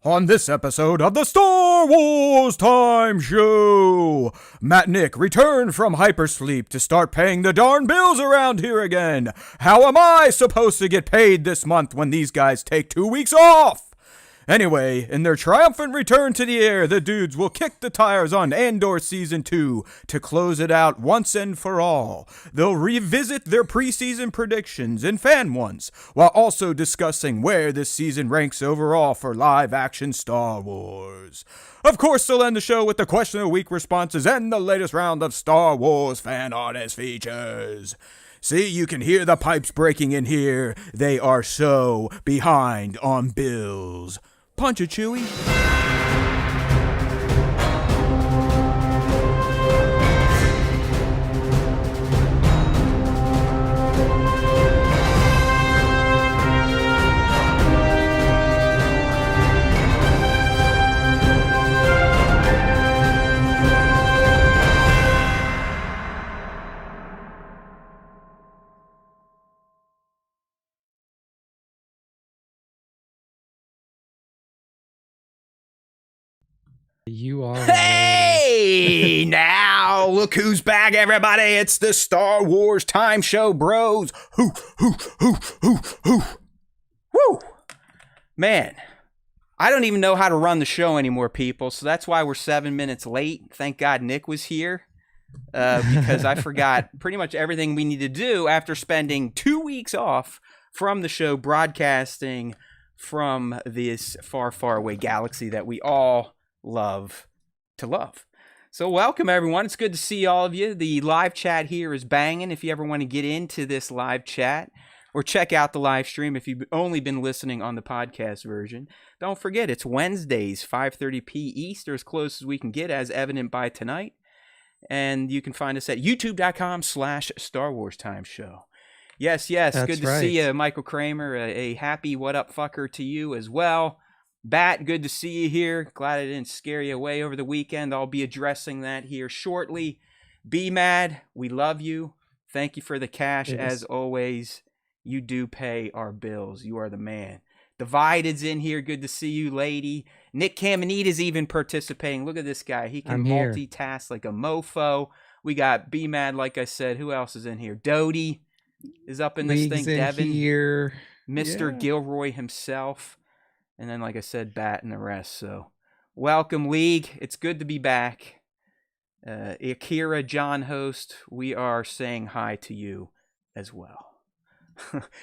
On this episode of the Star Wars Time Show, Matt and Nick return from hypersleep to start paying the darn bills around here again. How am I supposed to get paid this month when these guys take 2 weeks off? Anyway, in their triumphant return to the air, the dudes will kick the tires on Andor Season 2 to close it out once and for all. They'll revisit their preseason predictions and fan ones, while also discussing where this season ranks overall for live-action Star Wars. Of course, they'll end the show with the Question of the Week responses and the latest round of Star Wars fan artist features. See, you can hear the pipes breaking in here. They are so behind on bills. Punch it, Chewie. You are. Hey, now look who's back, everybody. It's the Star Wars Time Show, bros. Woo. Man, I don't even know how to run the show anymore, people. So that's why we're 7 minutes late. Thank God Nick was here because I forgot pretty much everything we need to do after spending 2 weeks off from the show, broadcasting from this far, far away galaxy that we all love to love. So welcome, everyone. It's good to see all of you. The live chat here is banging. If you ever want to get into this live chat or check out the live stream, if you've only been listening on the podcast version, don't forget it's Wednesdays, 5:30 p. East, or as close as we can get, as evident by tonight. And you can find us at youtube.com/Star Wars Time Show. Yes, that's good to see you, Michael Kramer. A happy what up fucker to you as well. Bat, good to see you here. Glad I didn't scare you away over the weekend. I'll be addressing that here shortly. Be mad. We love you. Thank you for the cash. As always, you do pay our bills. You are the man. Divided's in here. Good to see you, lady. Nick Caminita's even participating. Look at this guy. He can multitask like a mofo. We got Be Mad, like I said. Who else is in here? Doty is up in this thing. Devin here. Mr. Gilroy himself. And then, like I said, Bat and the rest. So, welcome, League. It's good to be back. Akira, John Host, we are saying hi to you as well.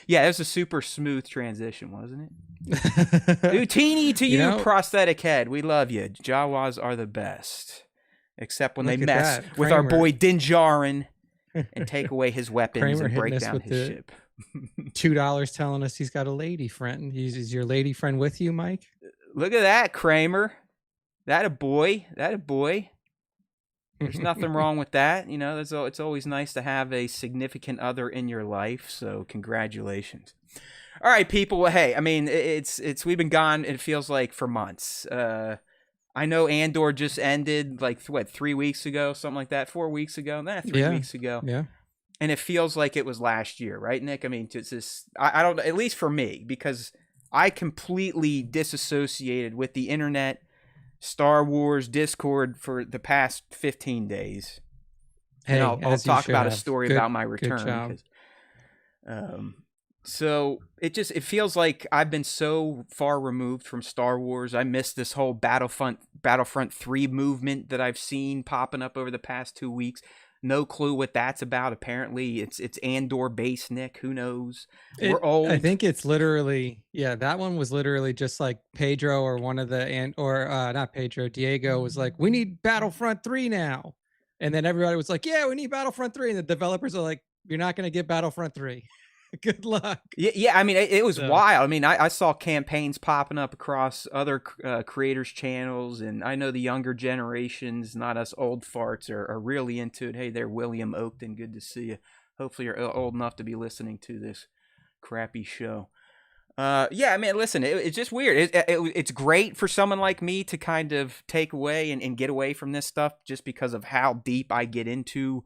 Yeah, it was a super smooth transition, wasn't it? Utini to you, prosthetic head. We love you. Jawas are the best. Except when they mess with our boy Din Djarin and take away his weapons and break down his ship. $2 telling us he's got a lady friend. Is your lady friend with you, Mike? Look at that, Kramer. That a boy. There's nothing wrong with that. You know, it's always nice to have a significant other in your life. So congratulations. All right, people. Well, hey, I mean, it's we've been gone. It feels like for months. I know Andor just ended like 3 weeks ago, something like that. 4 weeks ago. 3 weeks ago. Yeah. And it feels like it was last year, right, Nick? I mean, it's just, I don't, at least for me, because I completely disassociated with the internet, Star Wars, Discord for the past 15 days. Hey, and I'll talk about a story about my return. So it feels like I've been so far removed from Star Wars. I missed this whole Battlefront 3 movement that I've seen popping up over the past 2 weeks. No clue what that's about. Apparently, it's Andor based, Nick. Who knows? We're old. I think it's literally, that one was literally just like Pedro or one of the, not Pedro, Diego was like, we need Battlefront 3 now. And then everybody was like, yeah, we need Battlefront 3. And the developers are like, you're not going to get Battlefront 3. Good luck. Yeah. I mean, it was wild. I mean, I saw campaigns popping up across other creators' channels, and I know the younger generations, not us old farts, are really into it. Hey there, William Oakton. Good to see you. Hopefully you're old enough to be listening to this crappy show. I mean, listen, it's just weird. It's great for someone like me to kind of take away and get away from this stuff just because of how deep I get into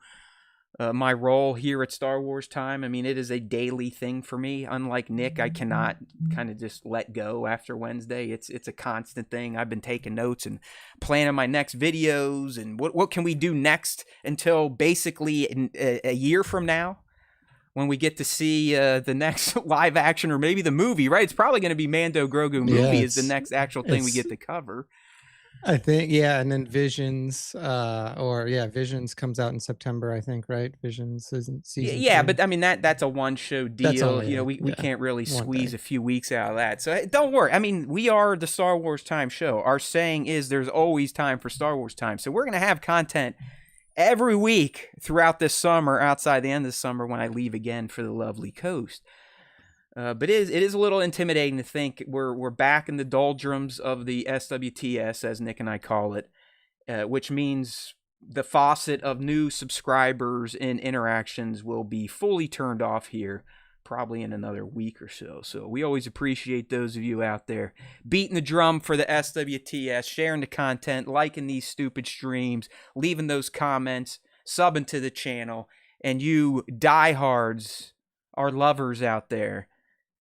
my role here at Star Wars Time. I mean, it is a daily thing for me. Unlike Nick, I cannot kind of just let go after Wednesday. It's a constant thing. I've been taking notes and planning my next videos and what can we do next until basically a year from now, when we get to see the next live action or maybe the movie, right? It's probably going to be Mando Grogu movie is the next actual thing we get to cover. I think, yeah, and then Visions, Visions comes out in September, I think, right? Visions isn't season. Yeah, 3. but I mean that's a one show deal. Only, we can't really squeeze a few weeks out of that. So don't worry. I mean, we are the Star Wars Time show. Our saying is there's always time for Star Wars Time. So we're gonna have content every week throughout this summer, outside the end of the summer when I leave again for the lovely coast. But it is a little intimidating to think we're back in the doldrums of the SWTS, as Nick and I call it, which means the faucet of new subscribers and interactions will be fully turned off here probably in another week or so. So we always appreciate those of you out there beating the drum for the SWTS, sharing the content, liking these stupid streams, leaving those comments, subbing to the channel, and you diehards, our lovers out there,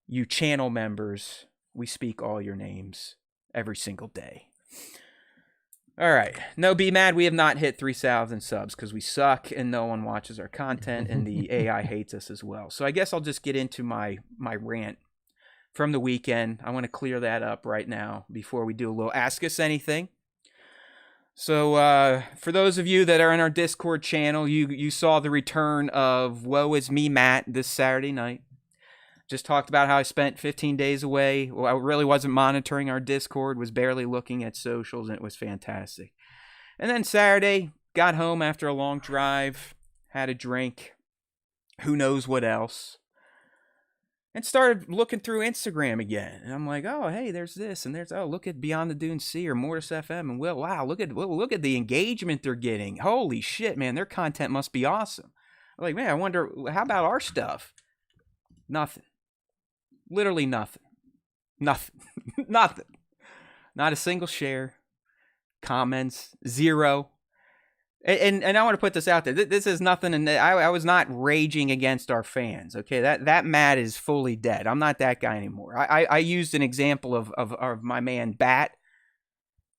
you channel members, we speak all your names every single day. All right. No, be mad. We have not hit 3,000 subs because we suck and no one watches our content and the AI hates us as well. So I guess I'll just get into my rant from the weekend. I want to clear that up right now before we do a little Ask Us Anything. So for those of you that are in our Discord channel, you saw the return of Woe Is Me Matt this Saturday night. Just talked about how I spent 15 days away. Well, I really wasn't monitoring our Discord, was barely looking at socials, and it was fantastic. And then Saturday, got home after a long drive, had a drink, who knows what else, and started looking through Instagram again. And I'm like, oh, hey, there's this, and there's, oh, look at Beyond the Dune Sea or Mortis FM, and wow, look at the engagement they're getting. Holy shit, man, their content must be awesome. I'm like, man, I wonder, how about our stuff? Nothing. Literally nothing. Nothing. Not a single share. Comments. Zero. And I want to put this out there. This is nothing. And I was not raging against our fans. Okay, that Matt is fully dead. I'm not that guy anymore. I used an example of my man Bat.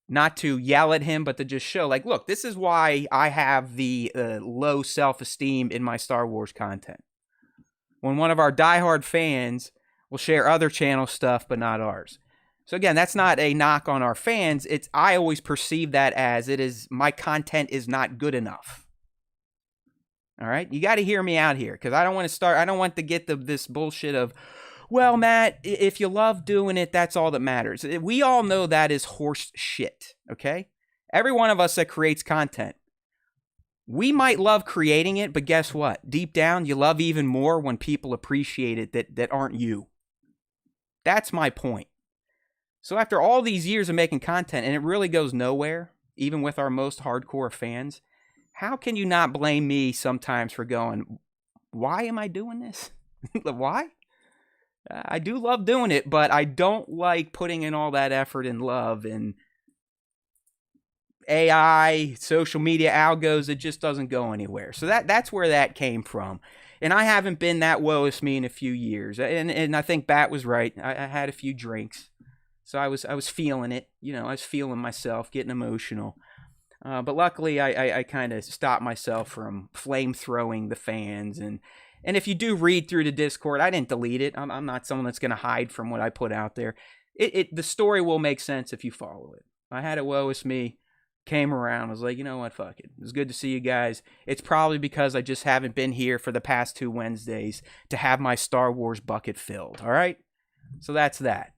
Not to yell at him, but to just show, like, look, this is why I have the low self-esteem in my Star Wars content. When one of our diehard fans will share other channel stuff, but not ours. So again, that's not a knock on our fans. I always perceive that as my content is not good enough. All right, you got to hear me out here because I don't want to get this bullshit of, well, Matt, if you love doing it, that's all that matters. We all know that is horse shit. Okay, every one of us that creates content. We might love creating it, but guess what? Deep down, you love even more when people appreciate it that aren't you. That's my point. So after all these years of making content, and it really goes nowhere, even with our most hardcore fans, how can you not blame me sometimes for going, why am I doing this? Why? I do love doing it, but I don't like putting in all that effort and love and AI, social media algos. It just doesn't go anywhere. So that's where that came from. And I haven't been that woe is me in a few years. And I think Bat was right. I had a few drinks. So I was feeling it. I was feeling myself, getting emotional. But luckily, I kind of stopped myself from flame-throwing the fans. And if you do read through the Discord, I didn't delete it. I'm not someone that's going to hide from what I put out there. The story will make sense if you follow it. I had a woe is me. Came around, was like, you know what, fuck it. It was good to see you guys. It's probably because I just haven't been here for the past 2 Wednesdays to have my Star Wars bucket filled, all right? So that's that.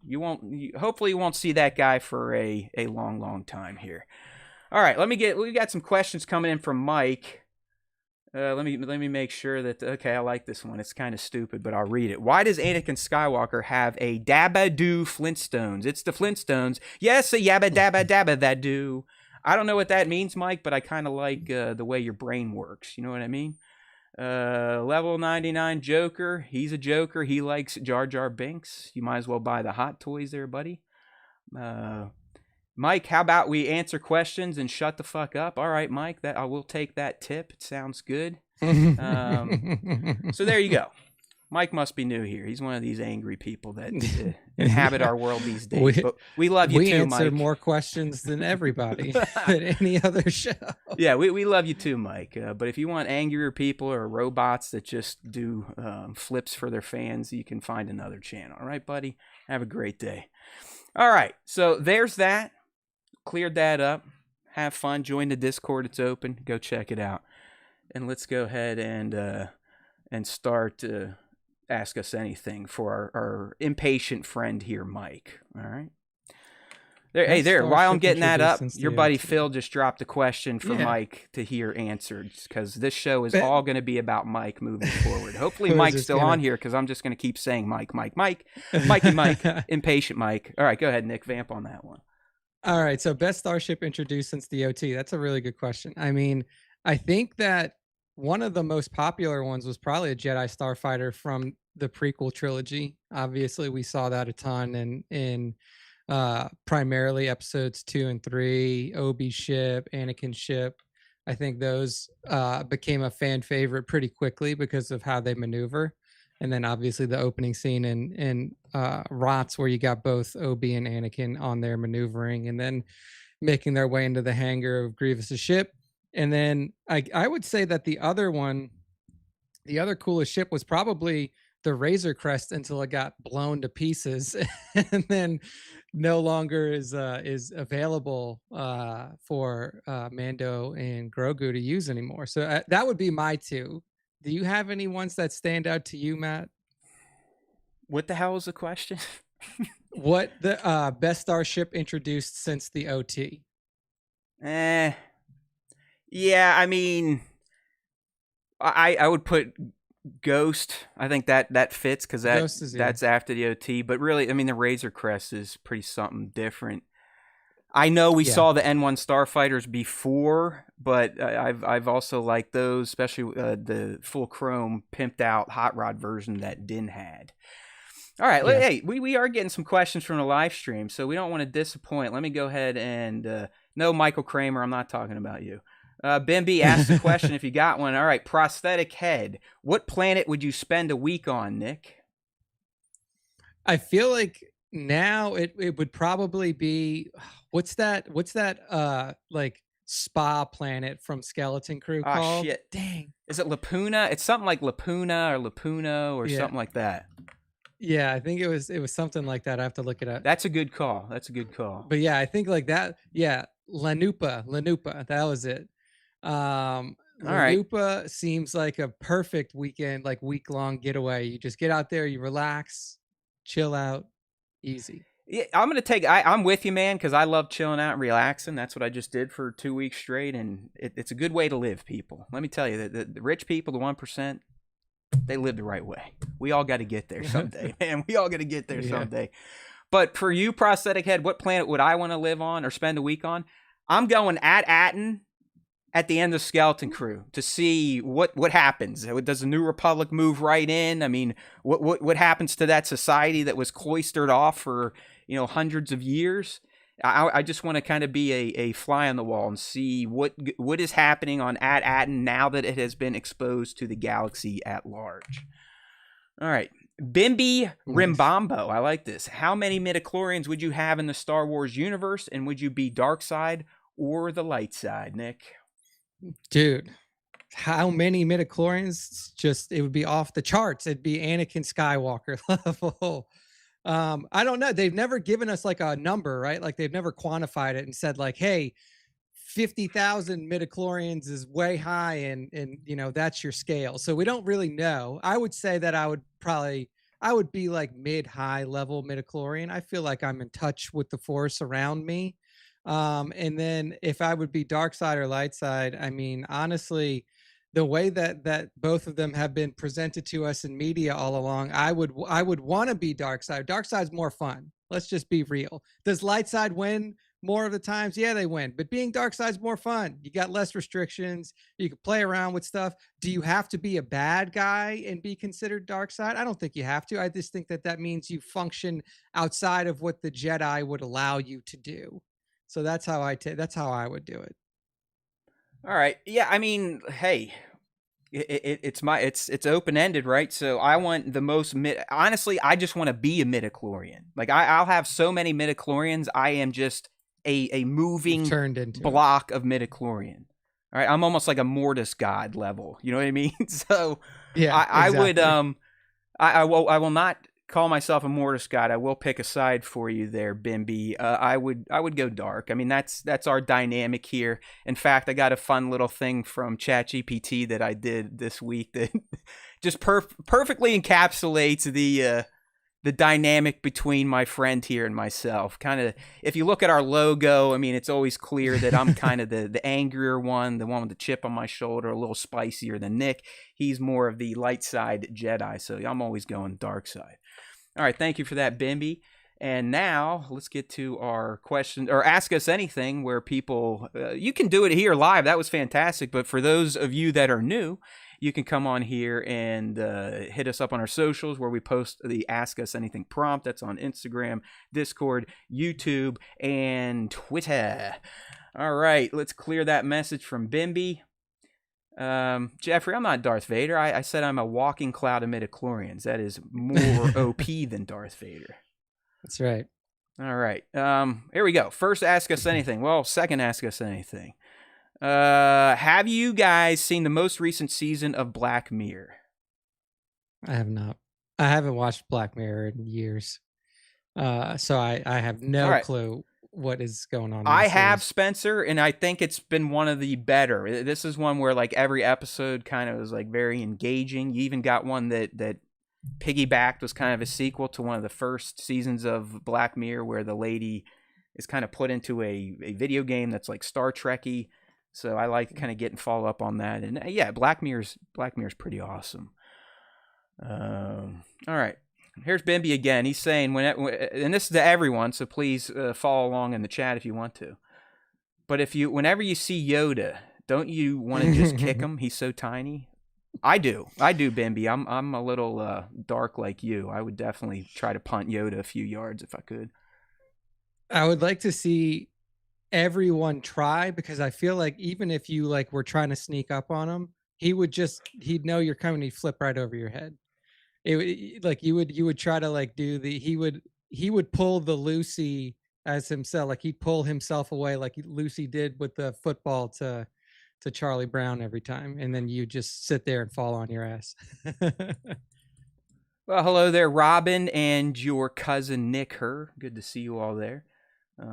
Hopefully you won't see that guy for a long time here. All right, we got some questions coming in from Mike. Let me make sure that, okay, I like this one. It's kind of stupid, but I'll read it. Why does Anakin Skywalker have a dabba-doo Flintstones? It's the Flintstones. Yes, a yabba dabba dabba that do. I don't know what that means, Mike, but I kind of like the way your brain works. You know what I mean? Level 99 Joker. He's a Joker. He likes Jar Jar Binks. You might as well buy the hot toys there, buddy. Mike, how about we answer questions and shut the fuck up? All right, Mike, I will take that tip. It sounds good. So there you go. Mike must be new here. He's one of these angry people that inhabit our world these days. But we love you too, Mike. We answer more questions than everybody at any other show. Yeah, we love you too, Mike. But if you want angrier people or robots that just do flips for their fans, you can find another channel. All right, buddy? Have a great day. All right, so there's that. Cleared that up. Have fun. Join the Discord. It's open. Go check it out. And let's go ahead and start Ask Us Anything for our impatient friend here, Mike. All right. There. While I'm getting that up, your buddy Phil just dropped a question for Mike to hear answered, because this show is all going to be about Mike moving forward. Hopefully Mike's still on here, because I'm just going to keep saying Mikey Mike, impatient Mike. All right, go ahead, Nick. Vamp on that one. All right, so best starship introduced since the OT. That's a really good question. I mean, I think that one of the most popular ones was probably a Jedi Starfighter from the prequel trilogy. Obviously, we saw that a ton in primarily episodes 2 and 3, Obi's ship, Anakin's ship. I think those became a fan favorite pretty quickly because of how they maneuver. And then obviously the opening scene in ROTS, where you got both Obi and Anakin on there maneuvering and then making their way into the hangar of Grievous's ship. And then I would say that the other coolest ship was probably the Razor Crest until it got blown to pieces and then no longer is available for Mando and Grogu to use anymore. So that would be my two. Do you have any ones that stand out to you, Matt? What the hell is the question? What the best starship introduced since the OT? Yeah, I mean, I would put Ghost. I think that fits, because that's after the OT. But really, I mean, the Razor Crest is pretty something different. I know we saw the N1 Starfighters before, but I've also liked those, especially the full chrome pimped out hot rod version that Din had. All right, hey, we are getting some questions from the live stream, so we don't want to disappoint. Let me go ahead and no, Michael Kramer, I'm not talking about you. Bimby asked the question if you got one. All right, prosthetic head. What planet would you spend a week on, Nick? I feel like now it would probably be what's that like spa planet from Skeleton Crew called? Oh shit. Dang. Is it Lapuna? It's something like Lapuna or Lapuno or something like that. Yeah, I think it was something like that. I have to look it up. That's a good call. But yeah, I think like that. Yeah, Lanupa. That was it. Lanupa seems like a perfect weekend, like week-long getaway. You just get out there, you relax, chill out, easy. Yeah, I'm with you, man, because I love chilling out and relaxing. That's what I just did for 2 weeks straight, and it's a good way to live, people. Let me tell you, the rich people, the 1%, they live the right way. We all got to get there someday, man. We all got to get there someday. But for you, prosthetic head, what planet would I want to live on or spend a week on? I'm going at Atten at the end of Skeleton Crew to see what happens. Does the New Republic move right in? I mean, what happens to that society that was cloistered off for hundreds of years? I just want to kind of be a fly on the wall and see what is happening on Atten now that it has been exposed to the galaxy at large. All right. Bimby Rimbombo. I like this. How many midichlorians would you have in the Star Wars universe, and would you be dark side or the light side, Nick? Dude, how many midichlorians? Just, it would be off the charts. It'd be Anakin Skywalker level. I don't know. They've never given us like a number, right? Like they've never quantified it and said like, hey, 50,000 midichlorians is way high, and that's your scale. So we don't really know. I would say that I would be like mid-high level midichlorian. I feel like I'm in touch with the force around me. And then if I would be dark side or light side, I mean, honestly, the way that both of them have been presented to us in media all along, I would want to be dark side. Dark side's more fun. Let's just be real. Does light side win more of the times? Yeah, they win. But being dark side's more fun. You got less restrictions. You can play around with stuff. Do you have to be a bad guy and be considered dark side? I don't think you have to. I just think that means you function outside of what the Jedi would allow you to do. So that's how I would do it. All right. Yeah, I mean, hey, it's open ended, right? So I want the most honestly, I just want to be a midichlorian. Like I'll have so many midichlorians. I am just a moving turned into block of midichlorian. All right, I'm almost like a Mortis god level. You know what I mean? So yeah, I exactly. would I will not call myself a Mortis god. I will pick a side for you there, Bimby. I would go dark. I mean, that's our dynamic here. In fact, I got a fun little thing from ChatGPT that I did this week that just perfectly encapsulates the dynamic between my friend here and myself. Kind of, if you look at our logo, I mean, it's always clear that I'm kind of the angrier one, the one with the chip on my shoulder, a little spicier than Nick. He's more of the light side Jedi, so I'm always going dark side. All right, thank you for that, Bimby. And now let's get to our question, or ask us anything, where people, you can do it here live. That was fantastic. But for those of you that are new, you can come on here and hit us up on our socials, where we post the Ask Us Anything prompt. That's on Instagram, Discord, YouTube, and Twitter. All right, let's clear that message from Bimby. Jeffrey, I'm not Darth Vader. I said I'm a walking cloud of midichlorians. That is more OP than Darth Vader. That's right. All right. Here we go. First, Ask Us Anything. Well, second, Ask Us Anything. Have you guys seen the most recent season of Black Mirror? I have not. I haven't watched Black Mirror in years. So I have no clue what is going on. I have, Spencer, and I think it's been one of the better. This is one where like every episode kind of was like very engaging. You even got one that piggybacked, was kind of a sequel to one of the first seasons of Black Mirror, where the lady is kind of put into a video game that's like Star Trek-y. So I like kind of getting follow up on that. And yeah, Black Mirror's pretty awesome. All right. Here's Bimby again. He's saying, and this is to everyone, so please follow along in the chat if you want to. But whenever you see Yoda, don't you want to just kick him? He's so tiny. I do, Bimby. I'm a little dark like you. I would definitely try to punt Yoda a few yards if I could. I would like to see everyone try, because I feel like even if you like were trying to sneak up on him, he'd know you're coming, he'd flip right over your head. It like you would try to like do he would pull the Lucy as himself, like he'd pull himself away like Lucy did with the football to Charlie Brown every time, and then you just sit there and fall on your ass. Well, hello there, Robin, and your cousin Nick Her. Good to see you all there.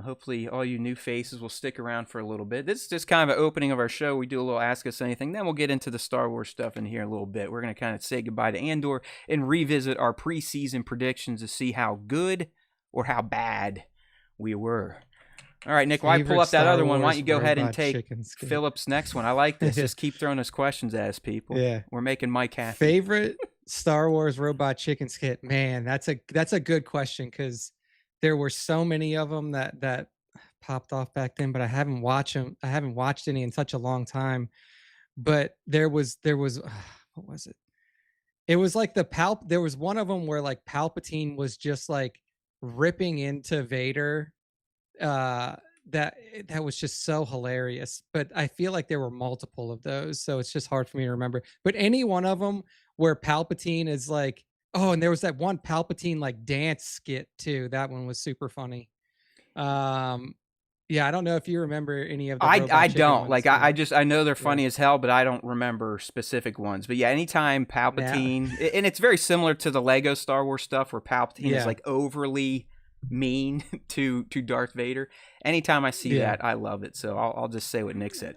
Hopefully all you new faces will stick around for a little bit. This is just kind of an opening of our show. We do a little Ask Us Anything. Then we'll get into the Star Wars stuff in here a little bit. We're going to kind of say goodbye to Andor and revisit our preseason predictions to see how good or how bad we were. All right, Nick, why don't you pull up that other one? Why don't you go ahead and take Philip's next one? I like this. Just keep throwing us questions at us, people. Yeah. We're making Mike happy. Favorite Star Wars robot chicken skit? Man, that's a good question, because there were so many of them that popped off back then, but I haven't watched them. I haven't watched any in such a long time. But there was what was it? It was like there was one of them where like Palpatine was just like ripping into Vader. That was just so hilarious. But I feel like there were multiple of those, so it's just hard for me to remember. But any one of them where Palpatine is like, oh, and there was that one Palpatine like dance skit too. That one was super funny. Yeah, I don't know if you remember any of the I don't. Like I know they're funny as hell, but I don't remember specific ones. But yeah, anytime Palpatine, and it's very similar to the Lego Star Wars stuff where Palpatine is like overly mean to Darth Vader. Anytime I see that, I love it. So I'll just say what Nick said.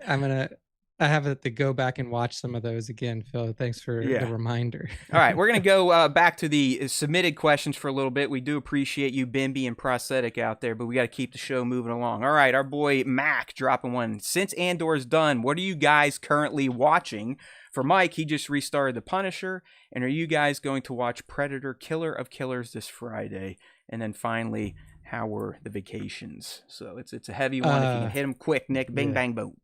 I have to go back and watch some of those again, Phil. Thanks for the reminder. All right, we're going to go back to the submitted questions for a little bit. We do appreciate you, Bimby and Prosthetic out there, but we got to keep the show moving along. All right, our boy Mac dropping one. Since Andor's done, what are you guys currently watching? For Mike, he just restarted The Punisher. And are you guys going to watch Predator Killer of Killers this Friday? And then finally, how were the vacations? So it's a heavy one. If you can hit them quick, Nick, bing, bang, boom.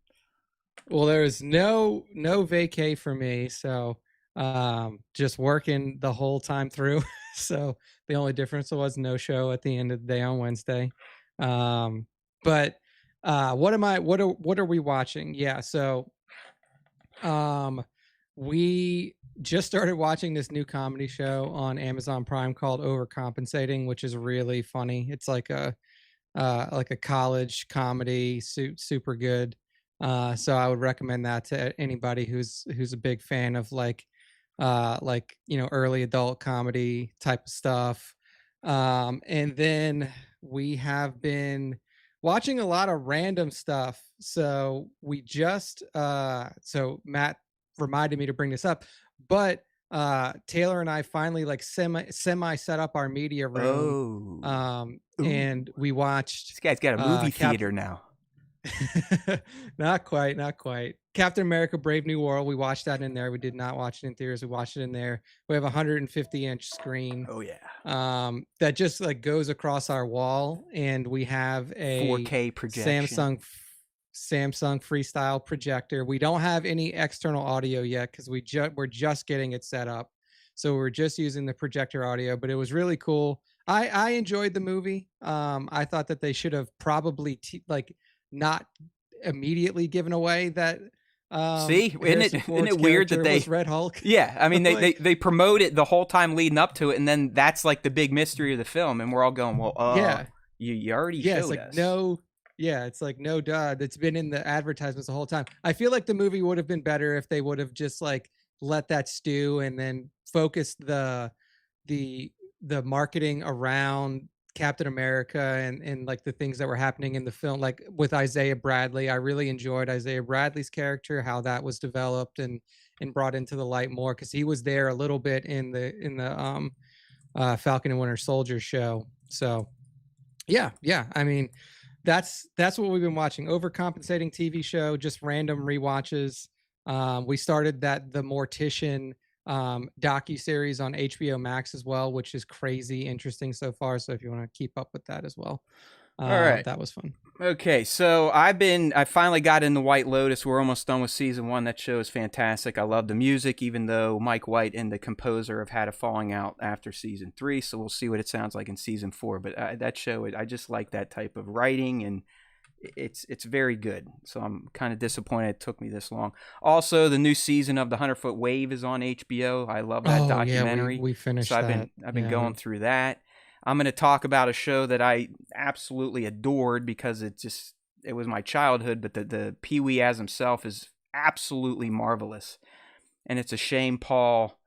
Well, there's no vacay for me, so just working the whole time through. So the only difference was no show at the end of the day on Wednesday. But what are we watching? Yeah, so We just started watching this new comedy show on Amazon Prime called Overcompensating, which is really funny. It's like a college comedy, super good. So I would recommend that to anybody who's a big fan of like early adult comedy type of stuff. And then we have been watching a lot of random stuff. So we just so Matt reminded me to bring this up, but Taylor and I finally like semi set up our media room. Oh. Ooh. And we watched This guy's got a movie Cap theater now. not quite, not quite. Captain America Brave New World. We watched that in there. We did not watch it in theaters. We watched it in there. We have a 150-inch screen Oh yeah. that just like goes across our wall, and we have a 4K projection. Samsung Freestyle projector. We don't have any external audio yet because we're just getting it set up. So we're just using the projector audio, but it was really cool. I enjoyed the movie. I thought that they should have probably like not immediately given away that See, isn't it weird that they was Red Hulk? Yeah, I mean Like, they promote it the whole time leading up to it, and then that's like the big mystery of the film, and we're all going, well, yeah, you already yeah. It's showed like us. no, yeah. It's like no, duh. It's been in the advertisements the whole time. I feel like the movie would have been better if they would have just like let that stew and then focused the the marketing around Captain America and like the things that were happening in the film, like with Isaiah Bradley. I really enjoyed Isaiah Bradley's character, how that was developed and brought into the light more, because he was there a little bit in the Falcon and Winter Soldier show. So yeah. I mean, that's what we've been watching. Overcompensating TV show, just random rewatches. We started the Mortician docu series on HBO Max as well, which is crazy interesting so far. So if you want to keep up with that as well, All right. that was fun. Okay, so I finally got into White Lotus. We're almost done with season 1. That show is fantastic. I love the music, even though Mike White and the composer have had a falling out after season 3. So we'll see what it sounds like in season 4. But that show, I just like that type of writing, and it's very good. So I'm kind of disappointed it took me this long. Also, the new season of The 100-Foot Wave is on HBO. I love that documentary. Yeah, we finished so that. I've been going through that. I'm going to talk about a show that I absolutely adored because it was my childhood, but the Pee-wee as himself is absolutely marvelous. And it's a shame Paul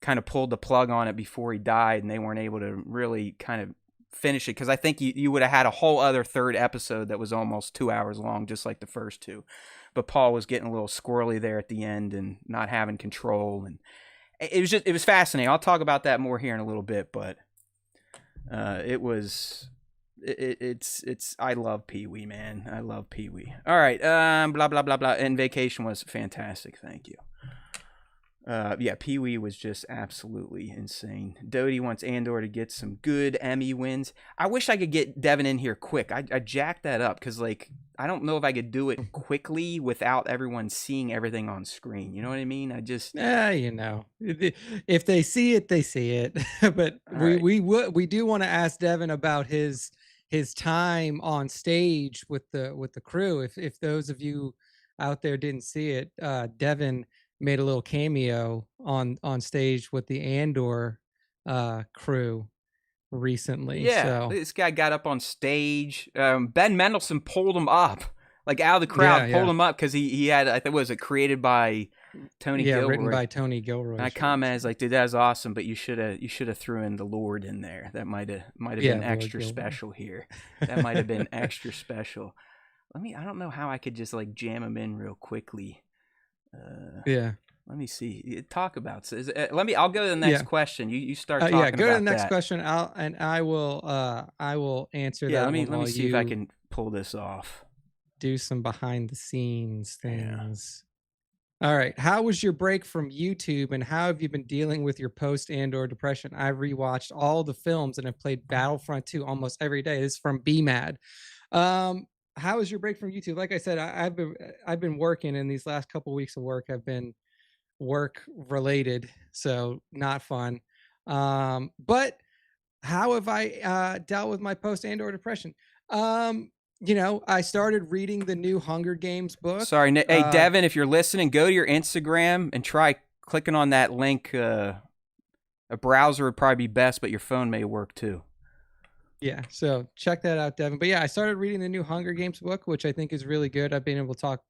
kind of pulled the plug on it before he died, and they weren't able to really kind of finish it, because I think you would have had a whole other third episode that was almost 2 hours long, just like the first two. But Paul was getting a little squirrely there at the end and not having control, and it was fascinating. I'll talk about that more here in a little bit, but it's I love Pee-wee, man. I love Pee-wee. All right, blah blah blah blah. And Vacation was fantastic. Thank you. Yeah, Pee-wee was just absolutely insane. Doty wants Andor to get some good Emmy wins. I wish I could get Devin in here quick. I jacked that up because, like, I don't know if I could do it quickly without everyone seeing everything on screen. You know what I mean? If they see it, they see it. But right. we do want to ask Devin about his time on stage with the crew. If those of you out there didn't see it, Devin made a little cameo on stage with the Andor crew recently. Yeah, so this guy got up on stage. Ben Mendelsohn pulled him up, like out of the crowd, pulled him up because he had, I think, was it created by Tony Gilroy? Written by Tony Gilroy. And I commented like, dude, that's awesome, but you should have threw in the Lord in there. That might have been extra special here. That might have been extra special. I don't know how I could just like jam him in real quickly. Let me see. Talk about. I'll go to the next question. You start talking about that. Go to the next question. I will answer that. Yeah, let me see if I can pull this off. Do some behind the scenes things. Yeah. All right. How was your break from YouTube, and how have you been dealing with your post Andor depression? I rewatched all the films and have played Battlefront 2 almost every day. This is from BMAD. How was your break from YouTube? Like I said, I've been working, and these last couple of weeks of work have been work related, so not fun. But how have I dealt with my post Andor depression? I started reading the new Hunger Games book. Sorry, hey Devin, if you're listening, go to your Instagram and try clicking on that link. A browser would probably be best, but your phone may work too. Yeah, so check that out, Devin. But yeah, I started reading the new Hunger Games book, which I think is really good. I've been able to talk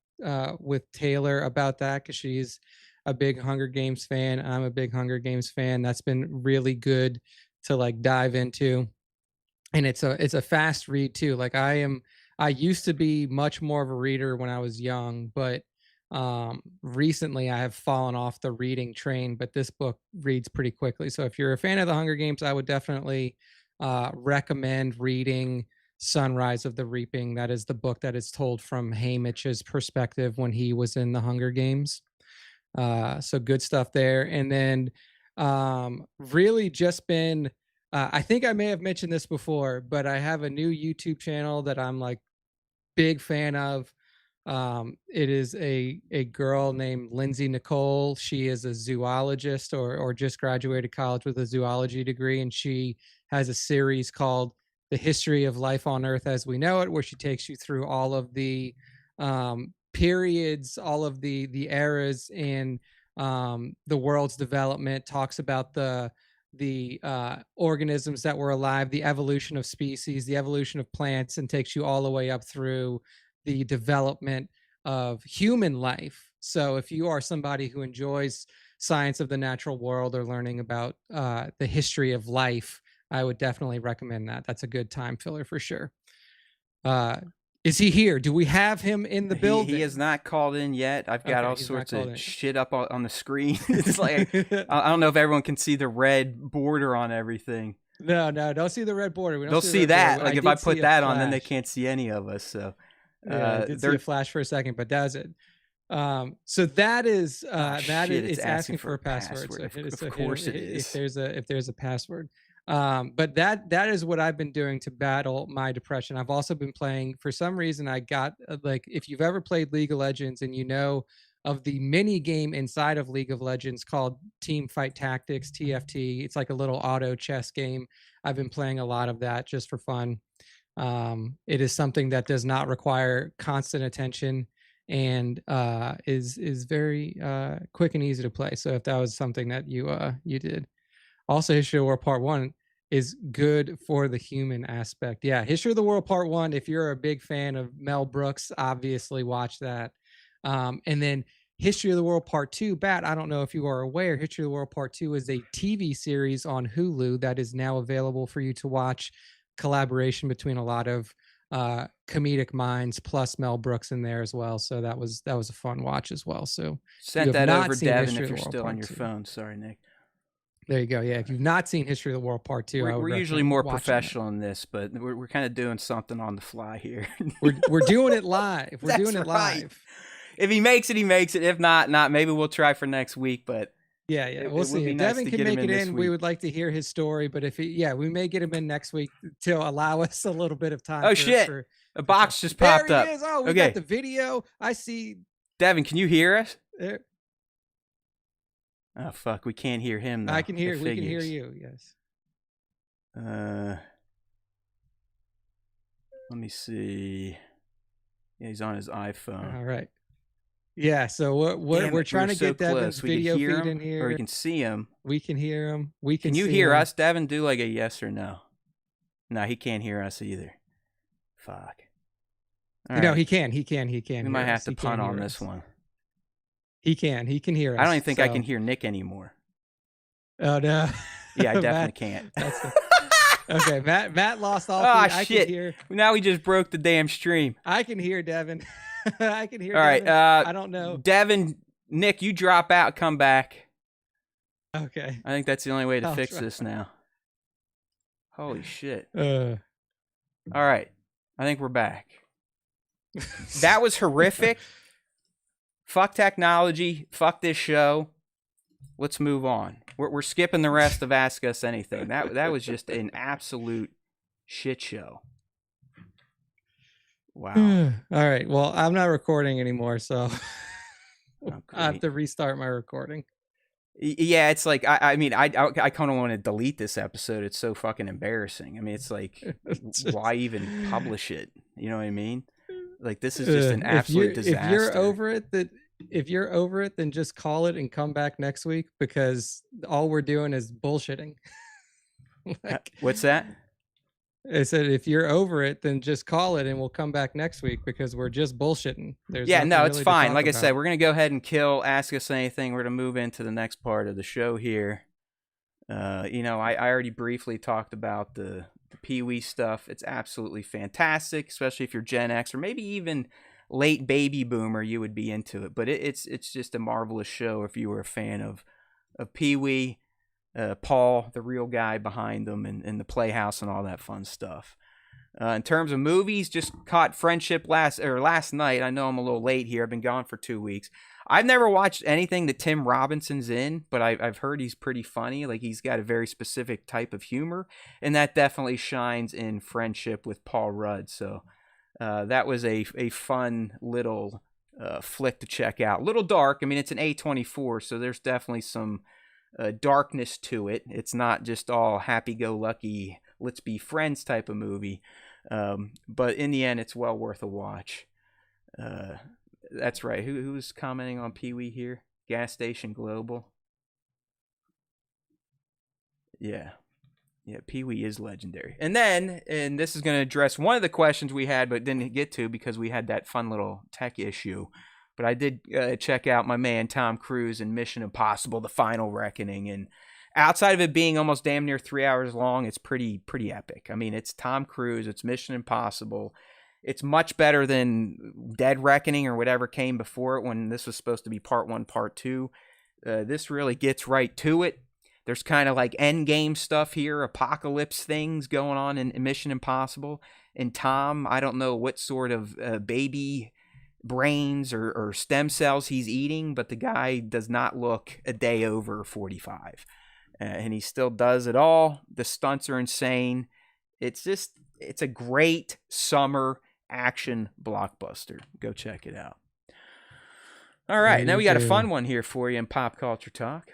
with Taylor about that because she's a big Hunger Games fan. I'm a big Hunger Games fan. That's been really good to like dive into, and it's a fast read too. Like I used to be much more of a reader when I was young, but recently I have fallen off the reading train. But this book reads pretty quickly. So if you're a fan of the Hunger Games, I would definitely recommend reading Sunrise of the Reaping. That is the book that is told from Haymitch's perspective when he was in the Hunger Games. So good stuff there. And then really just been I think I may have mentioned this before, but I have a new YouTube channel that I'm like big fan of. It is a girl named Lindsay Nicole. She is a zoologist or just graduated college with a zoology degree, and she has a series called The History of Life on Earth as We Know It, where she takes you through all of the periods, all of the eras in the world's development, talks about the organisms that were alive, the evolution of species, the evolution of plants, and takes you all the way up through the development of human life. So if you are somebody who enjoys science of the natural world or learning about the history of life, I would definitely recommend that. That's a good time filler for sure. Is he here? Do we have him in the building? He has not called in yet. I've got all sorts of shit up on the screen. It's like, I don't know if everyone can see the red border on everything. No, don't see the red border. They'll see that. Like if I put that on, then they can't see any of us. So yeah, I did see a flash for a second, but that's it. So that is it's asking for a password. So of course it is. If there's a password. But that is what I've been doing to battle my depression. I've also been playing, for some reason I got like, if you've ever played League of Legends and you know of the mini game inside of League of Legends called Team Fight Tactics, TFT, it's like a little auto chess game. I've been playing a lot of that just for fun. It is something that does not require constant attention and is very quick and easy to play. So if that was something that you did. Also, History of the World Part 1 is good for the human aspect. Yeah, History of the World Part 1, if you're a big fan of Mel Brooks, obviously watch that. And then History of the World Part 2, Bat, I don't know if you are aware, History of the World Part 2 is a TV series on Hulu that is now available for you to watch. Collaboration between a lot of comedic minds plus Mel Brooks in there as well. So that was a fun watch as well. So sent that over, Devin, if you're still on your phone. Sorry, Nick. There you go. Yeah, if you've not seen History of the World Part 2, we're usually more professional in this, but we're kind of doing something on the fly here. we're doing it live. We're doing it live. If he makes it, he makes it. If not. Maybe we'll try for next week. But yeah, we'll see. If Devin can make it in, we would like to hear his story. But if we may get him in next week to allow us a little bit of time. Oh shit! A box just popped up. There he is. Oh, we got the video. I see. Devin, can you hear us? There. Oh fuck, we can't hear him though. I can hear. We can hear you. Yes. Let me see. Yeah, he's on his iPhone. All right. Yeah, so we're trying to get Devin's video feed in here. Or we can see him. We can hear him. Can you hear us, Devin? Do like a yes or no. No, he can't hear us either. Fuck. No, he can. He we might have to punt on this one. He can hear us. I don't even think I can hear Nick anymore. Oh no. Yeah, I definitely can't. Okay, Matt lost all. Oh shit! I can hear. Now we just broke the damn stream. I can hear Devin. I can hear. All right. I don't know. Devin, Nick, you drop out, come back. Okay. I think that's the only way to fix this now. Holy shit! All right, I think we're back. That was horrific. Fuck technology. Fuck this show. Let's move on. We're skipping the rest of Ask Us Anything. That was just an absolute shit show. Wow. All right. Well, I'm not recording anymore, so I have to restart my recording. Yeah, it's like I mean I kind of want to delete this episode. It's so fucking embarrassing. I mean, it's like why even publish it? You know what I mean? Like this is just an absolute disaster. If you're over it, then just call it and come back next week, because all we're doing is bullshitting. Like, what's that? I said, if you're over it, then just call it and we'll come back next week, because we're just bullshitting. Yeah, no, it's fine. Like I said, we're going to go ahead and kill Ask Us Anything. We're going to move into the next part of the show here. You know, I already briefly talked about the Pee-wee stuff. It's absolutely fantastic, especially if you're Gen X or maybe even late baby boomer, you would be into it. But it's just a marvelous show if you were a fan of Pee-wee. Paul, the real guy behind them, and the Playhouse and all that fun stuff. In terms of movies, just caught Friendship last night. I know I'm a little late here. I've been gone for 2 weeks. I've never watched anything that Tim Robinson's in, but I've heard he's pretty funny. Like, he's got a very specific type of humor, and that definitely shines in Friendship with Paul Rudd. So that was a fun little flick to check out. A little dark. I mean, it's an A24, so there's definitely some darkness to it. It's not just all happy-go-lucky, let's be friends type of movie. But in the end, it's well worth a watch. That's right. Who's commenting on Pee-wee here? Gas Station Global. Yeah, Pee-wee is legendary. And this is going to address one of the questions we had but didn't get to because we had that fun little tech issue. But I did check out my man Tom Cruise in Mission Impossible: The Final Reckoning, and outside of it being almost damn near 3 hours long, it's pretty epic. I mean, it's Tom Cruise, it's Mission Impossible. It's much better than Dead Reckoning or whatever came before it when this was supposed to be part 1, part 2. This really gets right to it. There's kind of like endgame stuff here, apocalypse things going on in Mission Impossible. And Tom, I don't know what sort of baby brains or stem cells he's eating, but the guy does not look a day over 45. And he still does it all. The stunts are insane. It's a great summer action blockbuster. Go check it out. All right, now we got a fun one here for you in pop culture talk.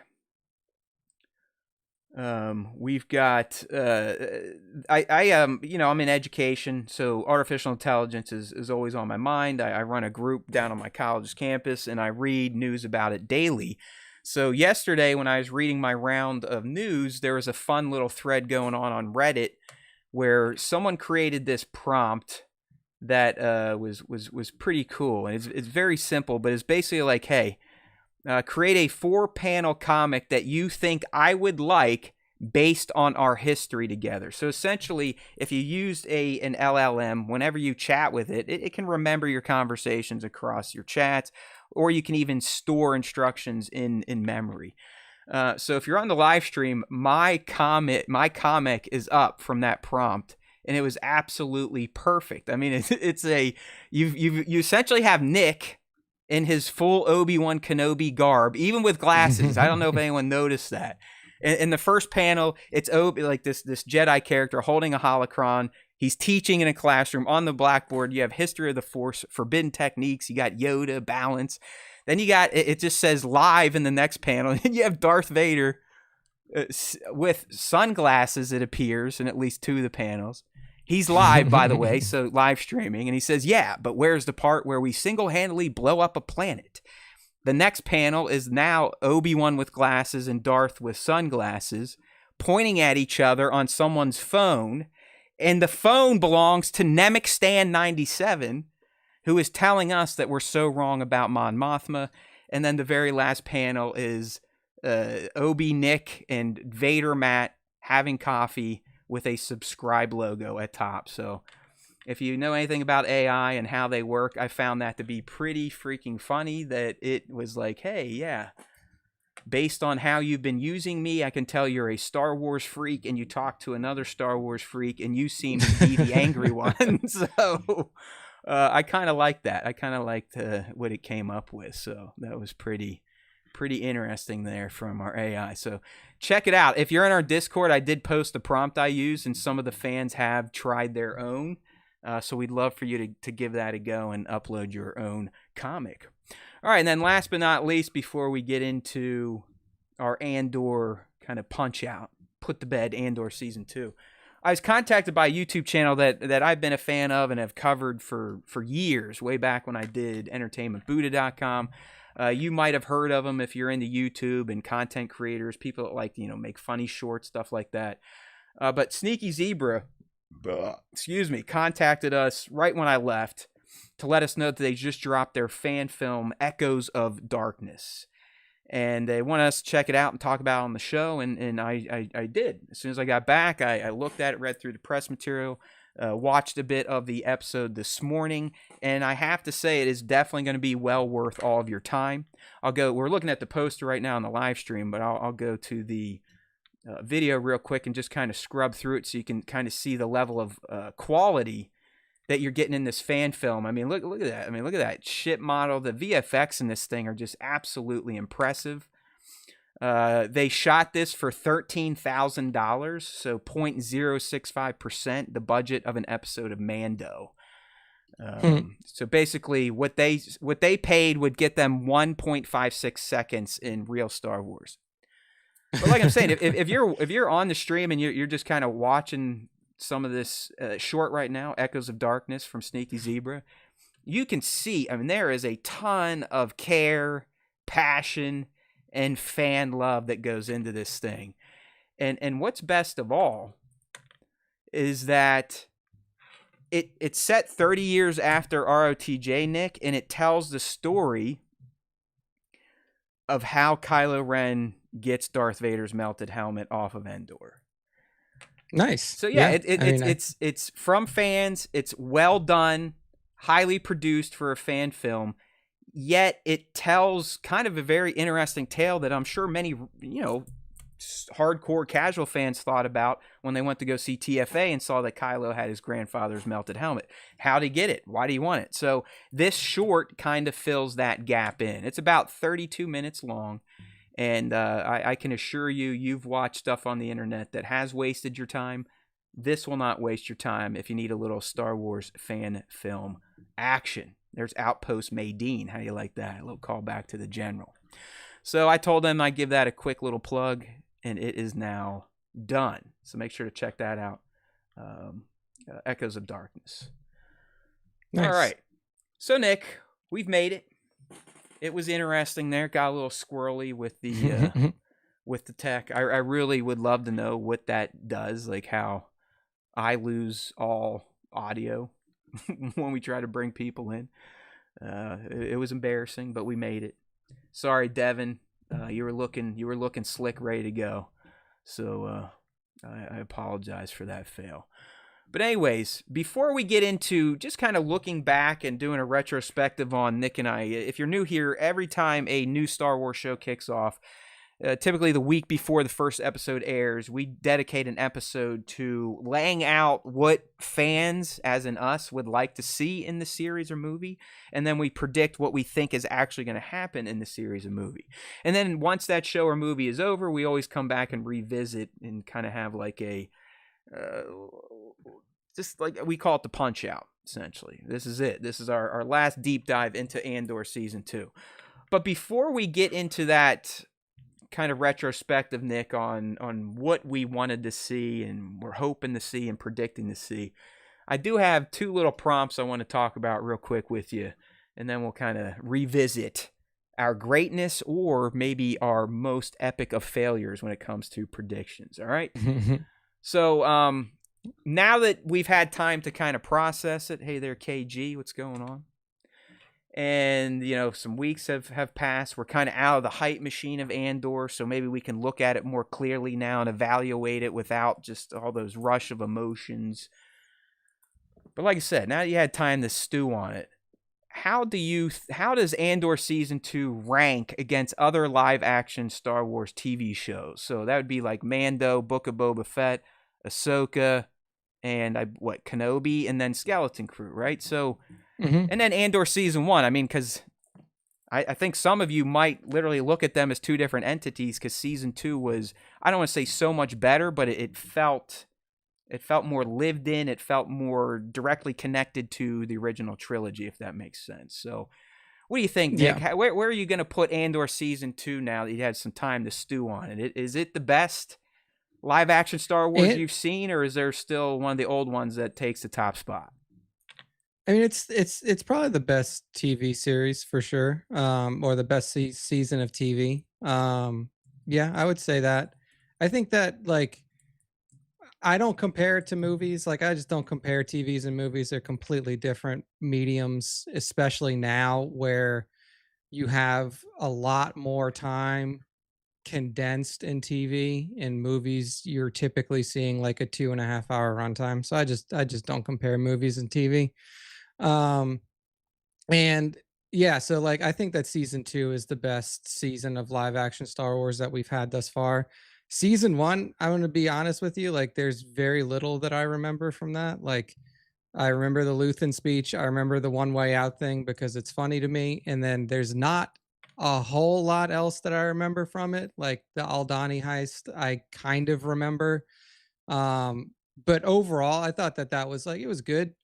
We've got I'm in education, so artificial intelligence is always on my mind. I run a group down on my college's campus, and I read news about it daily. So yesterday, when I was reading my round of news, there was a fun little thread going on Reddit where someone created this prompt that was pretty cool, and it's very simple, but it's basically like, hey, create a 4-panel comic that you think I would like based on our history together. So essentially, if you used an LLM, whenever you chat with it, it can remember your conversations across your chats, or you can even store instructions in memory. So if you're on the live stream, my comic is up from that prompt, and it was absolutely perfect. I mean, you essentially have Nick in his full Obi-Wan Kenobi garb, even with glasses. I don't know if anyone noticed that. In the first panel, it's Obi, like this Jedi character holding a holocron. He's teaching in a classroom. On the blackboard, you have History of the Force, Forbidden Techniques. You got Yoda, Balance. Then you got, it just says live in the next panel. And you have Darth Vader with sunglasses, it appears, in at least 2 of the panels. He's live, by the way, so live streaming. And he says, yeah, but where's the part where we single-handedly blow up a planet? The next panel is now Obi-Wan with glasses and Darth with sunglasses pointing at each other on someone's phone. And the phone belongs to Nemec Stan 97, who is telling us that we're so wrong about Mon Mothma. And then the very last panel is Obi, Nick, and Vader Matt having coffee with a subscribe logo at top. So if you know anything about AI and how they work, I found that to be pretty freaking funny, that it was like, hey, yeah, based on how you've been using me, I can tell you're a Star Wars freak, and you talk to another Star Wars freak, and you seem to be the angry one. So I kind of like that. I kind of liked what it came up with. So that was pretty interesting there from our AI. So check it out. If you're in our Discord, I did post the prompt I used, and some of the fans have tried their own. So we'd love for you to give that a go and upload your own comic. All right, and then last but not least, before we get into our Andor kind of punch out, put to bed Andor season 2. I was contacted by a YouTube channel that I've been a fan of and have covered for years, way back when I did entertainmentbuddha.com. You might have heard of them if you're into YouTube and content creators, people that like, make funny shorts, stuff like that. But Sneaky Zebra, contacted us right when I left to let us know that they just dropped their fan film, Echoes of Darkness. And they want us to check it out and talk about it on the show, and I did. As soon as I got back, I looked at it, read through the press material, watched a bit of the episode this morning, and I have to say it is definitely going to be well worth all of your time. We're looking at the poster right now on the live stream, but I'll go to the video real quick and just kind of scrub through it so you can kind of see the level of quality that you're getting in this fan film. I mean, look at that. I mean, look at that ship model. The VFX in this thing are just absolutely impressive. They shot this for $13,000, so 0.065% the budget of an episode of Mando. So basically, what they paid would get them 1.56 seconds in real Star Wars. But like I'm saying, if you're on the stream and you're just kind of watching some of this short right now, Echoes of Darkness from Sneaky Zebra, you can see, I mean, there is a ton of care, passion, and fan love that goes into this thing. And what's best of all is that it's set 30 years after ROTJ, Nick, and it tells the story of how Kylo Ren gets Darth Vader's melted helmet off of Endor. Nice. So it's from fans. It's well done, highly produced for a fan film. Yet it tells kind of a very interesting tale that I'm sure many, hardcore casual fans thought about when they went to go see TFA and saw that Kylo had his grandfather's melted helmet. How'd he get it? Why do you want it? So this short kind of fills that gap in. It's about 32 minutes long. And I can assure you, you've watched stuff on the internet that has wasted your time. This will not waste your time if you need a little Star Wars fan film action. There's Outpost Maydeen. How do you like that? A little callback to the General. So I told them I'd give that a quick little plug, and it is now done. So make sure to check that out. Echoes of Darkness. Nice. All right. So, Nick, we've made it. It was interesting there. Got a little squirrely with the with the tech. I really would love to know what that does, like how I lose all audio when we try to bring people in. It was embarrassing, but we made it. Sorry, Devin. You were looking slick, ready to go. So I apologize for that fail. But anyways, before we get into just kind of looking back and doing a retrospective on Nick and I, if you're new here, every time a new Star Wars show kicks off, typically the week before the first episode airs, we dedicate an episode to laying out what fans, as in us, would like to see in the series or movie, and then we predict what we think is actually going to happen in the series or movie. And then once that show or movie is over, we always come back and revisit and kind of have like a just like we call it the punch out, essentially. This is it. This is our last deep dive into Andor season 2. But before we get into that kind of retrospective, Nick, on what we wanted to see and we're hoping to see and predicting to see, I do have two little prompts I want to talk about real quick with you, and then we'll kind of revisit our greatness or maybe our most epic of failures when it comes to predictions. All right. So now that we've had time to kind of process it, hey there, KG, what's going on? And, some weeks have passed. We're kind of out of the hype machine of Andor, so maybe we can look at it more clearly now and evaluate it without just all those rush of emotions. But like I said, now that you had time to stew on it, how does Andor Season 2 rank against other live-action Star Wars TV shows? So that would be like Mando, Book of Boba Fett, Ahsoka, and Kenobi, and then Skeleton Crew, right? So, and then Andor Season 1. I mean, because I think some of you might literally look at them as two different entities, because Season 2 was, I don't want to say so much better, but it felt more lived in. It felt more directly connected to the original trilogy, if that makes sense. So What do you think, Nick? Yeah. Where are you going to put Andor season 2 now that you had some time to stew on it? Is it the best live action Star Wars you've seen, or is there still one of the old ones that takes the top spot? I mean, it's probably the best TV series for sure, or the best season of TV. Yeah, I would say that. I think that like I don't compare it to movies. Like I just don't compare TVs and movies. They're completely different mediums, especially now where you have a lot more time condensed in TV. In movies, you're typically seeing like a 2.5 hour runtime. So I just don't compare movies and TV. Um, and yeah, so like I think that season 2 is the best season of live action Star Wars that we've had thus far. Season 1, I'm going to be honest with you, like there's very little that I remember from that. Like I remember the Luthen speech, I remember the one way out thing because it's funny to me, and then there's not a whole lot else that I remember from it. Like the Aldani heist, I kind of remember. But overall, I thought that was like it was good.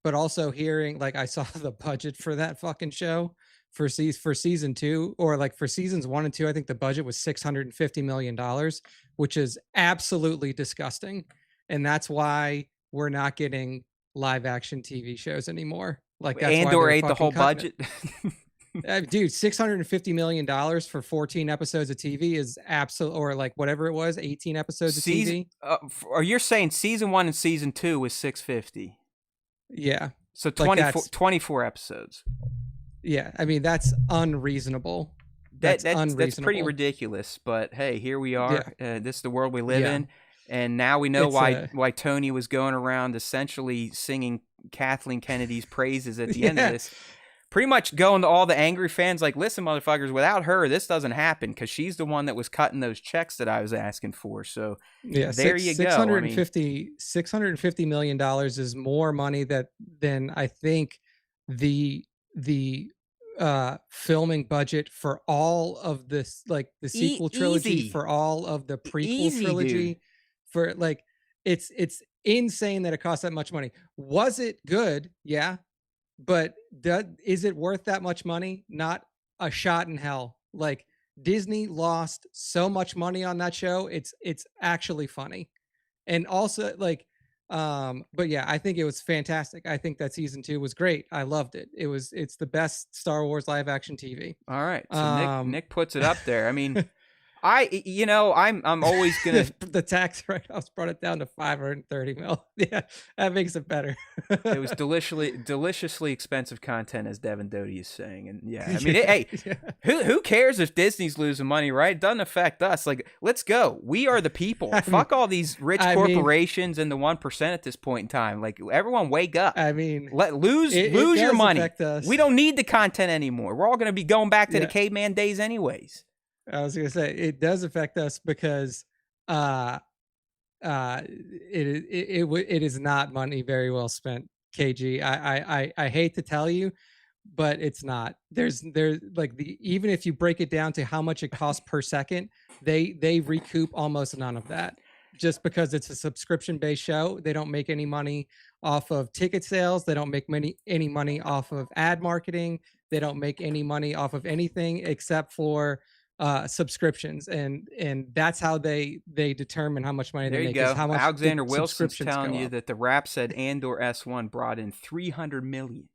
But also hearing like I saw the budget for that fucking show for season 2, or like for seasons 1 and 2, I think the budget was $650 million, which is absolutely disgusting. And that's why we're not getting live action TV shows anymore. Like that's Andor ate the whole budget. Dude, $650 million for 14 episodes of TV is absolute, or like whatever it was, 18 episodes of TV. Or you're saying season 1 and season 2 was 650? Yeah. So 24 episodes. Yeah, I mean that's unreasonable. That's unreasonable. That's pretty ridiculous. But hey, here we are. Yeah. This is the world we live in, and now we know why Tony was going around essentially singing Kathleen Kennedy's praises at the end of this. Pretty much going to all the angry fans like, listen, motherfuckers, without her, this doesn't happen because she's the one that was cutting those checks that I was asking for. So yeah, there you go. $650 million is more money than I think the filming budget for all of this, like the sequel trilogy, for all of the prequel trilogy, dude. For like it's insane that it costs that much money. Was it good? Yeah. But is it worth that much money? Not a shot in hell. Like Disney lost so much money on that show. It's actually funny. And also like but yeah, I think it was fantastic. I think that season 2 was great. I loved it. It's the best Star Wars live action TV. All right. So Nick puts it up there. I mean, I'm always gonna the tax write-offs brought it down to 530 mil. Yeah, that makes it better. It was deliciously expensive content, as Devin Doty is saying. And yeah, I mean, hey, who cares if Disney's losing money, right? It doesn't affect us. Like, let's go. We are the people. Fuck all these rich corporations and the 1% at this point in time. Like, everyone wake up. I mean, lose your money. We don't need the content anymore. We're all going to be going back to the caveman days anyways. I was gonna say it does affect us because it is not money very well spent, KG. I hate to tell you, but it's not. There's like even if you break it down to how much it costs per second, they recoup almost none of that. Just because it's a subscription based show, they don't make any money off of ticket sales. They don't make any money off of ad marketing. They don't make any money off of anything except for subscriptions, and that's how they determine how much money they make. There you go. How much Alexander Wilson's telling you that the rap said Andor S1 brought in 300 million.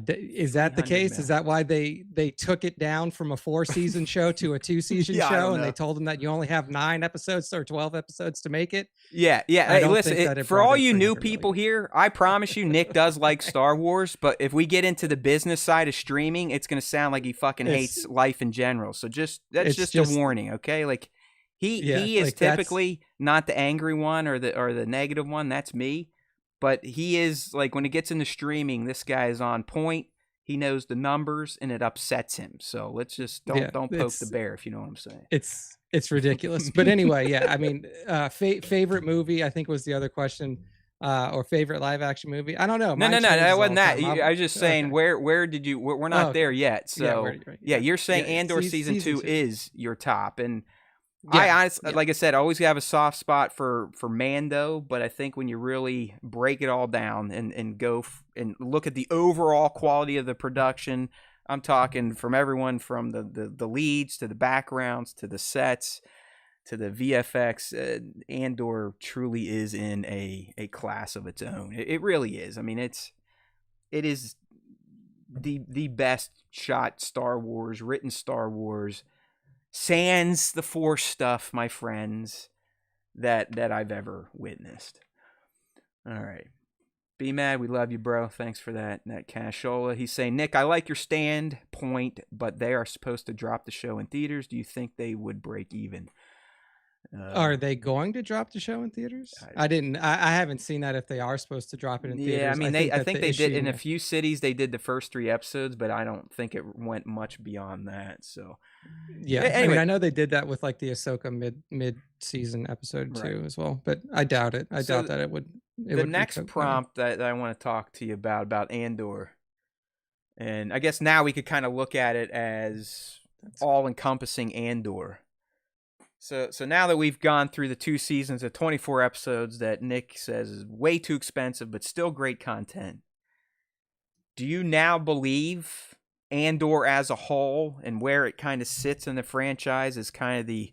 Is that the case? Is that why they took it down from a 4-season show to a 2-season show, and they told them that you only have 9 episodes or 12 episodes to make it? Yeah. Hey, listen, for all you new people here, I promise you, Nick does like Star Wars, but if we get into the business side of streaming, it's going to sound like he fucking hates life in general. So that's just a warning, okay? Like he is typically not the angry one or the negative one. That's me. But he is, like, when it gets into streaming, this guy is on point. He knows the numbers, and it upsets him. So let's just don't poke the bear, if you know what I'm saying. It's ridiculous. But anyway, yeah, I mean, favorite movie, I think, was the other question, or favorite live action movie. I don't know. No, that wasn't that. I was just saying, where did you? We're not there yet. So you're saying Andor season 2 is your top, and I honestly, like I said, I always have a soft spot for Mando, but I think when you really break it all down and go and look at the overall quality of the production, I'm talking from everyone from the leads to the backgrounds to the sets to the VFX. Andor truly is in a class of its own. It really is. I mean, it is the best shot Star Wars, written Star Wars, sans the Force stuff, my friends, that I've ever witnessed. All right. Be mad, we love you, bro. Thanks for that cashola. He's saying, Nick, I like your standpoint, but they are supposed to drop the show in theaters. Do you think they would break even? Are they going to drop the show in theaters? I haven't seen that if they are supposed to drop it in theaters. Yeah, I mean, I think they did in a issue- few cities. They did the first 3 episodes, but I don't think it went much beyond that. So, Yeah, anyway. I mean, I know they did that with like the Ahsoka mid-season episode too, as well, but I doubt it. I doubt that it would. The next prompt that I want to talk to you about Andor, and I guess now we could kind of look at it as all-encompassing Andor. So now that we've gone through the 2 seasons of 24 episodes that Nick says is way too expensive, but still great content, do you now believe Andor as a whole and where it kind of sits in the franchise is kind of the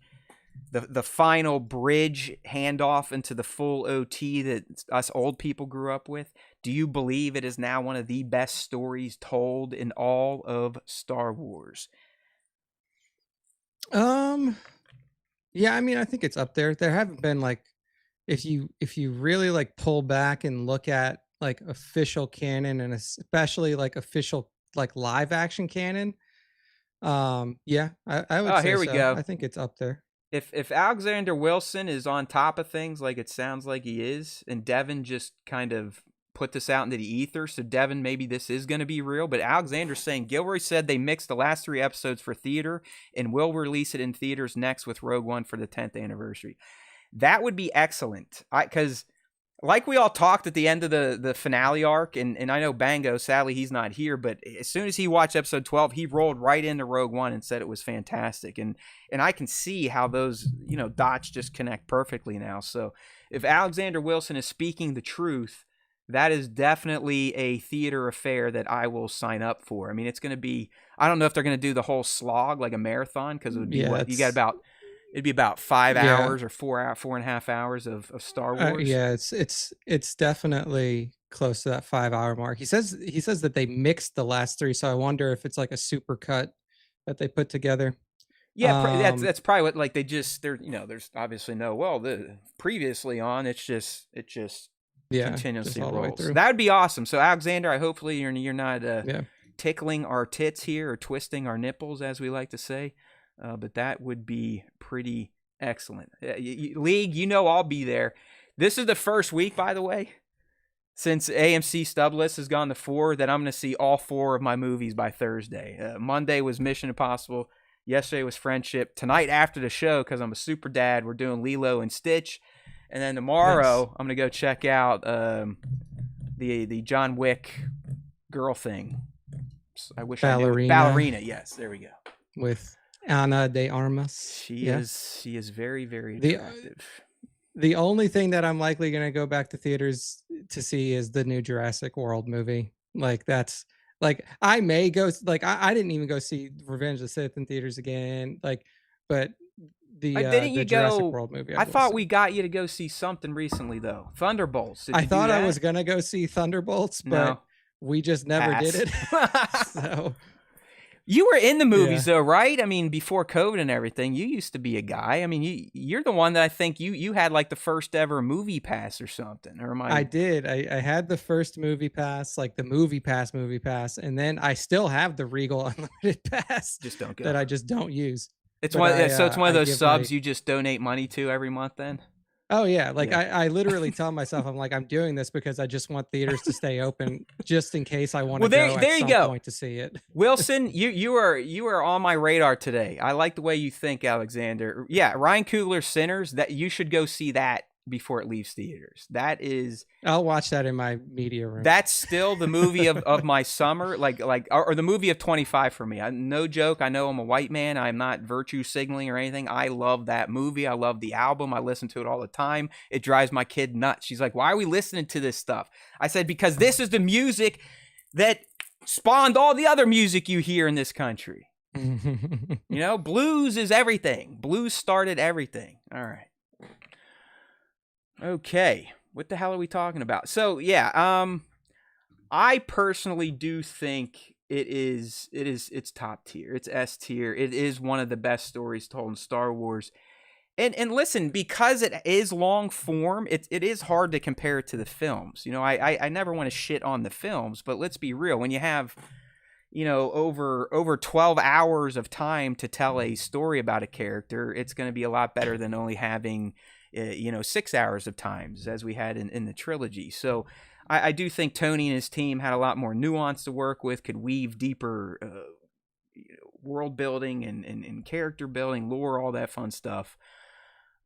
final bridge handoff into the full OT that us old people grew up with? Do you believe it is now one of the best stories told in all of Star Wars? Yeah, I mean, I think it's up there. There haven't been like, if you really like pull back and look at like official canon and especially like official like live action canon, yeah, I would say here we go. I think it's up there. If Alexander Wilson is on top of things like it sounds like he is, and Devin just kind of put this out into the ether, so Devin, maybe this is going to be real, but Alexander's saying Gilroy said they mixed the last 3 episodes for theater and will release it in theaters next with Rogue One for the 10th anniversary. That would be excellent, because like we all talked at the end of the finale arc, and I know Bango, sadly he's not here, but as soon as he watched episode 12, he rolled right into Rogue One and said it was fantastic, and I can see how those dots just connect perfectly now. So if Alexander Wilson is speaking the truth, that is definitely a theater affair that I will sign up for. I mean, it's going to be, I don't know if they're going to do the whole slog like a marathon, because it would be it'd be about 5 hours or 4.5 hours of Star Wars. Yeah, it's definitely close to that 5-hour mark. He says that they mixed the last 3, so I wonder if it's like a super cut that they put together. Yeah, that's probably what, like, there's obviously the previously on, it just continuously rolls. That would be awesome. So Alexander, hopefully you're not tickling our tits here or twisting our nipples, as we like to say, but that would be pretty excellent. League, I'll be there. This is the first week, by the way, since AMC stub list has gone to 4, that I'm going to see all 4 of my movies by Thursday. Monday was Mission Impossible. Yesterday was Friendship. Tonight after the show, because I'm a super dad, we're doing Lilo and Stitch. And then tomorrow, I'm going to go check out the John Wick girl thing. I wish I knew. Ballerina, yes. There we go. With Ana de Armas. She is very, very attractive. The only thing that I'm likely going to go back to theaters to see is the new Jurassic World movie. Like, that's... Like, I may go... Like, I didn't even go see Revenge of the Sith in theaters again. Like, but... Didn't you Jurassic go? World movie. I thought we got you to go see something recently, though. Thunderbolts. I thought I was gonna go see Thunderbolts, but we just never did it. So you were in the movies, though, right? I mean, before COVID and everything, you used to be a guy. I mean, you're the one that I think you had like the first ever movie pass or something. Or am I? I did. I had the first movie pass, like the movie pass, and then I still have the Regal Unlimited pass. Just don't go. That I just don't use. It's one of those subs you just donate money to every month then? Oh yeah. Like I literally tell myself, I'm doing this because I just want theaters to stay open just in case I want to go at some point to see it. Wilson, you are on my radar today. I like the way you think, Alexander. Yeah, Ryan Coogler's Sinners, that you should go see that before it leaves theaters. That is, I'll watch that in my media room. That's still the movie of my summer, or the movie of 25 for me. No joke. I know I'm a white man. I'm not virtue signaling or anything. I love that movie. I love the album. I listen to it all the time. It drives my kid nuts. She's like, "Why are we listening to this stuff?" I said, "Because this is the music that spawned all the other music you hear in this country. You know, blues is everything. Blues started everything. All right. Okay. What the hell are we talking about? So, yeah, I personally do think it's top tier. It's S tier. It is one of the best stories told in Star Wars. And listen, because it is long form, it is hard to compare it to the films. You know, I never want to shit on the films, but let's be real. When you have, you know, over 12 hours of time to tell a story about a character, it's going to be a lot better than only having, 6 hours of times as we had in the trilogy. So I do think Tony and his team had a lot more nuance to work with, could weave deeper world building and character building, lore, all that fun stuff.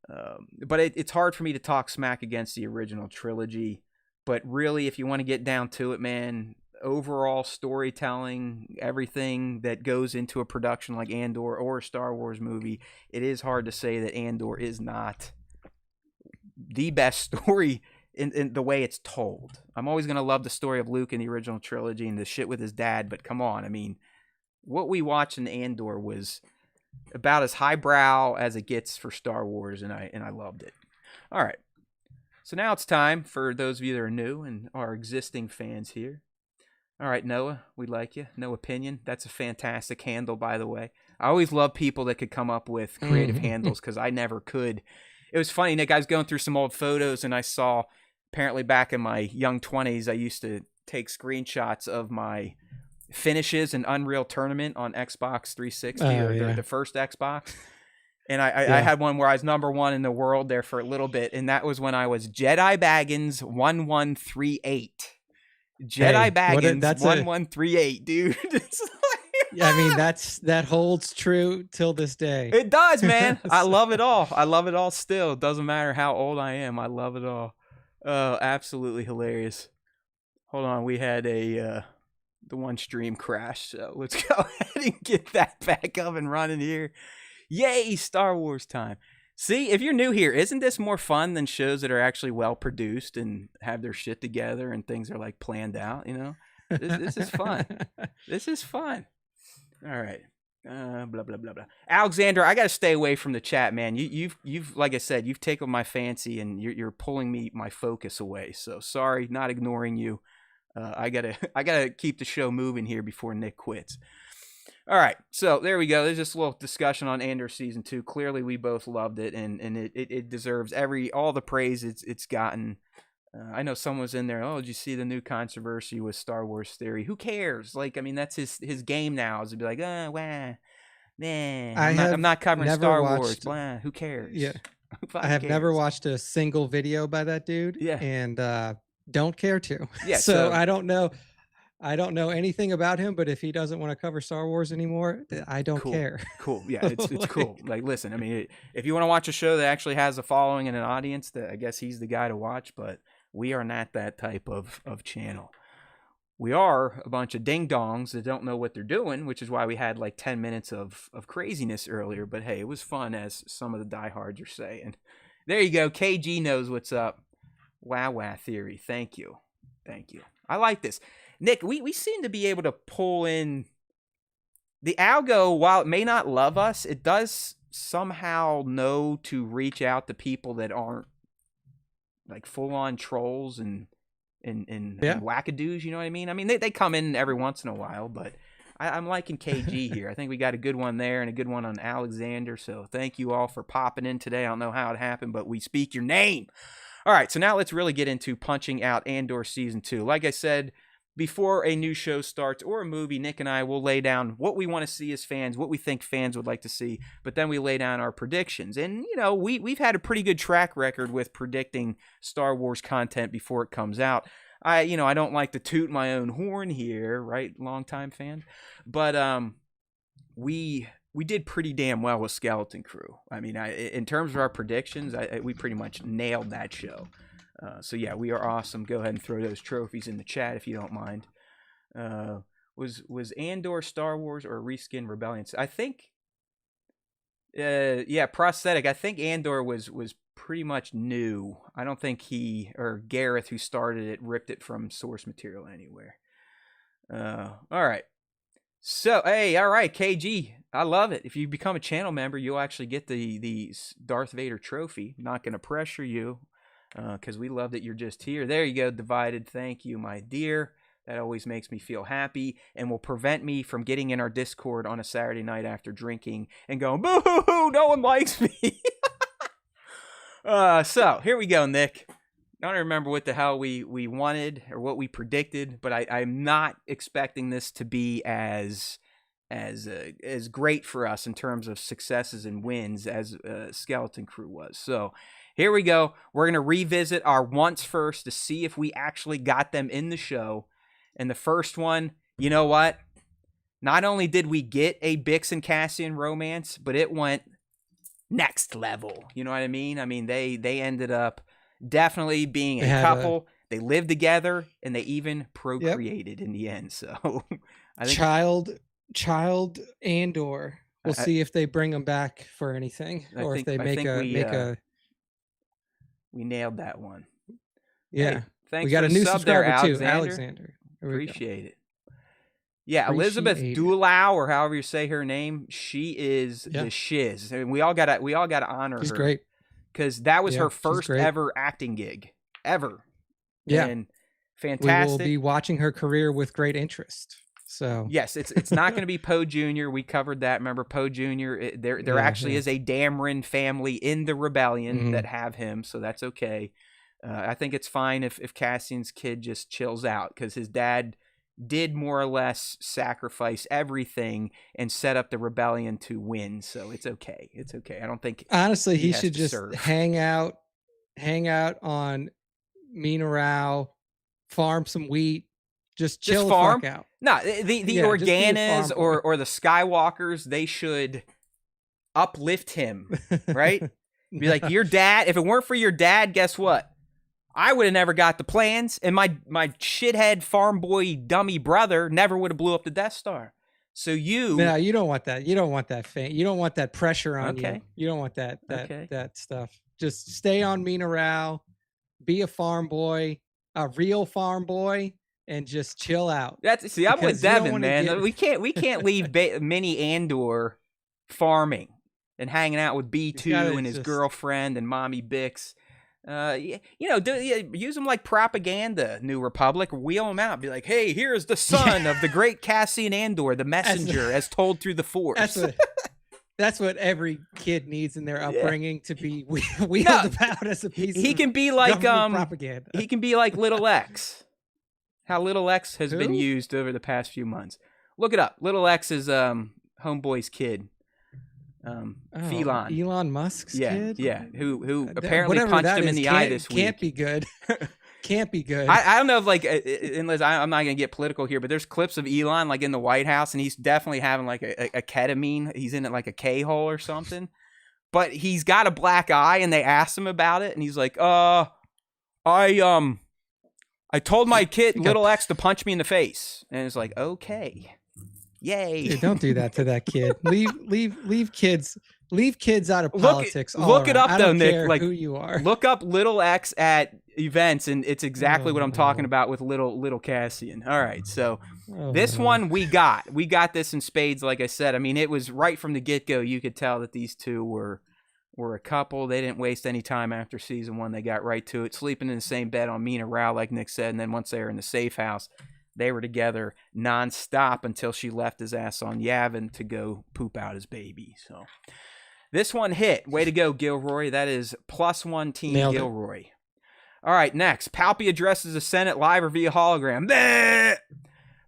But it's hard for me to talk smack against the original trilogy. But really, if you want to get down to it, man, overall storytelling, everything that goes into a production like Andor or a Star Wars movie, it is hard to say that Andor is not the best story in the way it's told. I'm always going to love the story of Luke in the original trilogy and the shit with his dad, but come on, I mean, what we watched in Andor was about as highbrow as it gets for Star Wars, and I loved it. All right. So now it's time for those of you that are new and our existing fans here. All right, Noah, we like you. No opinion. That's a fantastic handle, by the way. I always love people that could come up with creative handles because I never could. It was funny, Nick. I was going through some old photos and I saw, apparently back in my young 20s, I used to take screenshots of my finishes in Unreal Tournament on Xbox 360 or the first Xbox. And I had one where I was #1 in the world there for a little bit. And that was when I was Jedi Baggins 1138. Jedi Baggins 1138, dude. I mean, that holds true till this day. It does, man. I love it all. I love it all still. It doesn't matter how old I am. I love it all. Absolutely hilarious. Hold on. We had the one stream crash. So let's go ahead and get that back up and running here. Yay, Star Wars time. See, if you're new here, isn't this more fun than shows that are actually well produced and have their shit together and things are like planned out, you know? This is fun. This is fun. All right. Blah blah blah blah. Alexander, I gotta stay away from the chat, man. You've like I said, you've taken my fancy and you're pulling my focus away. So sorry, not ignoring you. I gotta keep the show moving here before Nick quits. All right, so there we go. There's just a little discussion on Andor season 2. Clearly, we both loved it, and it deserves all the praise it's gotten. I know someone was in there. Oh, did you see the new controversy with Star Wars theory? Who cares? Like, I mean, that's his game now. Is to be like, wah, nah. I'm not covering Star Wars. Blah. Who cares? Yeah, I have never watched a single video by that dude. Yeah, and don't care to. Yeah, so I don't know. I don't know anything about him, but if he doesn't want to cover Star Wars anymore, I don't care. Cool. Yeah, it's cool. Like, listen, I mean, if you want to watch a show that actually has a following and an audience, I guess he's the guy to watch, but we are not that type of channel. We are a bunch of ding-dongs that don't know what they're doing, which is why we had like 10 minutes of craziness earlier. But hey, it was fun, as some of the diehards are saying. There you go. KG knows what's up. Wow theory. Thank you. I like this. Nick, we seem to be able to pull in the algo. While it may not love us, it does somehow know to reach out to people that aren't like full-on trolls and wackadoos, you know what I mean? I mean, they come in every once in a while, but I'm liking KG here. I think we got a good one there and a good one on Alexander, so thank you all for popping in today. I don't know how it happened, but we speak your name. All right, so now let's really get into punching out Andor Season 2. Like I said, before a new show starts or a movie, Nick and I will lay down what we want to see as fans, what we think fans would like to see, but then we lay down our predictions. And, you know, we've had a pretty good track record with predicting Star Wars content before it comes out. I don't like to toot my own horn here, right, longtime fan? But we did pretty damn well with Skeleton Crew. I mean, in terms of our predictions, we pretty much nailed that show. So yeah, we are awesome. Go ahead and throw those trophies in the chat if you don't mind. Was Andor Star Wars or Reskin Rebellion? I think, prosthetic. I think Andor was pretty much new. I don't think he or Gareth, who started it, ripped it from source material anywhere. All right. So, hey, all right, KG. I love it. If you become a channel member, you'll actually get the Darth Vader trophy. Not going to pressure you because we love that you're just here. There you go, Divided. Thank you, my dear. That always makes me feel happy and will prevent me from getting in our Discord on a Saturday night after drinking and going, boo-hoo-hoo, no one likes me. So, here we go, Nick. I don't remember what the hell we wanted or what we predicted, but I'm not expecting this to be as great for us in terms of successes and wins as Skeleton Crew was. So here we go. We're going to revisit our once first to see if we actually got them in the show. And the first one, you know what? Not only did we get a Bix and Cassian romance, but it went next level. You know what I mean? I mean, they ended up definitely being a couple. They lived together and they even procreated in the end. So I think child Andor. We'll see if they bring him back for anything or if they make a we nailed that one. Yeah. Hey, thanks. We got for a new sub subscriber there, too, Alexander. Appreciate it. Yeah, Elizabeth Dulau, or however you say her name, she is the shiz. I mean, we all gotta honor her. She's great. Because that was her first ever acting gig. Ever. Yeah. And fantastic. We will be watching her career with great interest. So yes, it's not going to be Poe Jr. We covered that. Remember Poe Jr.? There actually is a Dameron family in the rebellion that have him, so that's okay. I think it's fine if Cassian's kid just chills out because his dad did more or less sacrifice everything and set up the rebellion to win. So it's okay. It's okay. I don't think honestly he should just hang out on Minorau, farm some wheat, just chill the fuck out. No, the Organas or the Skywalkers, they should uplift him, right? Be like, your dad, if it weren't for your dad, guess what? I would have never got the plans, and my shithead farm boy dummy brother never would have blew up the Death Star. So you don't want that. You don't want that you don't want that pressure on you. You don't want that stuff. Just stay on Minorau, be a farm boy, a real farm boy, and just chill out. I'm with Devin, man. We can't leave Mini Andor farming and hanging out with B2 and his girlfriend and Mommy Bix. Use them like propaganda, New Republic. Wheel them out. Be like, hey, here's the son of the great Cassian Andor, the messenger, as told through the Force. That's what every kid needs in their upbringing to be wheeled about as a piece. He can be like propaganda. He can be like Little X. How Little X has been used over the past few months. Look it up. Little X is Homeboy's kid. Phelan. Elon Musk's kid? Yeah, who apparently punched him in the eye this week. Can't be good. Can't be good. I don't know if unless I'm not gonna get political here, but there's clips of Elon like in the White House, and he's definitely having like a ketamine. He's in it like a K-hole or something. But he's got a black eye, and they asked him about it, and he's like, I told my kid Little X to punch me in the face, and it's like, okay. Yay! Dude, don't do that to that kid. Leave kids out of politics. Look it up though, Nick. Like who you are. Look up Little X at events, and it's exactly what I'm talking about with little Cassian. All right, so this one we got this in spades. Like I said, I mean it was right from the get go. You could tell that these two were a couple. They didn't waste any time after season 1. They got right to it, sleeping in the same bed on Minorau, like Nick said, and then once they were in the safe house. They were together nonstop until she left his ass on Yavin to go poop out his baby. So this one hit. Way to go, Gilroy. That is +1 team Nailed Gilroy. It. All right, next. Palpy addresses the Senate live or via hologram. Bleh!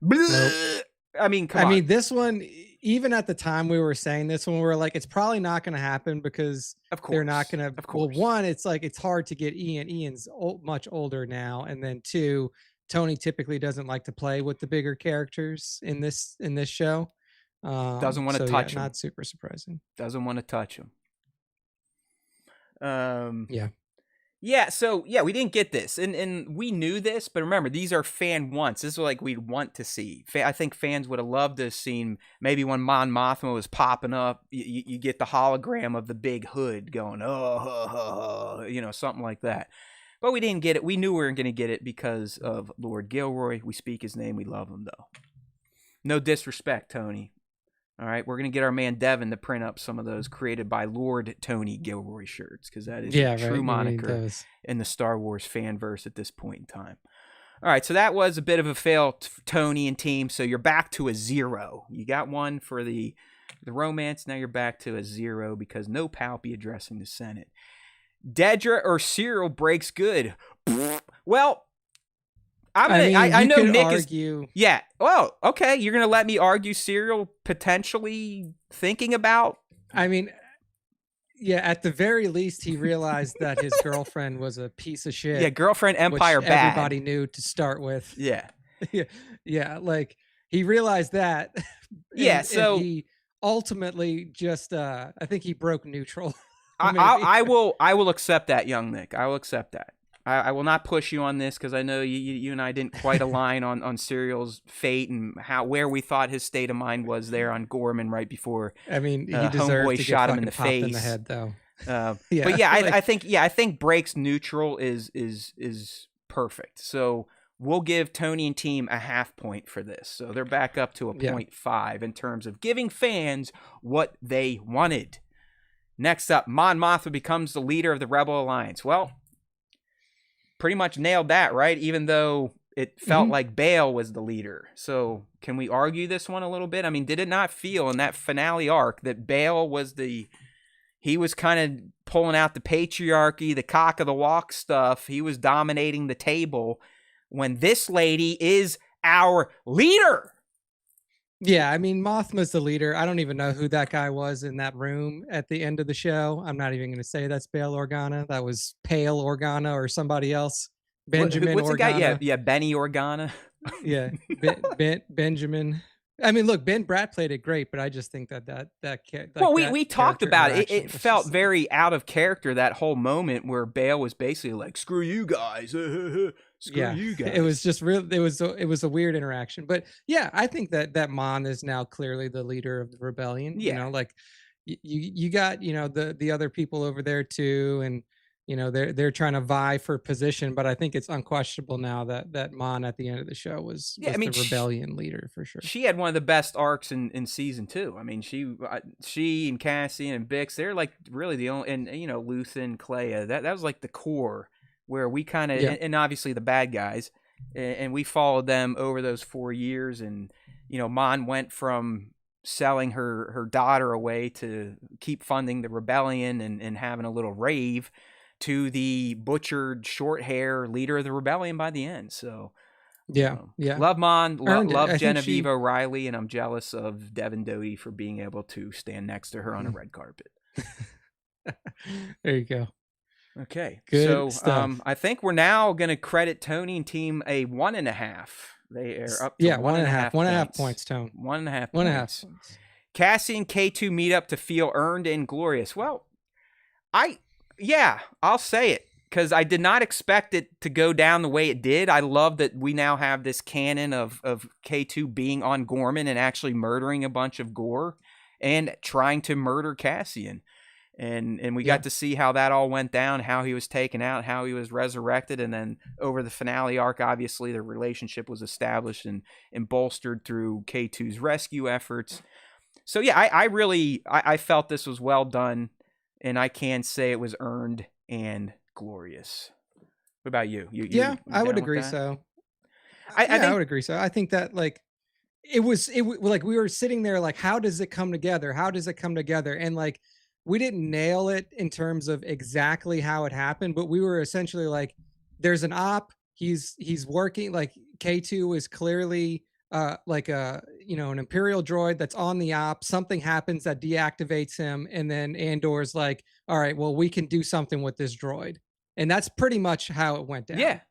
Bleh! Nope. I mean, come on. I mean, this one, even at the time we were saying this one, we were like, it's probably not going to happen because they're not going to. Well, one, it's like it's hard to get Ian. Ian's much older now. And then 2, Tony typically doesn't like to play with the bigger characters in this show. Doesn't want to touch him. Not super surprising. Doesn't want to touch him. Yeah. So we didn't get this, and we knew this, but remember, these are fan wants. This is like we'd want to see. I think fans would have loved to have seen maybe when Mon Mothma was popping up, you get the hologram of the big hood going, something like that. But we didn't get it. We knew we weren't going to get it because of Lord Gilroy. We speak his name. We love him, though. No disrespect, Tony. All right, we're going to get our man Devin to print up some of those created by Lord Tony Gilroy shirts, because that is a true moniker in the Star Wars fanverse at this point in time. All right, so that was a bit of a fail, Tony and team. So you're back to a 0. You got 1 for the romance. Now you're back to a 0 because no Palpy addressing the Senate. Dedra or Cyril breaks good. Well, I know Nick argue. Yeah. Well, okay. You're gonna let me argue Cyril potentially thinking about. I mean, yeah. At the very least, he realized that his girlfriend was a piece of shit. Yeah, girlfriend empire which bad. Everybody knew to start with. Yeah. Yeah. Like he realized that. So and he ultimately just, I think he broke neutral. I will accept that, young Nick. I will accept that. I will not push you on this because I know you and I didn't quite align on Cyril's fate and where we thought his state of mind was there on Gorman right before. I mean, he deserved homeboy to shot get him in the face. In the head, though. But yeah, I think breaks neutral is perfect. So we'll give Tony and team a half point for this. So they're back up to a 0.5 in terms of giving fans what they wanted. Next up, Mon Mothma becomes the leader of the Rebel Alliance. Well, pretty much nailed that, right? Even though it felt like Bail was the leader. So can we argue this one a little bit? I mean, did it not feel in that finale arc that Bail was he was kind of pulling out the patriarchy, the cock of the walk stuff. He was dominating the table when this lady is our leader. Yeah, I mean, Mothma's the leader. I don't even know who that guy was in that room at the end of the show. I'm not even going to say that's Bail Organa. That was Pale Organa or somebody else. Benjamin What's Organa. The guy? Yeah, Benny Organa. Yeah, Benjamin. I mean, look, Ben Bratt played it great, but I just think that well, we talked about it. It felt very out of character, that whole moment where Bail was basically like, "Screw you guys." Screw you guys. It was just real. It was a weird interaction, but yeah, I think that Mon is now clearly the leader of the rebellion. Yeah. You know, like you got, you know, the other people over there too, and you know they're trying to vie for position, but I think it's unquestionable now that Mon at the end of the show was the rebellion leader for sure. She had one of the best arcs in season 2. I mean, she and Cassian and Bix, they're like really the only, and you know, Luthen, Clea, that was like the core where we kind of, and obviously the bad guys, and we followed them over those 4 years. And, you know, Mon went from selling her daughter away to keep funding the rebellion and having a little rave to the butchered short hair leader of the rebellion by the end. So love Mon, love Genevieve O'Reilly, and I'm jealous of Devin Doty for being able to stand next to her on a red carpet. There you go. Okay, good so I think we're now going to credit Tony and team a 1.5. They are up to 1.5 points, Tone. 1.5 points. Cassie and K2 meet up to feel earned and glorious. Well, I'll say it, because I did not expect it to go down the way it did. I love that we now have this canon of K2 being on Gorman and actually murdering a bunch of Gore and trying to murder Cassian. And we got to see how that all went down, how he was taken out, how he was resurrected. And then over the finale arc, obviously the relationship was established and bolstered through K2's rescue efforts. So yeah, I felt this was well done, and I can say it was earned and glorious. What about you? You I would agree so. I would agree so. I think that like it was like we were sitting there like, how does it come together? How does it come together? And like, we didn't nail it in terms of exactly how it happened, but we were essentially like, there's an op, he's working, like K2 is clearly like a, you know, an Imperial droid that's on the op, something happens that deactivates him, and then Andor's like, all right, well, we can do something with this droid. And that's pretty much how it went down. Yeah.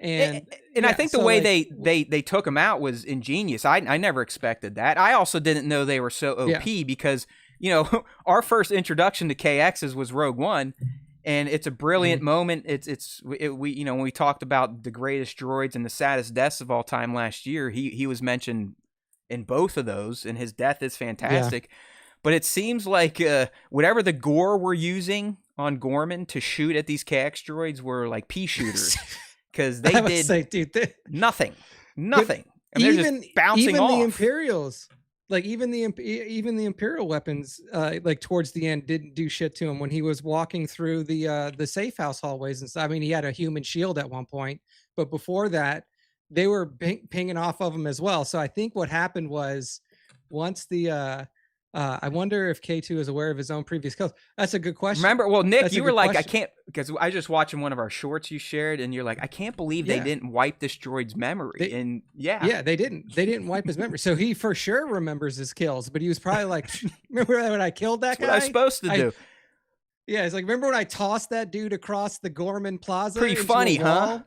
And I think the way they took him out was ingenious. I never expected that. I also didn't know they were so OP because, you know, our first introduction to KXs was Rogue One, and it's a brilliant moment. We you know, when we talked about the greatest droids and the saddest deaths of all time last year, he was mentioned in both of those, and his death is fantastic. But it seems like whatever the Gore we're using on Gorman to shoot at these KX droids were like pea shooters because they did nothing. I mean, they're just bouncing off. The Imperials, like even the Imperial weapons, like towards the end didn't do shit to him when he was walking through the safe house hallways and stuff. I mean, he had a human shield at one point, but before that, they were pinging off of him as well. So I think what happened was once the I wonder if K2 is aware of his own previous kills. That's a good question. Remember, well, Nick, you were like, I can't, because I just watching one of our shorts you shared, and you're like, I can't believe they didn't wipe this droid's memory. And yeah, they didn't wipe his memory. So he for sure remembers his kills, but he was probably like, remember when I killed that guy? What I was supposed to do. Yeah, it's like, remember when I tossed that dude across the Gorman Plaza? Pretty funny, huh?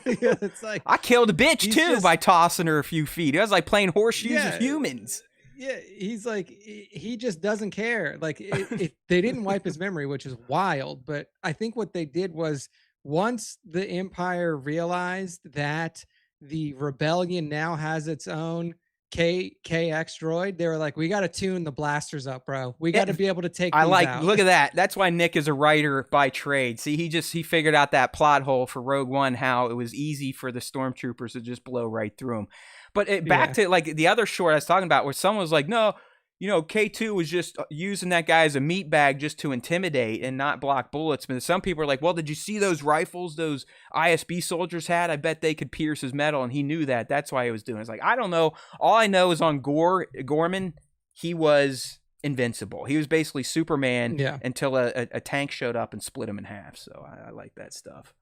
Yeah, it's like I killed a bitch too by tossing her a few feet. It was like playing horseshoes with humans. Yeah, he's like, he just doesn't care. Like they didn't wipe his memory, which is wild. But I think what they did was once the Empire realized that the rebellion now has its own KX droid, they were like, we got to tune the blasters up, bro. We got to be able to take these out. Look at that. That's why Nick is a writer by trade. See, he figured out that plot hole for Rogue One, how it was easy for the stormtroopers to just blow right through them. But back to like the other short I was talking about, where someone was like, no, K2 was just using that guy as a meat bag just to intimidate and not block bullets. But some people are like, well, did you see those rifles those ISB soldiers had? I bet they could pierce his metal, and he knew that. That's why he was doing it. It's like, I don't know. All I know is on Gorman, he was invincible. He was basically Superman until a tank showed up and split him in half. So I like that stuff.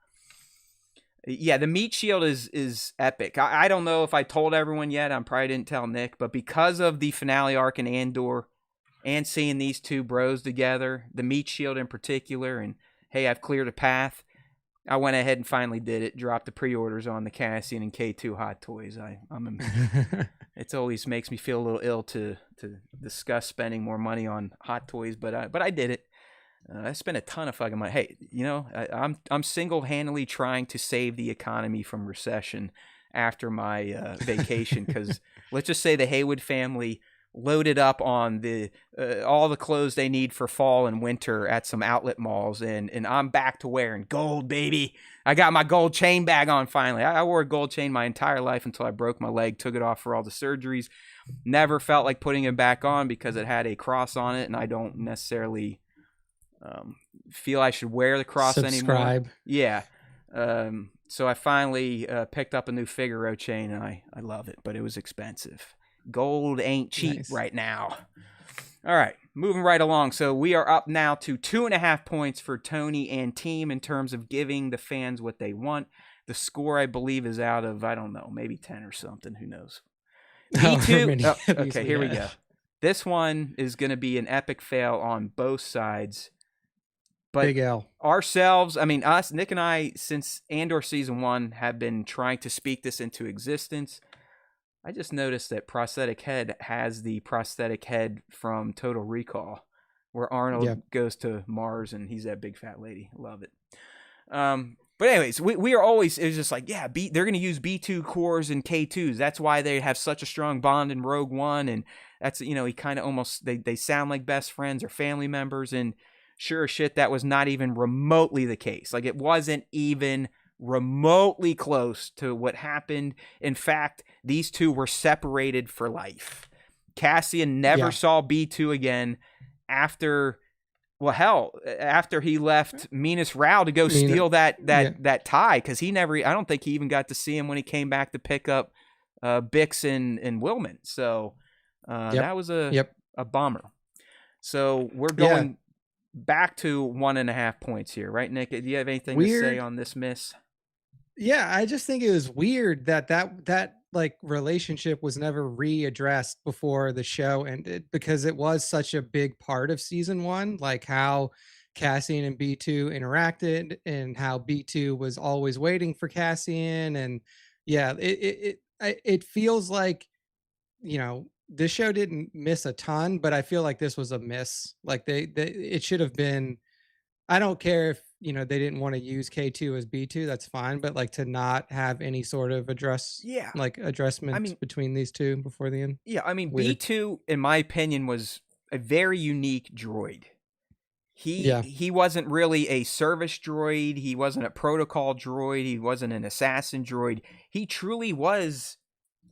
Yeah, the meat shield is epic. I don't know if I told everyone yet. I probably didn't tell Nick, but because of the finale arc in Andor and seeing these two bros together, the meat shield in particular, and hey, I've cleared a path, I went ahead and finally did it. Dropped the pre-orders on the Cassian and K2 Hot Toys. It always makes me feel a little ill to discuss spending more money on Hot Toys, but I did it. I spent a ton of fucking money. Hey, I'm single-handedly trying to save the economy from recession after my vacation, because let's just say the Haywood family loaded up on all the clothes they need for fall and winter at some outlet malls, and I'm back to wearing gold, baby. I got my gold chain bag on finally. I wore a gold chain my entire life until I broke my leg, took it off for all the surgeries. Never felt like putting it back on because it had a cross on it, and I don't necessarily feel I should wear the cross anymore. Yeah. So I finally picked up a new Figaro chain, and I love it, but it was expensive. Gold ain't cheap right now. All right, moving right along. So we are up now to 2.5 points for Tony and team in terms of giving the fans what they want. The score, I believe, is out of, I don't know, maybe 10 or something. Who knows? B2. Okay, here we go. This one is going to be an epic fail on both sides. But Big L. Ourselves, I mean, us, Nick and I, since Andor Season 1, have been trying to speak this into existence. I just noticed that Prosthetic Head has the prosthetic head from Total Recall, where Arnold goes to Mars and he's that big fat lady. Love it. But anyways, we are always, it's just like, they're going to use B2 cores and K2s. That's why they have such a strong bond in Rogue One. And that's, he kind of almost, they sound like best friends or family members. And sure as shit, that was not even remotely the case. Like, it wasn't even remotely close to what happened. In fact, these two were separated for life. Cassian never saw B2 again after he left Minas Rao to go steal that tie, because I don't think he even got to see him when he came back to pick up Bix and Wilman. So that was a bummer. So we're going back to 1.5 points here, right, Nick? Do you have anything to say on this miss? Yeah, I just think it was weird that like relationship was never readdressed before the show ended, because it was such a big part of season 1, like how Cassian and B2 interacted and how B2 was always waiting for Cassian. And it feels like, this show didn't miss a ton, but I feel like this was a miss. Like it should have been, I don't care if, they didn't want to use K2 as B2, that's fine. But like, to not have any sort of adjustment between these two before the end. Yeah. I mean, Weird. B2, in my opinion, was a very unique droid. he wasn't really a service droid. He wasn't a protocol droid. He wasn't an assassin droid. He truly was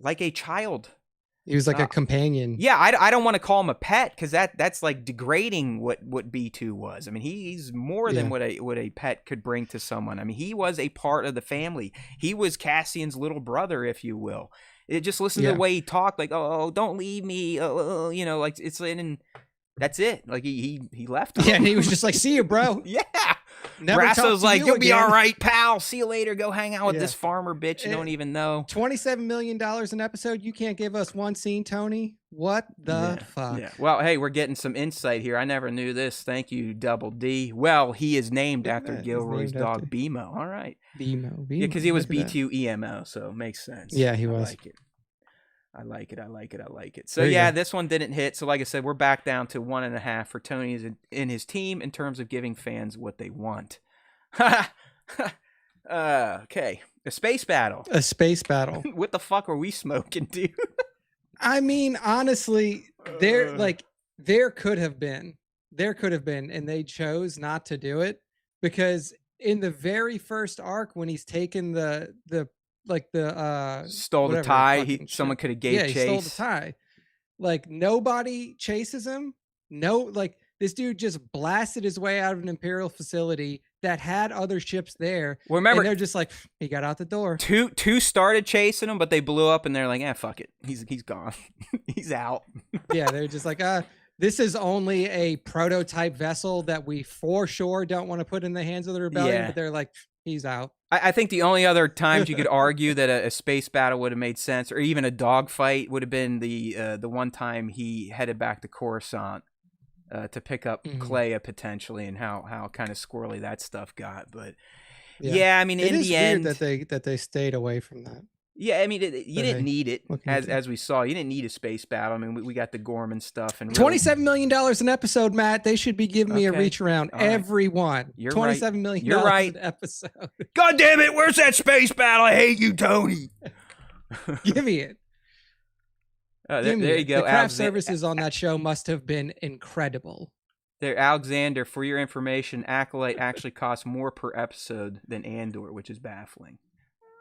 like a child. He was like a companion. Yeah, I don't want to call him a pet because that's like degrading what B2 was. I mean, he's more than what a pet could bring to someone. I mean, he was a part of the family. He was Cassian's little brother, if you will. It just listen to the way he talked, like, oh, don't leave me, you know, like it's and that's it. Like he left him. Yeah, and he was just like, see you, bro. Yeah. Brasso's like, you'll be all right, pal. See you later. Go hang out with this farmer bitch you don't even know. $27 million an episode. You can't give us one scene, Tony. What the fuck? Yeah. Well, hey, we're getting some insight here. I never knew this. Thank you, Double D. Well, he is named after Gilroy's dog, BMO. All right. BMO. Yeah, because he was B2 EMO, so it makes sense. Yeah, he was. I like it. So yeah, this one didn't hit. So like I said, we're back down to 1.5 for Tony and his team in terms of giving fans what they want. Okay, a space battle. What the fuck are we smoking, dude? I mean, honestly, there could have been, and they chose not to do it because in the very first arc when he's taken the stole the tie. Someone could have gave chase. He stole the tie. Like nobody chases him. No, like this dude just blasted his way out of an Imperial facility that had other ships there. Well, remember, and they're just like, he got out the door. Two started chasing him, but they blew up, and they're like, fuck it, he's gone, he's out. Yeah, they're just like, this is only a prototype vessel that we for sure don't want to put in the hands of the rebellion. But they're like, he's out. I think the only other times you could argue that a space battle would have made sense, or even a dogfight, would have been the one time he headed back to Coruscant to pick up Clea potentially, and how kind of squirrely that stuff got. But yeah, I mean, in the end, that they stayed away from that. Yeah, I mean, you didn't need it, as we saw. You didn't need a space battle. I mean, we got the Gorman stuff. And really... $27 million an episode, Matt. They should be giving me a reach around. All everyone. You're $27 million You're right. an episode. God damn it, where's that space battle? I hate you, Tony. Give me it. There you go. The craft services on that show must have been incredible. There, Alexander, for your information, Acolyte actually costs more per episode than Andor, which is baffling.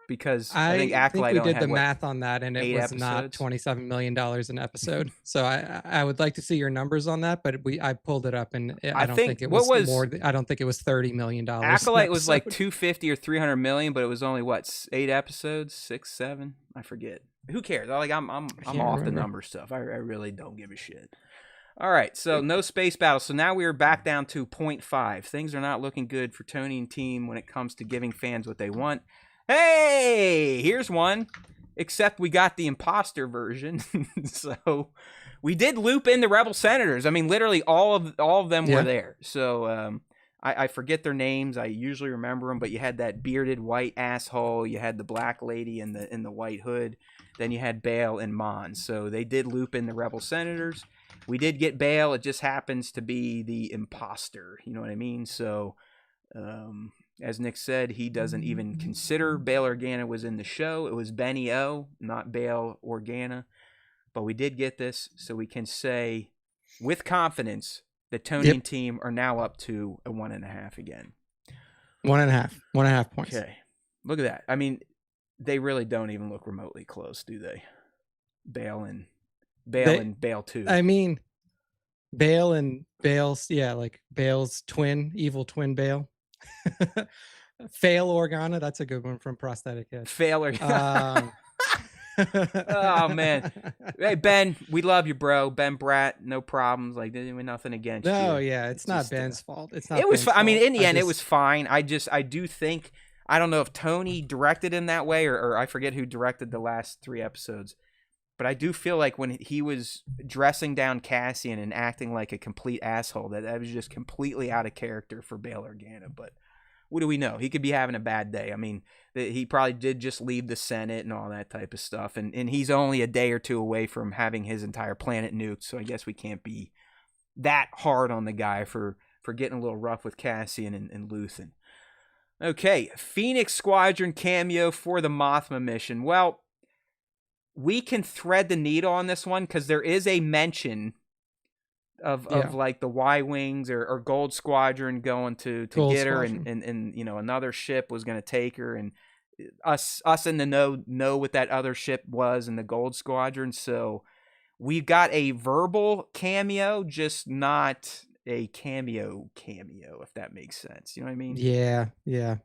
Because I think Acolyte we did the math on that, and it was episodes? Not $27 million an episode. So I would like to see your numbers on that, but I pulled it up, and I don't think it was more. I don't think it was $30 million. Acolyte was like 250 or 300 million, but it was only 8 episodes, 6, 7, I forget. Who cares? I'm off the number stuff. I really don't give a shit. All right, so no space battle. So now we are back down to 0.5. Things are not looking good for Tony and team when it comes to giving fans what they want. Hey, here's one. Except we got the imposter version. So we did loop in the rebel senators. I mean, literally all of them were there. So I forget their names. I usually remember them, but you had that bearded white asshole. You had the black lady in the white hood. Then you had Bail and Mon. So they did loop in the rebel senators. We did get Bail. It just happens to be the imposter. You know what I mean? So, as Nick said, he doesn't even consider Bail Organa was in the show. It was Benny O, not Bail Organa. But we did get this, so we can say with confidence that Tony and team are now up to a 1.5 again. 1.5 points. Okay. Look at that. I mean, they really don't even look remotely close, do they? Bail and Bail 2. I mean, Bail and Bail's, like Bail's evil twin Bail. Fail Organa, that's a good one from Prosthetic Head. Fail Organa. Oh man, hey Ben, we love you, bro. Ben Bratt, no problems. Like nothing against you. No, yeah, it's not Ben's fault. It's not. It was. I mean, in the end, it was fine. I do think. I don't know if Tony directed in that way, or I forget who directed the last 3 episodes. But I do feel like when he was dressing down Cassian and acting like a complete asshole, that was just completely out of character for Bail Organa. But what do we know? He could be having a bad day. I mean, he probably did just leave the Senate and all that type of stuff. And he's only a day or 2 away from having his entire planet nuked. So I guess we can't be that hard on the guy for getting a little rough with Cassian and Luthen. Okay, Phoenix Squadron cameo for the Mothma mission. Well, we can thread the needle on this one because there is a mention of like the Y-Wings or Gold Squadron going to Gold get her, Squadron. and you know, another ship was going to take her, and us in the know what that other ship was in the Gold Squadron. So we got a verbal cameo, just not a cameo, if that makes sense. You know what I mean? Yeah.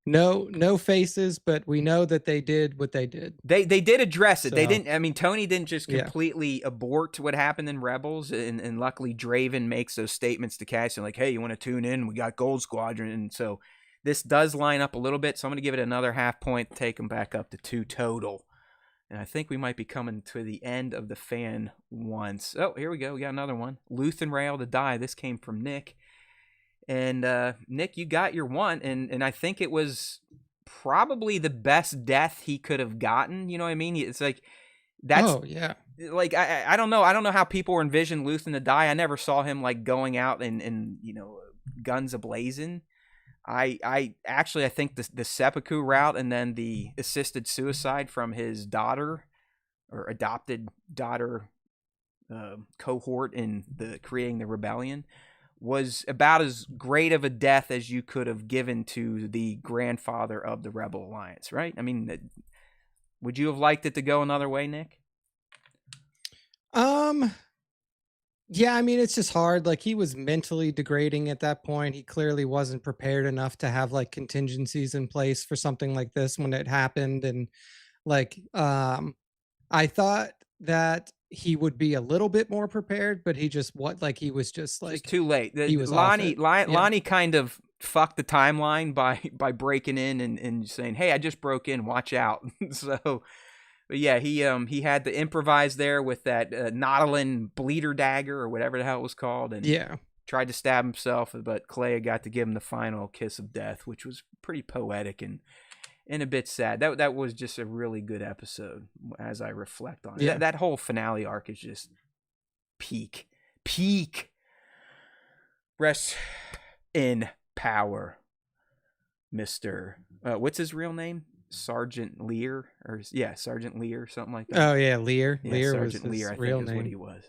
No faces, but we know that they did what they did. They did address it. They So, didn't. I mean, Tony didn't just Yeah. completely abort what happened in Rebels, and luckily Draven makes those statements to Cassian like, "Hey, you want to tune in? We got Gold Squadron," and so this does line up a little bit. So I'm going to give it another half point, take them back up to 2 total. And I think we might be coming to the end of the fan once. Oh, here we go. We got another one. Luthen Rail to die. This came from Nick. And Nick, you got your one, and I think it was probably the best death he could have gotten. You know what I mean? It's like that's like I don't know. I don't know how people were envisioning Luthen to die. I never saw him like going out and you know, guns ablazing. I actually think the seppuku route and then the assisted suicide from his daughter or adopted daughter cohort in the creating the rebellion was about as great of a death as you could have given to the grandfather of the Rebel Alliance, right? I mean, would you have liked it to go another way, Nick? Yeah, I mean, it's just hard. Like, he was mentally degrading at that point. He clearly wasn't prepared enough to have like contingencies in place for something like this when it happened. And like, I thought that he would be a little bit more prepared, but he just he was just like, just too late. He was Lonnie kind of fucked the timeline by breaking in and saying, "Hey, I just broke in, watch out." So, but yeah, he had to improvise there with that Nautilin bleeder dagger or whatever the hell it was called, and tried to stab himself, but Clea got to give him the final kiss of death, which was pretty poetic and a bit sad. That was just a really good episode as I reflect on it. That whole finale arc is just peak. Rest in power, Mr. What's his real name? Sergeant Lear, Sergeant Lear, something like that. Oh yeah, Lear. Yeah, Lear Sergeant was his Lear, I real think is name. what he was.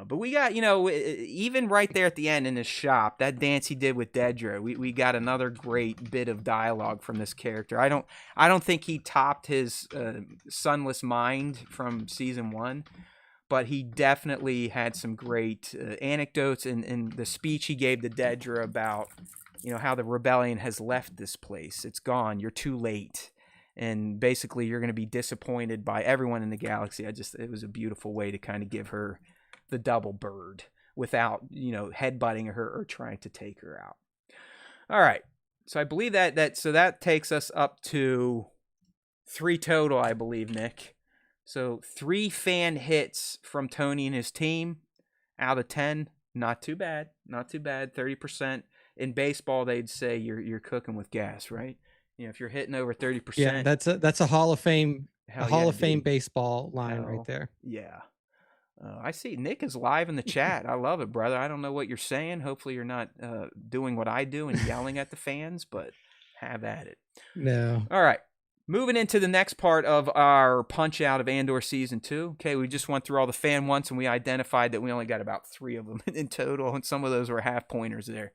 But we got, you know, even right there at the end in his shop, that dance he did with Dedra, we got another great bit of dialogue from this character. I don't think he topped his Sunless Mind from season 1, but he definitely had some great anecdotes in the speech he gave to Dedra about, you know, how the rebellion has left this place. It's gone. You're too late. And basically you're going to be disappointed by everyone in the galaxy. It was a beautiful way to kind of give her the double bird without, you know, headbutting her or trying to take her out. All right. So I believe that takes us up to 3 total, I believe, Nick. So 3 fan hits from Tony and his team out of 10. Not too bad. 30%. In baseball, they'd say you're cooking with gas, right? You know, if you're hitting over 30%. Yeah, that's a Hall of Fame baseball line right there. Yeah. I see Nick is live in the chat. I love it, brother. I don't know what you're saying. Hopefully you're not doing what I do and yelling at the fans, but have at it. No. All right. Moving into the next part of our punch out of Andor Season 2. Okay, we just went through all the fan ones, and we identified that we only got about 3 of them in total, and some of those were half-pointers there.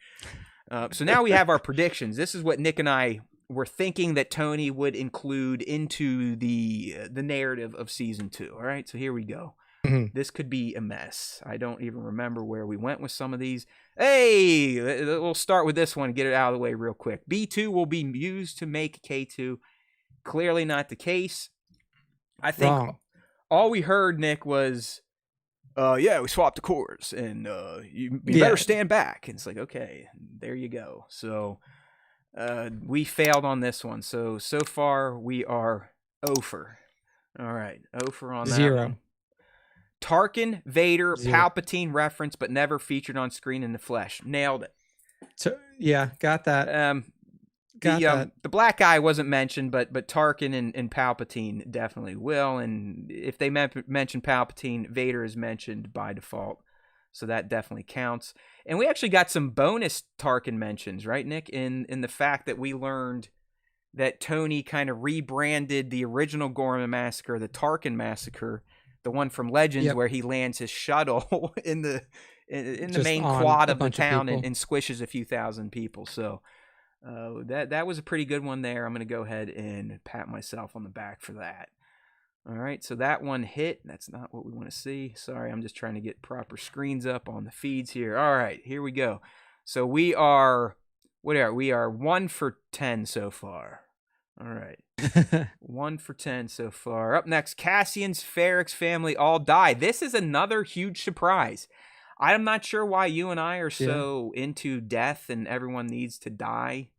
So now we have our predictions. This is what Nick and I were thinking that Tony would include into the narrative of Season 2. All right, so here we go. This could be a mess. I don't even remember where we went with some of these. Hey, we'll start with this one and get it out of the way real quick. B2 will be used to make K2. Clearly not the case. I think all we heard, Nick, was, we swapped the cores, and you better stand back. And it's like, okay, there you go. So we failed on this one. So far, we are 0 All right, 0 on that 0. one. Tarkin, Vader, 0. Palpatine reference, but never featured on screen in the flesh. Nailed it. So yeah, got that. The black guy wasn't mentioned, but Tarkin and Palpatine definitely will. And if they mention Palpatine, Vader is mentioned by default. So that definitely counts. And we actually got some bonus Tarkin mentions, right, Nick? In the fact that we learned that Tony kind of rebranded the original Gorman Massacre, the Tarkin Massacre, the one from Legends, where he lands his shuttle in in the Just main on quad a of the bunch of town people. and squishes a few thousand people. So that was a pretty good one there. I'm going to go ahead and pat myself on the back for that. All right, so that one hit. That's not what we want to see. Sorry, I'm just trying to get proper screens up on the feeds here. All right, here we go. So we are 1 for 10 so far. All right. 1 for 10 so far. Up next, Cassian's Ferrex family all die. This is another huge surprise. I'm not sure why you and I are so into death and everyone needs to die.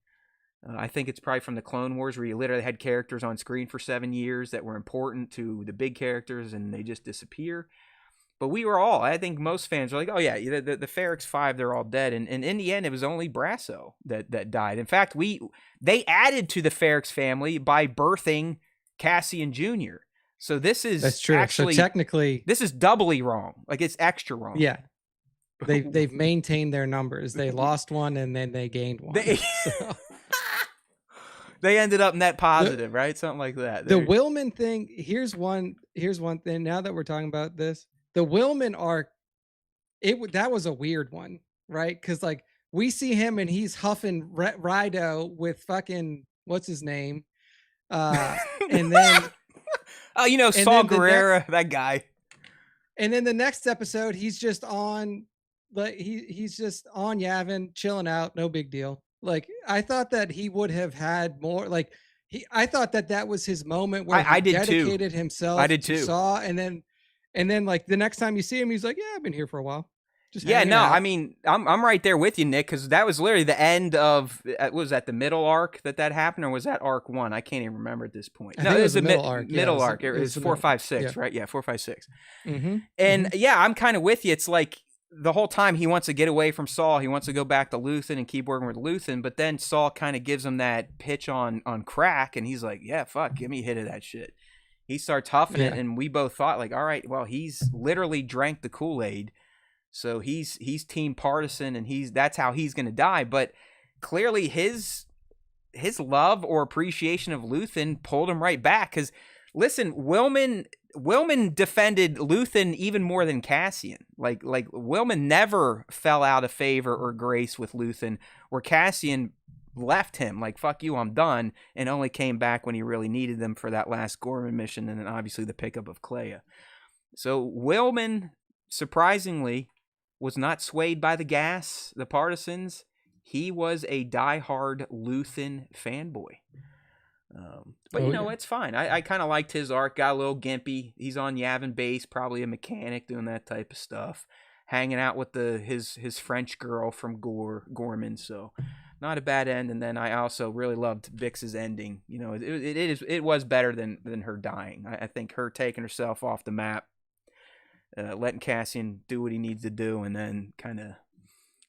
I think it's probably from the Clone Wars, where you literally had characters on screen for 7 years that were important to the big characters and they just disappear. But we were all, I think most fans were like, oh yeah, the Ferrex 5, they're all dead. And in the end, it was only Brasso that died. In fact, they added to the Ferrex family by birthing Cassian Jr. So that's true. Actually, so technically, this is doubly wrong. Like, it's extra wrong. Yeah. They've maintained their numbers. They lost one and then they gained one. They ended up net positive, right? Something like that. The Willman thing, here's one thing. Now that we're talking about this, the Willman arc, that was a weird one, right? Because like we see him and he's huffing Rido with fucking what's his name, and then Saul Guerrero, that guy. And then the next episode, he's just on, like he's just on Yavin, chilling out, no big deal. Like, I thought that he would have had more, like I thought that was his moment where he dedicated himself. I did too. Saw, and then like the next time you see him, he's like, yeah, I've been here for a while. I mean, I'm right there with you, Nick, because that was literally the end of, was that the middle arc that happened, or was that arc 1? I can't even remember at this point. No, it was the middle arc. Middle arc. It was 4, 5, 6, right? Yeah, 4, 5, 6. Mm-hmm. And yeah, I'm kind of with you. It's like the whole time he wants to get away from Saul. He wants to go back to Luthen and keep working with Luthen, but then Saul kind of gives him that pitch on crack, and he's like, yeah, fuck, give me a hit of that shit. He starts huffing it, and we both thought, like, all right, well, he's literally drank the Kool-Aid. So he's team partisan, and that's how he's going to die. But clearly his love or appreciation of Luthen pulled him right back. Because listen, Willman defended Luthen even more than Cassian. Like Willman never fell out of favor or grace with Luthen, where Cassian left him like, fuck you, I'm done, and only came back when he really needed them for that last Gorman mission, and then obviously the pickup of Clea. So Willman, surprisingly, was not swayed by the the partisans. He was a diehard Luthen fanboy. But it's fine. I kind of liked his arc. Got a little gimpy. He's on Yavin base, probably a mechanic doing that type of stuff, hanging out with his French girl from Gorman. So not a bad end. And then I also really loved Vix's ending. It was better than her dying. I think her taking herself off the map, letting Cassian do what he needs to do, and then kind of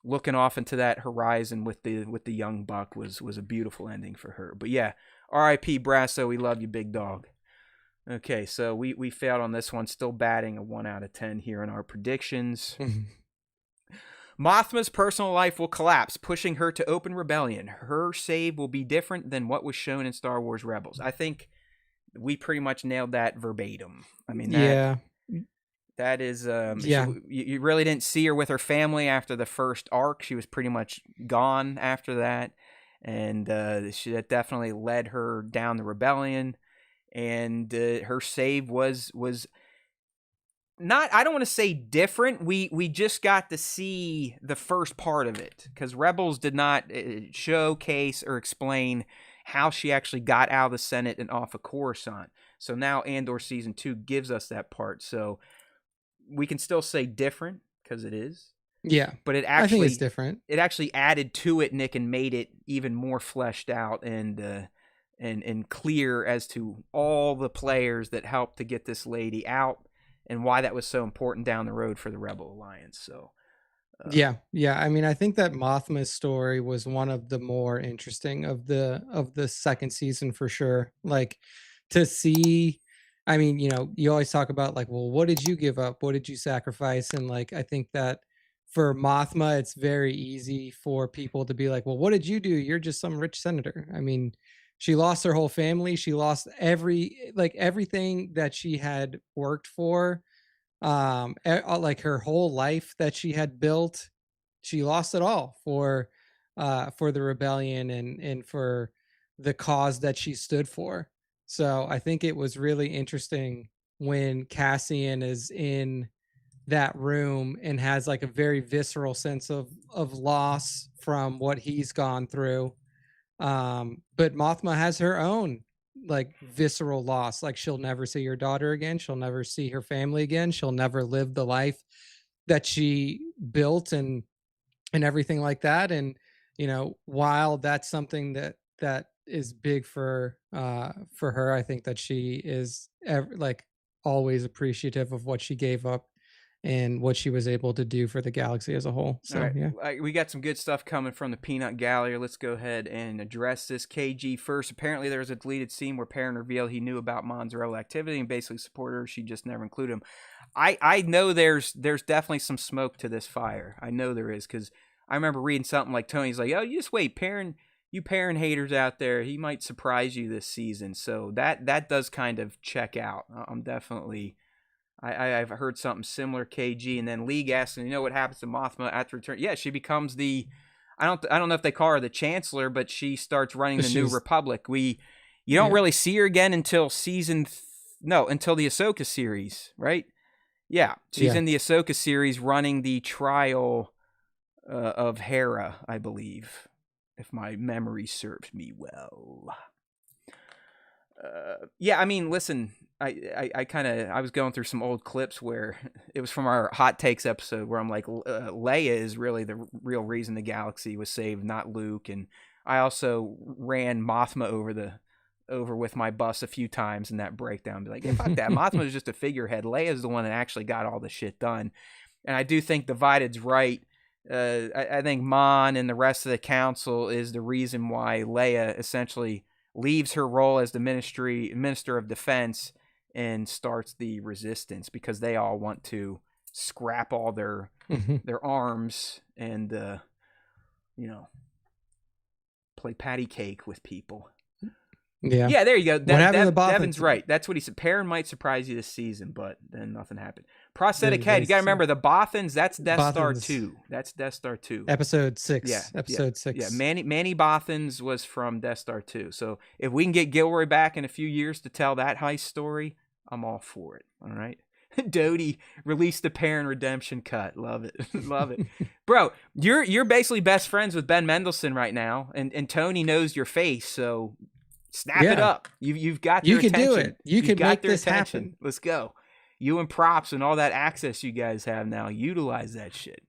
looking off into that horizon with the young buck was a beautiful ending for her. But yeah, R.I.P. Brasso, we love you, big dog. Okay, so we failed on this one, still batting a 1 out of 10 here in our predictions. Mothma's personal life will collapse, pushing her to open rebellion. Her save will be different than what was shown in Star Wars Rebels. I think we pretty much nailed that verbatim. I mean, that is, you really didn't see her with her family after the first arc. She was pretty much gone after that. And that definitely led her down the rebellion. And her save was not, I don't want to say different. We just got to see the first part of it, because Rebels did not showcase or explain how she actually got out of the Senate and off of Coruscant. So now Andor Season 2 gives us that part. So we can still say different, because it is. Yeah, but I think it's different. It actually added to it, Nick, and made it even more fleshed out and clear as to all the players that helped to get this lady out and why that was so important down the road for the Rebel Alliance. So yeah. I mean, I think that Mothma's story was one of the more interesting of the second season for sure. Like, to see, I mean, you always talk about like, well, what did you give up? What did you sacrifice? And like, I think that for Mothma, it's very easy for people to be like, well, what did you do? You're just some rich senator. I mean, she lost her whole family. She lost everything that she had worked for. like her whole life that she had built, she lost it all for the rebellion and for the cause that she stood for. So I think it was really interesting when Cassian is in that room and has like a very visceral sense of loss from what he's gone through. But Mothma has her own like visceral loss. Like she'll never see her daughter again. She'll never see her family again. She'll never live the life that she built and everything like that. And while that's something that is big for her, I think that she is like always appreciative of what she gave up and what she was able to do for the galaxy as a whole. So, all right, yeah. we got some good stuff coming from the Peanut Gallery. Let's go ahead and address this. KG first. Apparently, there was a deleted scene where Perrin revealed he knew about Mon's rebel activity and basically supported her. She just never included him. I know there's definitely some smoke to this fire. I know there is, because I remember reading something like Tony's like, "Oh, you just wait, Perrin. You Perrin haters out there, he might surprise you this season." So that does kind of check out. I'm definitely. I've heard something similar, KG, and then League asking, what happens to Mothma after return? Yeah, she becomes the, I don't know if they call her the Chancellor, but she starts running the New Republic. You don't really see her again until until the Ahsoka series, right? Yeah, she's in the Ahsoka series running the trial of Hera, I believe, if my memory serves me well. Yeah, I mean, listen, I was going through some old clips where it was from our Hot Takes episode where I'm like, Leia is really the real reason the galaxy was saved, not Luke. And I also ran Mothma over with my bus a few times in that breakdown. Be like, hey, fuck that. Mothma is just a figurehead. Leia's the one that actually got all the shit done. And I do think Divided's right. I think Mon and the rest of the council is the reason why Leia essentially leaves her role as the Minister of Defense and starts the resistance, because they all want to scrap all their arms and play patty cake with people. Yeah, there you go. Devin's right. That's what he said. Perrin might surprise you this season, but then nothing happened. Prosthetic head. You got to remember the Bothans. That's Death Star 2. That's Death Star 2. Episode 6. Yeah. Episode 6. Yeah. Manny Bothans was from Death Star 2. So if we can get Gilroy back in a few years to tell that heist story, I'm all for it. All right. Doty released the Perrin redemption cut. Love it. Love it. Bro, you're basically best friends with Ben Mendelsohn right now, and Tony knows your face, so snap it up. You've got their attention. You can do it. You can make this happen. Let's go. You and Props and all that access you guys have now, utilize that shit.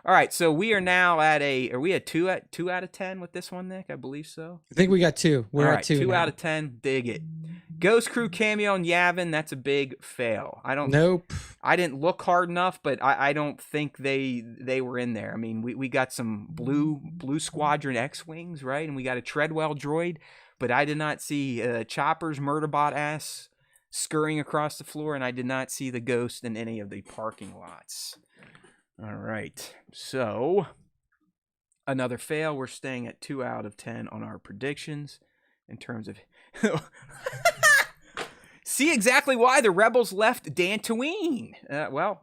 All right, so we are now at are we at 2 out of 10 with this one, Nick? I believe so. I think we got 2. We're at 2 2 now. out of 10. Dig it. Ghost Crew cameo on Yavin, that's a big fail. Nope. I didn't look hard enough, but I don't think they were in there. I mean, we got some blue Squadron X-Wings, right? And we got a Treadwell droid, but I did not see Chopper's Murderbot ass scurrying across the floor, and I did not see the Ghost in any of the parking lots. All right, so another fail. We're staying at 2 out of 10 on our predictions in terms of... See exactly why the Rebels left Dantooine. Well,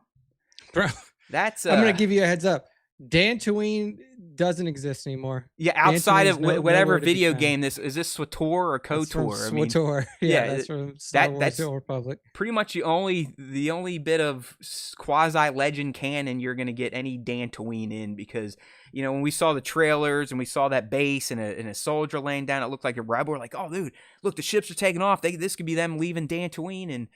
bro, that's... I'm going to give you a heads up. Dantooine doesn't exist anymore. Yeah, outside of whatever video game this is. This SWTOR or KOTOR? SWTOR. Yeah, that's from Star Wars The Old Republic. Pretty much the only bit of quasi legend canon you're gonna get any Dantooine in, because when we saw the trailers and we saw that base and a soldier laying down, it looked like a rebel. We're like, oh dude, look, the ships are taking off. This could be them leaving Dantooine,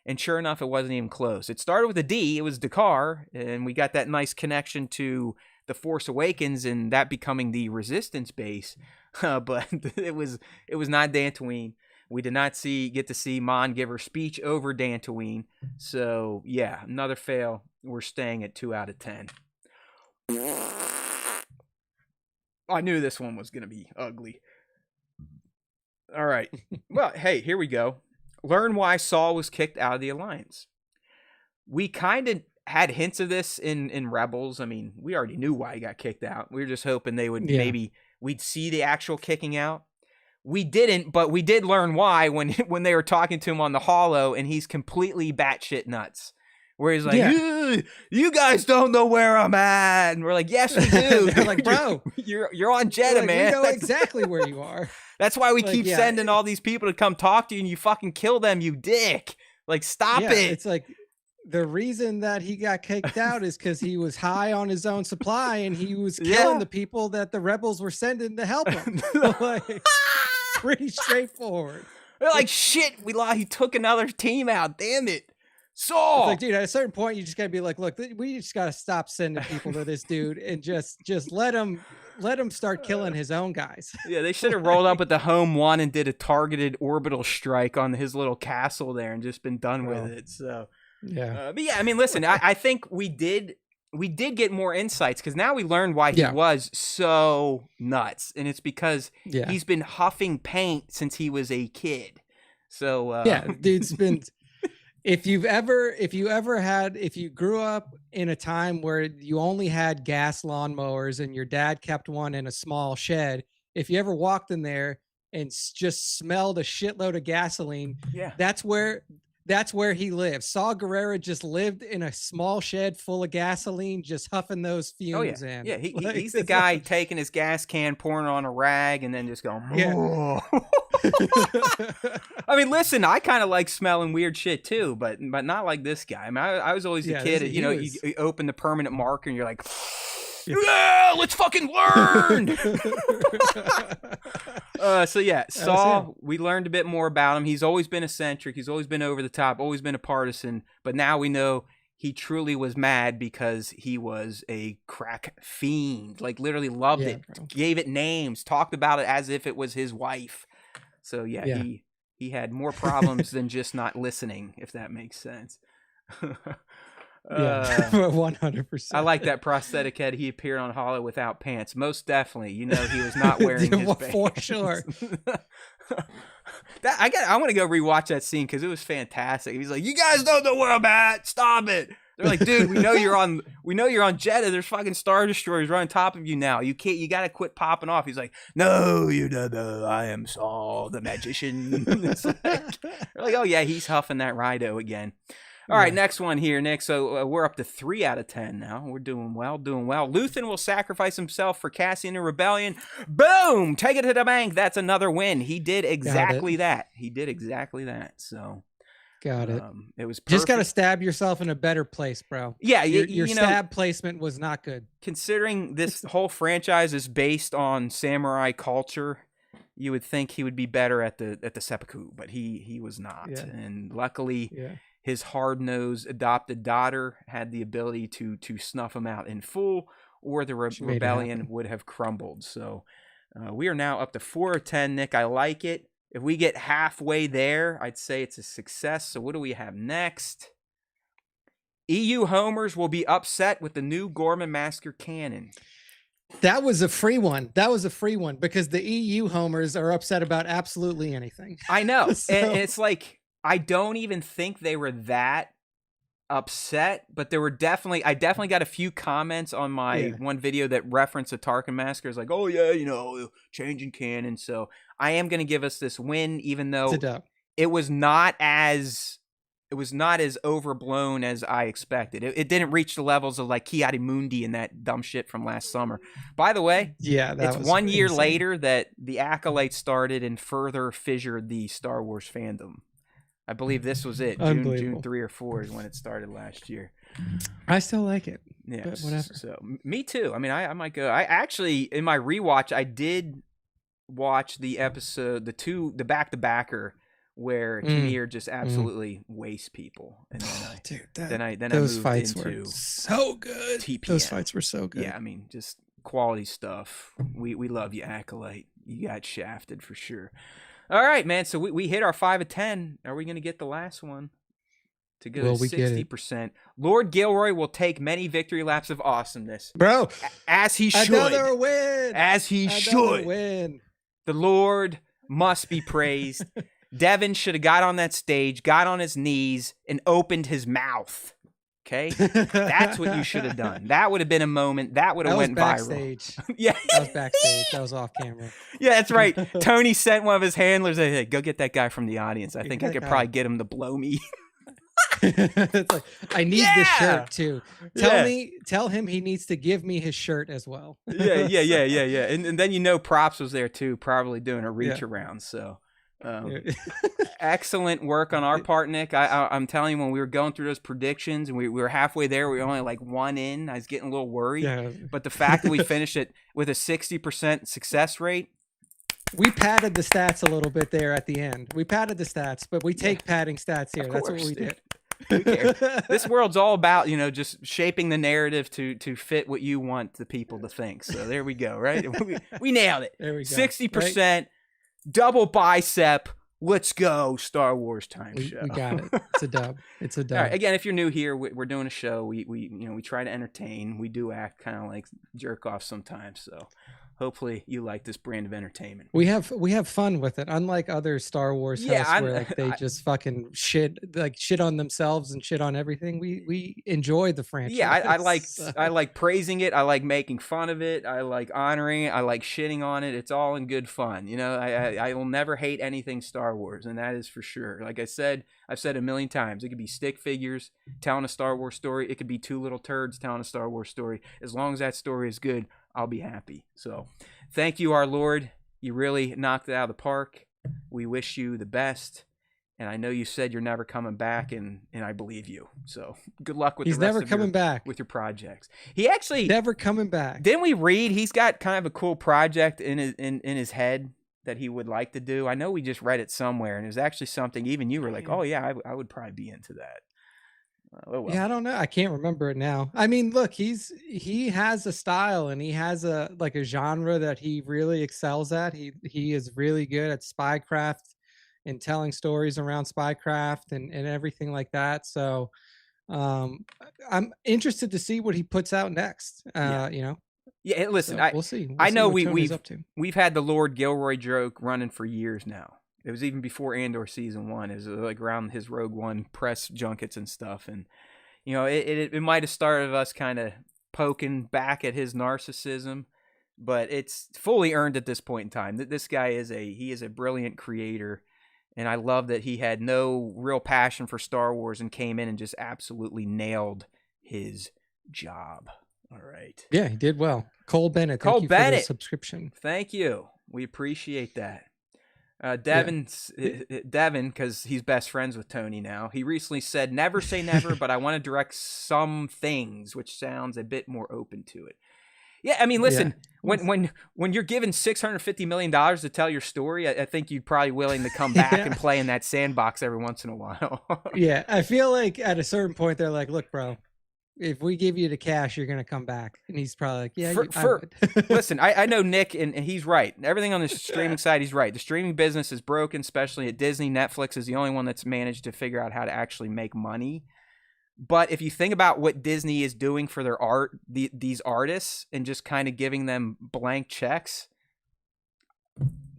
and sure enough, it wasn't even close. It started with a D. It was Dakar, and we got that nice connection to The Force Awakens and that becoming the Resistance base. But it was not Dantooine. We did not get to see Mon give her speech over Dantooine. So, yeah, another fail. We're staying at 2 out of 10. I knew this one was going to be ugly. All right. Well, hey, here we go. Learn why Saul was kicked out of the Alliance. We kind of had hints of this in Rebels. I mean, we already knew why he got kicked out. We were just hoping they would maybe we'd see the actual kicking out. We didn't, but we did learn why when they were talking to him on the holo, and he's completely batshit nuts. where he's like, Yeah. you guys don't know where I'm at. And we're like, yes, we do. They're like, bro, you're on Jeddah, like, man. we know exactly where you are. That's why we Like, keep yeah. sending all these people to come talk to you and you fucking kill them, you dick. Like, stop Yeah, it. it's like the reason that he got kicked out is because he was high on his own supply and he was killing the people that the rebels were sending to help him. Like, pretty straightforward. They're like, shit, he took another team out. Damn it. Saul. It's like, dude, at a certain point, you just gotta be like, look, we just gotta stop sending people to this dude and just let him start killing his own guys. Yeah, they should have rolled up at the home one and did a targeted orbital strike on his little castle there and just been done with it. So yeah, but yeah, I mean, listen, I think we did get more insights because now we learned why he was so nuts, and it's because he's been huffing paint since he was a kid. So dude's been. If you grew up in a time where you only had gas lawnmowers and your dad kept one in a small shed, if you ever walked in there and just smelled a shitload of gasoline, that's where he lived. Saw Gerrera just lived in a small shed full of gasoline, just huffing those fumes in. Yeah, he's the guy taking his gas can, pouring it on a rag, and then just going, I mean, listen, I kind of like smelling weird shit too, but not like this guy. I mean, I was always a kid, you open the permanent marker and you're like, yeah, let's fucking learn. Saul, we learned a bit more about him. He's always been eccentric. He's always been over the top, always been a partisan. But now we know he truly was mad because he was a crack fiend. Like, literally loved it, gave it names, talked about it as if it was his wife. So, he had more problems than just not listening, if that makes sense. 100%. I like that prosthetic head. He appeared on Hollow without pants. Most definitely. You know, he was not wearing his pants. For sure. I want to go rewatch that scene because it was fantastic. He's like, you guys don't know where I'm at. Stop it. They're like, dude, we know you're on Jeddah. There's fucking Star Destroyers right on top of you now. You got to quit popping off. He's like, no, you don't know. I am Saul the magician. It's like, they're like, oh yeah, he's huffing that Rido again. All right, next one here, Nick. So we're up to 3 out of 10 now. We're doing well. Luthen will sacrifice himself for Cassian and Rebellion. Boom! Take it to the bank. That's another win. He did exactly that. So got it. It was perfect. Just got to stab yourself in a better place, bro. Yeah, your stab placement was not good. Considering this whole franchise is based on samurai culture, you would think he would be better at the seppuku, but he was not. Yeah. And luckily, his hard-nosed adopted daughter had the ability to snuff him out in full, or the rebellion would have crumbled. So we are now up to 4 or 10, Nick. I like it. If we get halfway there, I'd say it's a success. So what do we have next? EU homers will be upset with the new Gorman Masker canon. That was a free one. Because the EU homers are upset about absolutely anything. I know. So. And it's like, I don't even think they were that upset, but there were I definitely got a few comments on my one video that referenced the Tarkin Massacre. It's like, oh yeah, changing canon. So I am going to give us this win, even though it was not as overblown as I expected. It didn't reach the levels of like Ki-Adi-Mundi and that dumb shit from last summer. By the way, it's 1 year later that the Acolytes started and further fissured the Star Wars fandom. I believe this was it. June 3 or 4 is when it started last year. I still like it. Yeah, but whatever. So me too. I mean, I might go. I actually, in my rewatch, I did watch the episode, the back-to-backer, where Kinnear just absolutely wastes people. And then those I fights moved into were so good. TPM. Those fights were so good. Yeah, I mean, just quality stuff. We love you, Acolyte. You got shafted for sure. All right, man. So we hit our 5 of 10. Are we going to get the last one to go to 60%? Lord Gilroy will take many victory laps of awesomeness, bro, as he should. Another win. As he should. Win. The Lord must be praised. Devin should have got on that stage, got on his knees, and opened his mouth. Okay, that's what you should have done. That would have been a moment that would have went backstage. Viral. Yeah, that was backstage. That was off camera. Yeah, that's right. Tony sent one of his handlers. Hey, go get that guy from the audience. I think I could probably get him to blow me. It's like, I need this Yeah! shirt too. Yeah. Tell him he needs to give me his shirt as well. Yeah. And then Props was there too, probably doing a reach Yeah. around. So Yeah. excellent work on our part, Nick. I'm telling you, when we were going through those predictions and we were halfway there, we were only like one in. I was getting a little worried. Yeah. But the fact that we finished it with a 60% success rate. We padded the stats a little bit there at the end. We padded the stats, but we take padding stats here. That's what we did. Who cares? This world's all about, just shaping the narrative to fit what you want the people to think. So there we go, right? We nailed it. There we go. 60%, right? double bicep. Let's go, Star Wars time show. We got it. It's a dub. It's a dub. All right. Again, if you're new here, we're doing a show. We try to entertain. We do act kind of like jerk off sometimes. So hopefully you like this brand of entertainment. We have fun with it, unlike other Star Wars hosts where like they just fucking shit on themselves and shit on everything. We enjoy the franchise. Yeah, I like praising it. I like making fun of it. I like honoring it. I like shitting on it. It's all in good fun. I will never hate anything Star Wars, and that is for sure. Like I've said a million times, it could be stick figures telling a Star Wars story. It could be two little turds telling a Star Wars story. As long as that story is good, I'll be happy. So thank you, our Lord. You really knocked it out of the park. We wish you the best. And I know you said you're never coming back, and I believe you. So good luck with He's the rest never of coming back with your projects. He actually never coming back. Didn't we read he's got kind of a cool project in his head that he would like to do? I know we just read it somewhere, and it was actually something even you were like, oh yeah, I would probably be into that. Oh, well. Yeah, I don't know. I can't remember it now. I mean, look, he has a style and he has a genre that he really excels at. He is really good at spycraft and telling stories around spycraft and everything like that. So I'm interested to see what he puts out next. Yeah, listen, so we'll see. I know we've had the Lord Gilroy joke running for years now. It was even before Andor season 1. It was like around his Rogue One press junkets and stuff. And, it might have started us kind of poking back at his narcissism, but it's fully earned at this point in time. This guy is a brilliant creator. And I love that he had no real passion for Star Wars and came in and just absolutely nailed his job. All right. Yeah, he did well. Cole Bennett. Thank you for the subscription. Thank you. We appreciate that. Devin, because he's best friends with Tony now. He recently said, "Never say never, but I want to direct some things," which sounds a bit more open to it. Yeah, I mean, listen, when you're given $650 million to tell your story, I think you'd probably willing to come back and play in that sandbox every once in a while. Yeah, I feel like at a certain point they're like, "Look, bro, if we give you the cash, you're gonna come back." And he's probably like, "Yeah, listen, I know Nick, and he's right. Everything on the streaming side, he's right. The streaming business is broken, especially at Disney. Netflix is the only one that's managed to figure out how to actually make money. But if you think about what Disney is doing for their art, these artists, and just kind of giving them blank checks,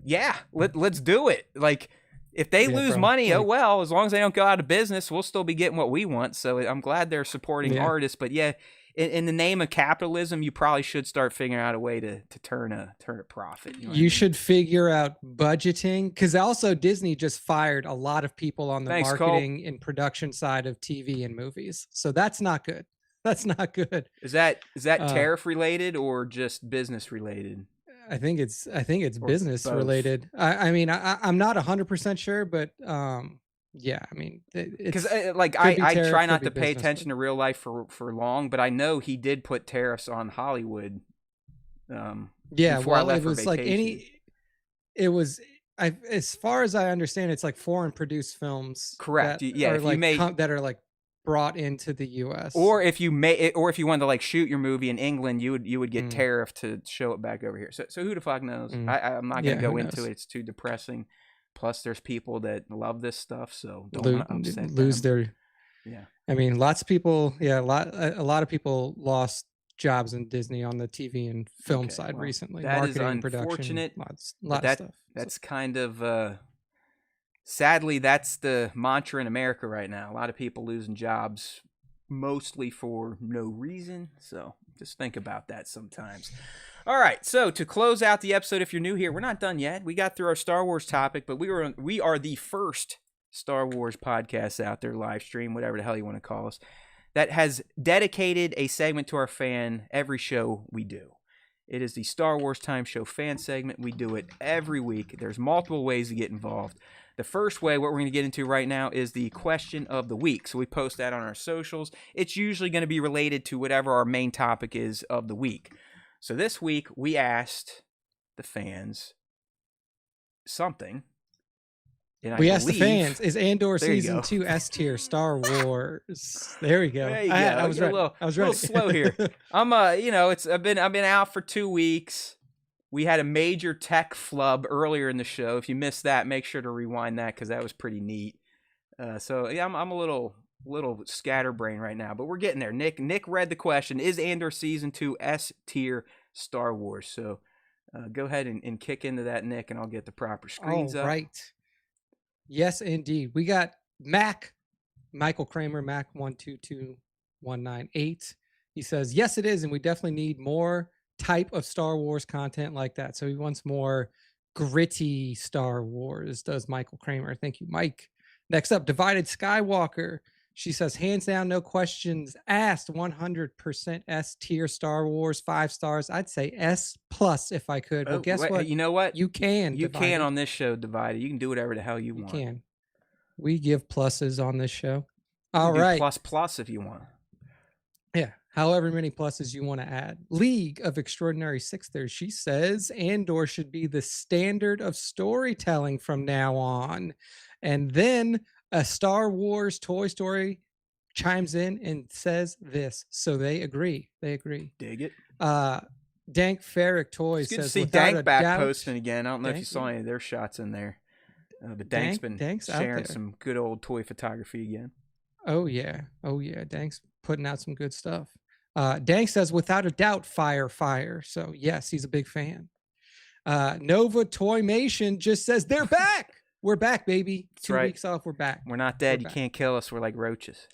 yeah, let's do it. Like, if they lose money, oh well, as long as they don't go out of business, we'll still be getting what we want. So I'm glad they're supporting artists. But yeah, in the name of capitalism, you probably should start figuring out a way to turn a profit. You should figure out budgeting, because also Disney just fired a lot of people on the marketing and production side of TV and movies. So that's not good. That's not good. Is that tariff related or just business related? I think it's business related. I mean, I'm not 100% sure, but yeah, I mean, because I try not to pay attention to real life for long, but I know he did put tariffs on Hollywood. Before I left it was for vacation. As far as I understand, it's like foreign produced films. Correct. That are like brought into the U.S. Or if you wanted to like shoot your movie in England, you would get tariffed to show it back over here. So who the fuck knows? I'm not gonna go into it. It's too depressing. Plus, there's people that love this stuff, so don't upset lose them. their. I mean, lots of people. Yeah, a lot of people lost jobs in Disney on the TV and film side recently. That marketing, is unfortunate. Production, lot of stuff. That's kind of sadly, that's the mantra in America right now. A lot of people losing jobs, mostly for no reason. So just think about that sometimes. All right, so to close out the episode, if you're new here, we're not done yet. We got through our Star Wars topic, but we are the first Star Wars podcast out there, live stream, whatever the hell you want to call us, that has dedicated a segment to our fan every show we do. It is the Star Wars Time Show fan segment. We do it every week. There's multiple ways to get involved. The first way, what we're going to get into right now, is the question of the week. So we post that on our socials. It's usually going to be related to whatever our main topic is of the week. So this week, we asked the fans something. And we asked the fans, is Andor Season 2 S tier Star Wars? There we go. There you go. I was ready. I was ready. A little slow here. I'm I've been out for 2 weeks. We had a major tech flub earlier in the show. If you missed that, make sure to rewind that because that was pretty neat. So yeah, I'm a little scatterbrained right now, but we're getting there. Nick read the question: is Andor Season 2 S tier Star Wars? So go ahead and kick into that, Nick, and I'll get the proper screens up. All right. Yes, indeed. We got Michael Kramer, Mac 122198. He says, yes, it is. And we definitely need more type of Star Wars content like that. So he wants more gritty Star Wars, does Michael Kramer. Thank you, Mike. Next up, Divided Skywalker. She says, hands down, no questions asked, 100% S tier Star Wars, 5 stars. I'd say S plus if I could. Well, guess what? You know what? You can. You can on this show, Divided. You can do whatever the hell you want. You can. We give pluses on this show. All right. Plus if you want. Yeah. However many pluses you want to add. League of Extraordinary Sixthers. She says Andor should be the standard of storytelling from now on. And then a Star Wars Toy Story chimes in and says this. So they agree. Dig it. Dank Ferrick Toys says, to see Dank back posting again. I don't know if you saw any of their shots in there. But Dank's been sharing some good old toy photography again. Oh, yeah. Dank's putting out some good stuff. Dank says, without a doubt, fire. So, yes, he's a big fan. Nova Toymation just says, they're back. We're back, baby. That's 2 weeks off. We're back. We're not dead. You can't kill us. We're like roaches.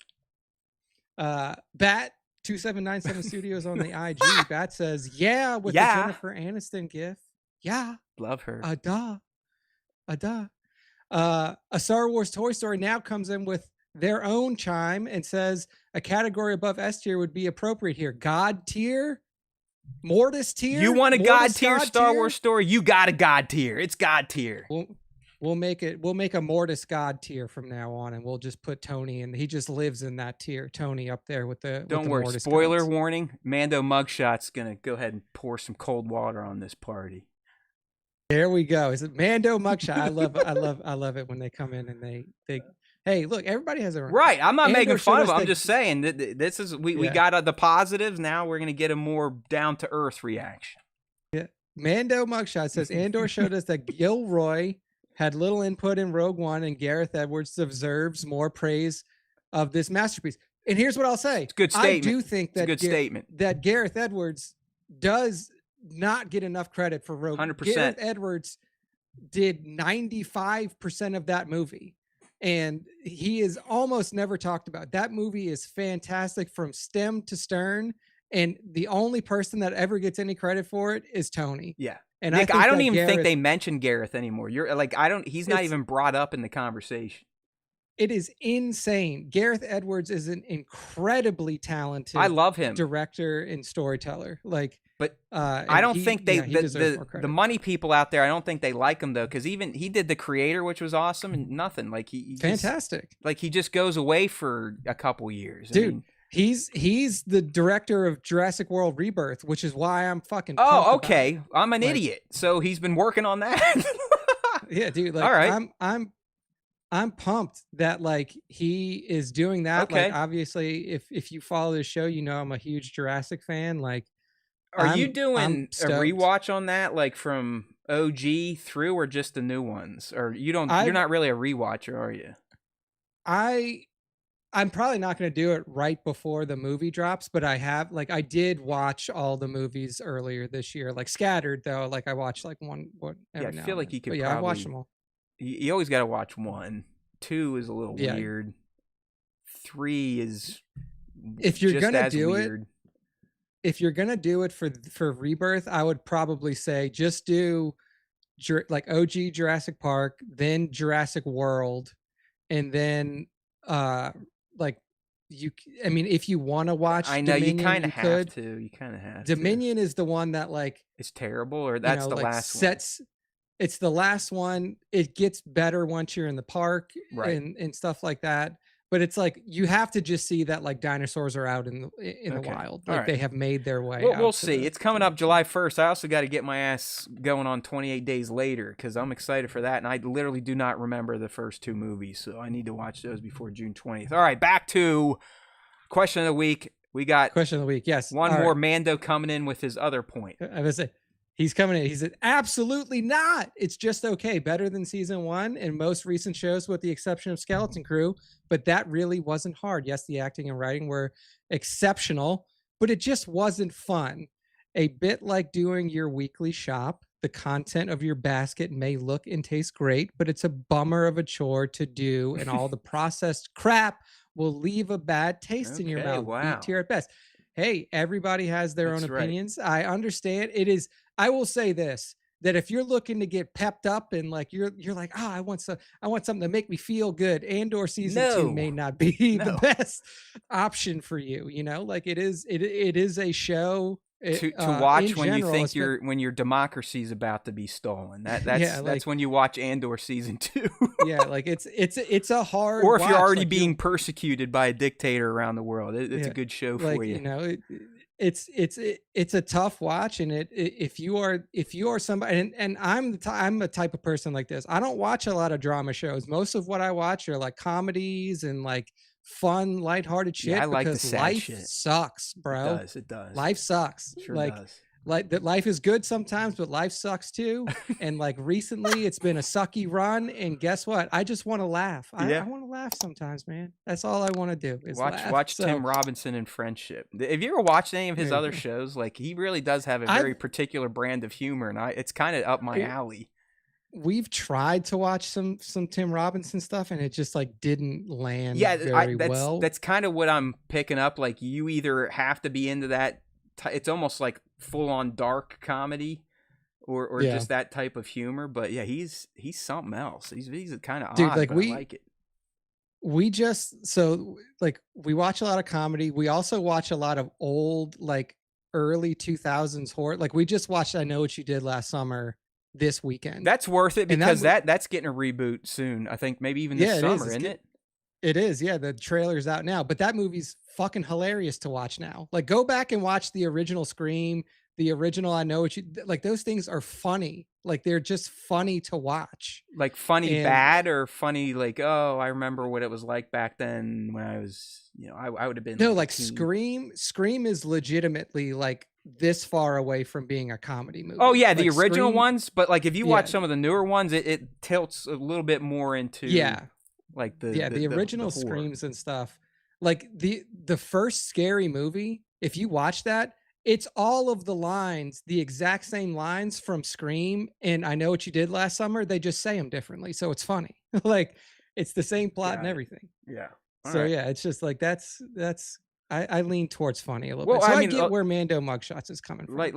Bat 2797 Studios on the IG. Bat says, yeah, with the Jennifer Aniston gif. Yeah. Love her. A Star Wars Toy Story now comes in with their own chime and says a category above S tier would be appropriate here. God tier? Mortis tier? You want a God tier Star Wars story? You got a God tier. It's God tier. We'll make a Mortis God tier from now on, and we'll just put Tony in. He just lives in that tier. Tony up there with the Don't worry. Mortis Spoiler gods. warning. Mando Mugshot's gonna go ahead and pour some cold water on this party. There we go. Is it Mando Mugshot? I love it when they come in and they hey, look, everybody has a right. I'm not making fun of it. I'm just saying that this is we got the positives. Now we're gonna get a more down to earth reaction. Yeah. Mando Mugshot says Andor showed us that Gilroy had little input in Rogue One, and Gareth Edwards deserves more praise of this masterpiece. And here's what I'll say. It's a good statement. I do think that it's a good statement. That Gareth Edwards does not get enough credit for Rogue One. 100%. Gareth Edwards did 95% of that movie, and he is almost never talked about. That movie is fantastic from stem to stern, and the only person that ever gets any credit for it is Tony. Yeah. And Nick, I don't even think they mention Gareth anymore. You're like, he's not even brought up in the conversation. It is insane. Gareth Edwards is an incredibly talented I love him. Director and storyteller. But I don't think the money people out there, I don't think they like him though, because even he did The Creator, which was awesome, and nothing. Like he fantastic. He just goes away for a couple years. Dude. I mean, he's the director of Jurassic World Rebirth, which is why I'm fucking pumped Oh, okay. I'm an idiot. So he's been working on that. Yeah, dude. Like, all right. I'm pumped that he is doing that. Okay. Like, obviously, if you follow the show, you know I'm a huge Jurassic fan. Are you doing a rewatch on that, from OG through, or just the new ones? Or you're not really a rewatcher, are you? I'm probably not going to do it right before the movie drops, but I did watch all the movies earlier this year, scattered though. I watched one. Yeah, I feel like you could. I watched them all. You always got to watch 1. 2 is a little weird. 3 is if you're gonna do weird. If you're gonna do it for Rebirth, I would probably say just do OG Jurassic Park, then Jurassic World, and then like I mean, if you want to watch I know Dominion, you kind of you have could. to. You kind of have to. Dominion is the one that like, It's terrible, or you that's know, the like last one. It's the last one. It gets better once you're in the park Right. and stuff like that. But it's like you have to just see that like dinosaurs are out in the Okay. wild. All Like right. they have made their way Well, we'll out to see. It's coming up July 1st. I also got to get my ass going on 28 Days Later because I'm excited for that. And I literally do not remember the first 2 movies. So I need to watch those before June 20th. All right, back to question of the week. We got question of the week. Yes. one All more right. Mando coming in with his other point. I was say he's coming in. He said, absolutely not. It's just okay. Better than season 1 and most recent shows, with the exception of Skeleton Crew. But that really wasn't hard. Yes, the acting and writing were exceptional, but it just wasn't fun. A bit like doing your weekly shop. The content of your basket may look and taste great, but it's a bummer of a chore to do, and all the processed crap will leave a bad taste in your Okay, mouth. wow. B tier at best. Hey, everybody has their That's own right. opinions. I understand. It is. I will say this: that if you're looking to get pepped up and like you're like, oh, I want something to make me feel good. Andor season 2 may not be the best option for you. You know, like it is a show to watch when general, you think when your democracy is about to be stolen. That's yeah, that's when you watch Andor season 2. Yeah, like it's a hard. Or if watch. you're already like being persecuted by a dictator around the world, it's yeah, a good show like, for you. You know, it's a tough watch, and if you are somebody, and I'm a type of person like this. I don't watch a lot of drama shows. Most of what I watch are like comedies and like fun, lighthearted shit. Yeah, I like the because sad life shit. sucks, bro. It does. Life sucks. Sure like does. like that life is good sometimes, but life sucks too. And like recently it's been a sucky run, and guess what? I just want to laugh. I want to laugh sometimes, man. That's all I want to do is laugh. Watch Tim Robinson in Friendship. Have you ever watched any of his other shows? Like, he really does have a very particular brand of humor, and it's kind of up my alley. We've tried to watch some Tim Robinson stuff, and it just like didn't land very well. That's kind of what I'm picking up. Like, you either have to be into that. It's almost like full on dark comedy, or just that type of humor. But yeah, he's something else. He's kind of odd, like but I like it. We watch a lot of comedy. We also watch a lot of old, like early 2000s horror. Like we just watched I Know What You Did Last Summer this weekend. That's worth it because that's getting a reboot soon. I think maybe even this summer, isn't it? It is, yeah. The trailer's out now, but that movie's fucking hilarious to watch now. Like, go back and watch the original Scream, the original I Know What You like. Those things are funny. Like, they're just funny to watch. Like funny bad or funny like, oh, I remember what it was like back then when I was, I would have been. No, like Scream is legitimately like this far away from being a comedy movie. Oh yeah, the original ones, but like if you watch some of the newer ones, it tilts a little bit more into like the original Screams and stuff. Like the first Scary Movie, if you watch that, it's all of the lines, the exact same lines from Scream and I Know What You Did Last Summer. They just say them differently, so it's funny. Like it's the same plot and everything. Yeah. Yeah, it's just like that's I lean towards funny a little bit. So I get where Mando mugshots is coming from. I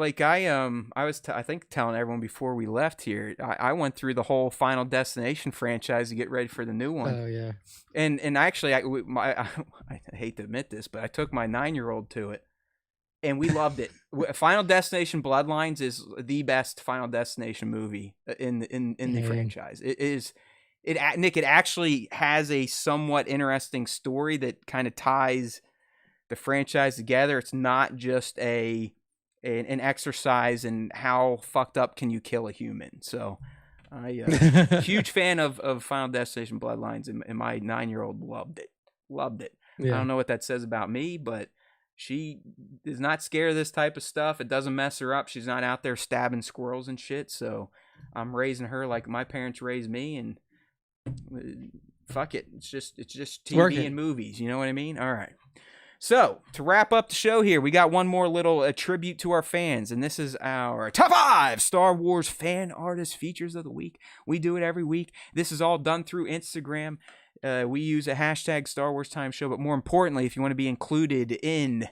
was I think telling everyone before we left here, I went through the whole Final Destination franchise to get ready for the new one. Oh yeah. And actually, I hate to admit this, but I took my 9-year-old to it, and we loved it. Final Destination Bloodlines is the best Final Destination movie in the franchise. It is. Nick, it actually has a somewhat interesting story that kind of ties the franchise together. It's not just an exercise in how fucked up can you kill a human. So I huge fan of Final Destination Bloodlines, and my 9-year-old loved it. Yeah. I don't know what that says about me, but she is not scared of this type of stuff. It doesn't mess her up. She's not out there stabbing squirrels and shit. So I'm raising her like my parents raised me, and fuck it. It's just TV and movies. You know what I mean? All right. So, to wrap up the show here, we got one more little tribute to our fans, and this is our Top 5 Star Wars Fan Artist Features of the Week. We do it every week. This is all done through Instagram. We use a hashtag Star Wars Time Show, but more importantly, if you want to be included in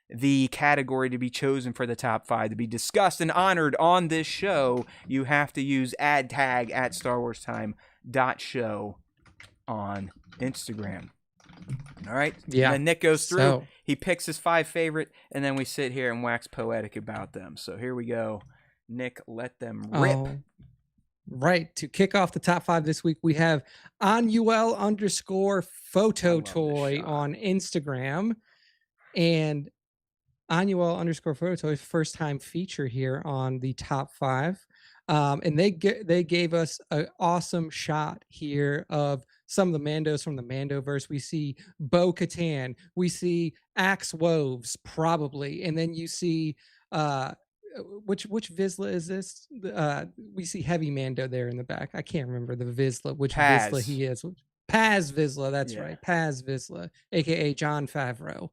the category to be chosen for the top 5 to be discussed and honored on this show, you have to use @StarWarsTime.show on Instagram. All right. Yeah. And then Nick goes through. So, He picks his 5 favorite, and then we sit here and wax poetic about them. So here we go. Nick, let them rip. oh, right. To kick off the top 5 this week, we have Anuel _ photo love this toy shot. on Instagram. And Anuel _ photo toy, first time feature here on the top 5. And they gave us an awesome shot here of some of the Mandos from the Mandoverse. We see Bo-Katan, we see Axe Woves, probably, and then you see which Vizsla is this? We see Heavy Mando there in the back. I can't remember the Vizsla, which Paz. Vizsla he is. Paz Vizsla, that's Yeah. right. Paz Vizsla, aka Jon Favreau.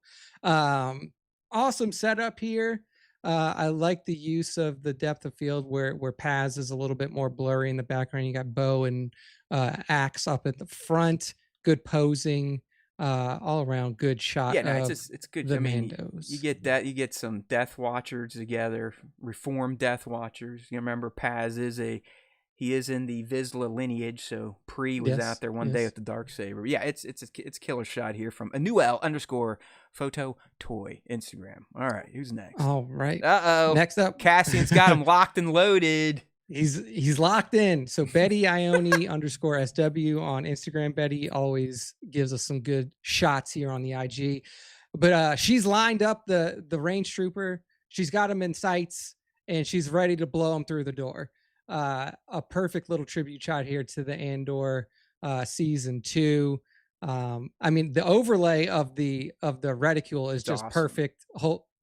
Awesome setup here. I like the use of the depth of field where Paz is a little bit more blurry in the background. You got Bo and Axe up at the front. Good posing, all around good shot. Yeah, no, of it's good. the I mean, Mandos. you get that. You get some Death Watchers together, Reformed Death Watchers. You remember Paz is in the Vizsla lineage, so Pre was out there one day with the Darksaber. Yeah, it's a killer shot here from Anuel _ photo toy Instagram. All right, who's next? All right. Next up, Cassian's got him locked and loaded. He's locked in. So Betty Ione _ SW on Instagram. Betty always gives us some good shots here on the IG. But she's lined up the range trooper. She's got him in sights, and she's ready to blow him through the door. A perfect little tribute shot here to the Andor season 2. I mean, the overlay of the reticule is just awesome. Perfect.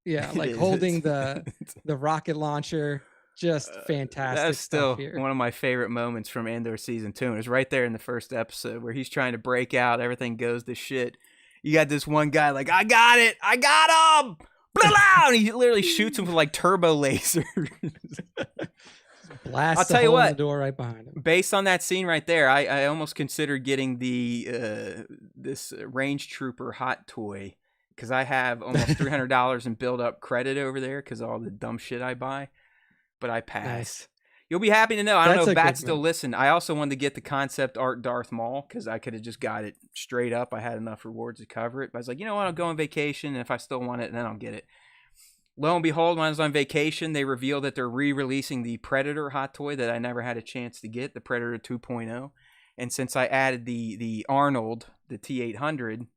Like holding the rocket launcher. Just fantastic. That's still here. One of my favorite moments from Andor season 2. And it's right there in the first episode where he's trying to break out. Everything goes to shit. You got this one guy like, I got it. I got him. Blah, blah, and he literally shoots him with like turbo lasers. Blast I'll tell you what, the door right behind him. Based on that scene right there, I almost considered getting the this range trooper hot toy because I have almost $300 in build up credit over there because of all the dumb shit I buy. But I passed. Nice. You'll be happy to know. I don't know if Bat still listened. I also wanted to get the concept art Darth Maul because I could have just got it straight up. I had enough rewards to cover it. But I was like, you know what? I'll go on vacation, and if I still want it, then I'll get it. Lo and behold, when I was on vacation, they revealed that they're re-releasing the Predator hot toy that I never had a chance to get, the Predator 2.0. And since I added the Arnold, the T-800,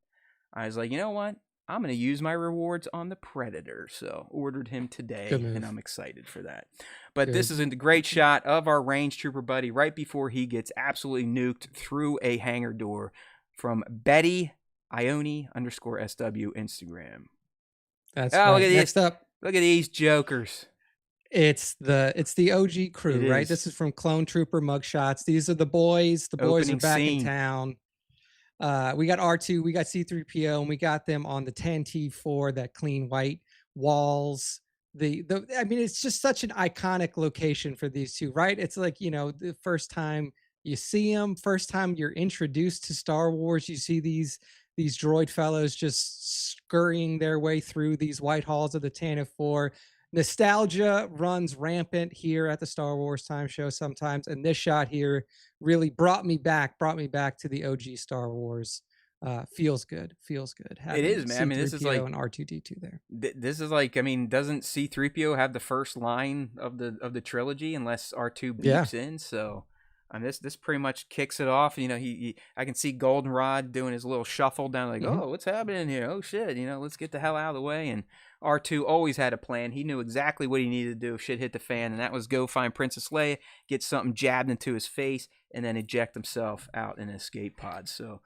I was like, you know what? I'm going to use my rewards on the Predator. So ordered him today, and I'm excited for that. But this is a great shot of our range trooper buddy right before he gets absolutely nuked through a hangar door from Betty Ione _ SW Instagram. That's right. Look at Next up. Look at these jokers. It's the OG crew, right? This is from Clone Trooper mugshots. These are the boys. The boys are back in town. We got R2, we got C-3PO, and we got them on the 10T4, that clean white walls. I mean, it's just such an iconic location for these two, right? It's like, you know, the first time you see them, first time you're introduced to Star Wars, you see these droid fellows just scurrying their way through these white halls of the Tantive 4. Nostalgia runs rampant here at the Star Wars Time Show sometimes, and this shot here really brought me back to the OG Star Wars. Feels good. It is, man. I mean, this is like an R2D2 there. This is like, I mean, doesn't C-3PO have the first line of the trilogy unless R2 beeps in? So, this pretty much kicks it off. You know, I can see Goldenrod doing his little shuffle down, like, oh, what's happening here? Oh shit, you know, let's get the hell out of the way. And R2 always had a plan. He knew exactly what he needed to do if shit hit the fan, and that was go find Princess Leia, get something jabbed into his face, and then eject himself out in an escape pod. So,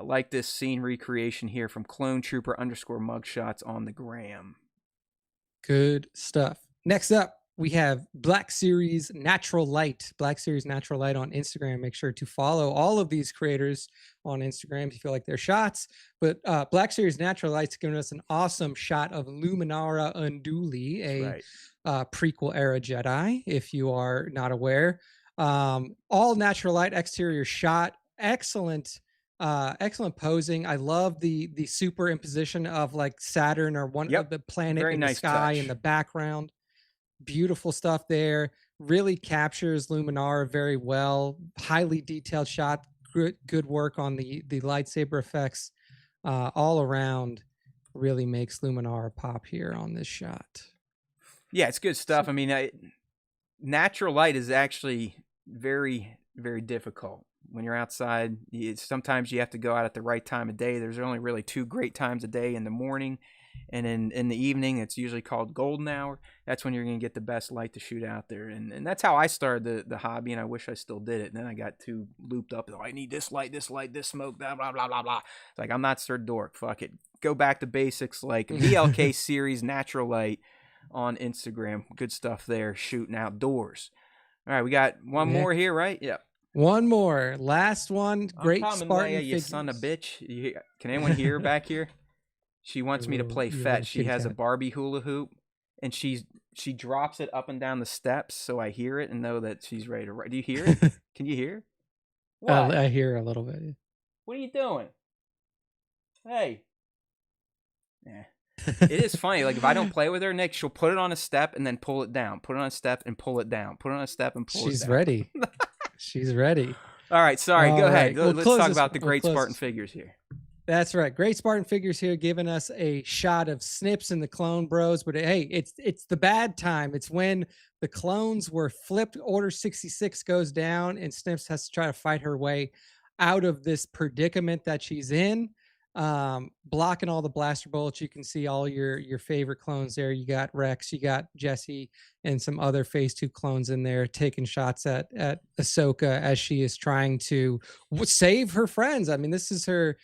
like this scene recreation here from Clone Trooper _ mugshots on the gram. Good stuff. Next up, we have Black Series Natural Light. Black Series Natural Light on Instagram. Make sure to follow all of these creators on Instagram if you feel like they're shots. But Black Series Natural Light's giving us an awesome shot of Luminara Unduli, a prequel era Jedi, if you are not aware. All natural light exterior shot. Excellent posing. I love the superimposition of like Saturn or one of the planet in the sky in the background. Beautiful stuff there. Really captures Luminara very well. Highly detailed shot. good work on the lightsaber effects all around. Really makes Luminara pop here on this shot. Yeah, it's good stuff. I mean, natural light is actually very, very difficult when you're outside. Sometimes you have to go out at the right time of day. There's only really two great times a day, in the morning and in the evening. It's usually called golden hour. That's when you're going to get the best light to shoot out there. And that's how I started the hobby, and I wish I still did it. And then I got too looped up. I need this light, this smoke, blah, blah, blah, blah, blah. It's like, I'm not Sir Dork. Fuck it. Go back to basics, like VLK series, natural light on Instagram. Good stuff there, shooting outdoors. All right, we got one more here, right? Yeah. One more. Last one. Great Spartan Leia, you son of a bitch. Can anyone hear her back here? She wants me to play fetch. She has a Barbie hula hoop, and she drops it up and down the steps, so I hear it and know that she's ready to ride. Do you hear it? Can you hear? What? I hear a little bit. What are you doing? Hey. Yeah. It is funny. Like, if I don't play with her, Nick, she'll put it on a step and then pull it down. Put it on a step and pull it down. Put it on a step and pull it down. She's ready. She's ready. All right. Sorry. Go ahead. Let's talk about the great Spartan figures here. That's right. Great Spartan figures here, giving us a shot of Snips and the Clone Bros. But hey, it's the bad time. It's when the clones were flipped. Order 66 goes down, and Snips has to try to fight her way out of this predicament that she's in. Blocking all the blaster bullets. You can see all your favorite clones there. You got Rex, you got Jesse, and some other Phase 2 clones in there taking shots at Ahsoka as she is trying to save her friends. I mean, this is her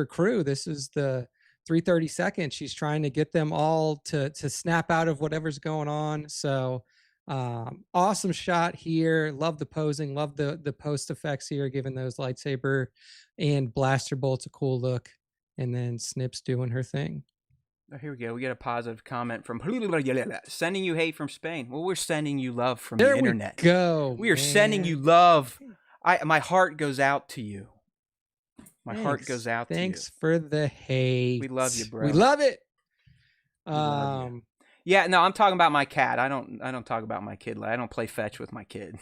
crew. This is the 332nd. She's trying to get them all to snap out of whatever's going on. So awesome shot here. Love the posing, love the post effects here, giving those lightsaber and blaster bolts a cool look. And then Snips doing her thing. Oh, here we go. We get a positive comment from sending you hate from Spain. Well, we're sending you love from the internet. We are sending you love. My heart goes out to you. My heart goes out to you. Thanks for the hate. We love you, bro. We love it. Yeah, no, I'm talking about my cat. I don't talk about my kid. I don't play fetch with my kid.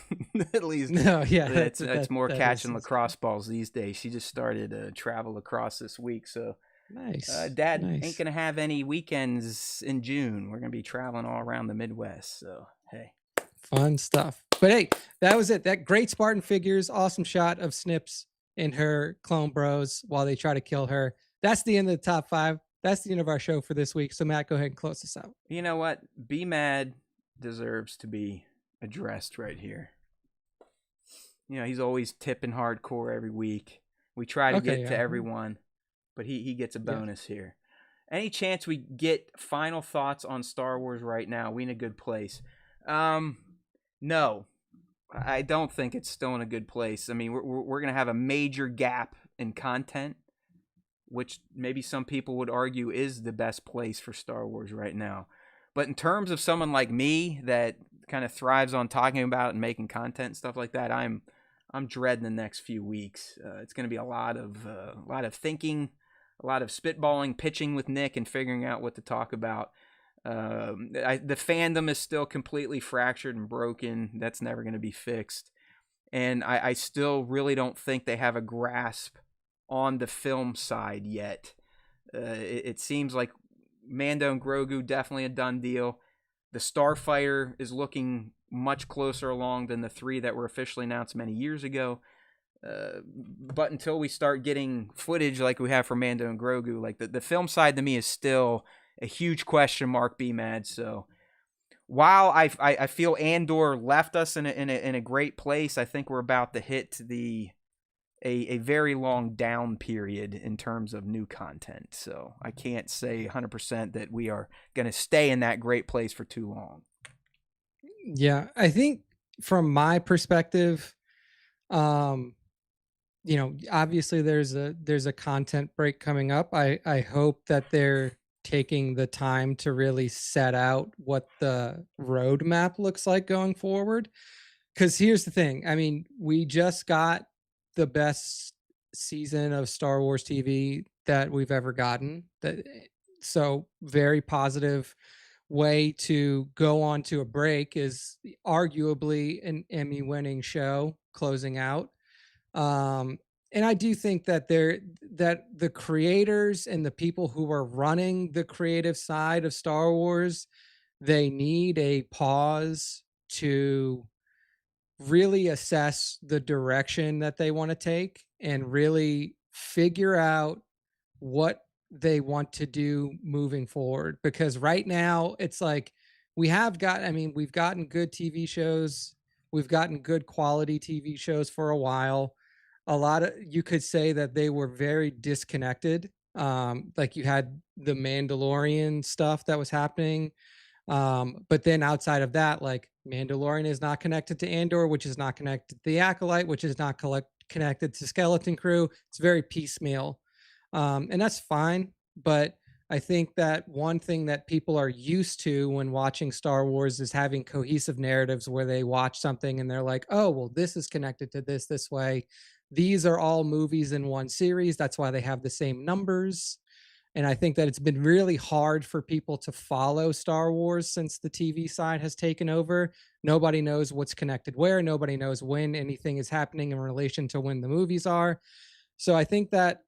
At least, no, yeah, it's more catching lacrosse balls these days. She just started travel lacrosse this week, so nice. Dad ain't gonna have any weekends in June. We're gonna be traveling all around the Midwest. So hey, fun stuff. But hey, that was it. That great Spartan figures. Awesome shot of Snips and her clone bros while they try to kill her. That's the end of the top 5. That's the end of our show for this week. So Matt, go ahead and close this out. You know what? Be Mad deserves to be addressed right here. You know, he's always tipping hardcore every week. We try to get to everyone, but he gets a bonus here. Any chance we get final thoughts on Star Wars right now? We in a good place? No, I don't think it's still in a good place. I mean, we're going to have a major gap in content, which maybe some people would argue is the best place for Star Wars right now. But in terms of someone like me that kind of thrives on talking about and making content and stuff like that, I'm dreading the next few weeks. It's going to be a lot of thinking, a lot of spitballing, pitching with Nick, and figuring out what to talk about. The fandom is still completely fractured and broken. That's never going to be fixed. And I still really don't think they have a grasp on the film side yet. It seems like Mando and Grogu definitely a done deal. The Starfighter is looking much closer along than the 3 that were officially announced many years ago. But until we start getting footage like we have for Mando and Grogu, like the film side to me is still a huge question mark. Be Mad. So while I feel Andor left us in a great place, I think we're about to hit a very long down period in terms of new content. So I can't say 100% that we are going to stay in that great place for too long. Yeah, I think from my perspective, you know, obviously there's a content break coming up. I hope that they're taking the time to really set out what the roadmap looks like going forward. Because here's the thing. I mean, we just got the best season of Star Wars TV that we've ever gotten. So very positive way to go on to a break is arguably an Emmy-winning show closing out. and I do think that the creators and the people who are running the creative side of Star Wars, they need a pause to really assess the direction that they want to take and really figure out what they want to do moving forward. Because right now it's like we've gotten good TV shows, we've gotten good quality TV shows for a while. A lot of, you could say that they were very disconnected. Like you had the Mandalorian stuff that was happening, but then outside of that, like Mandalorian is not connected to Andor, which is not connected to the Acolyte, which is not connected to Skeleton Crew. It's very piecemeal, and that's fine. But I think that one thing that people are used to when watching Star Wars is having cohesive narratives where they watch something and they're like, oh, well, this is connected to this way. These are all movies in one series. That's why they have the same numbers. And I think that it's been really hard for people to follow Star Wars since the TV side has taken over. Nobody knows what's connected where. Nobody knows when anything is happening in relation to when the movies are. So I think that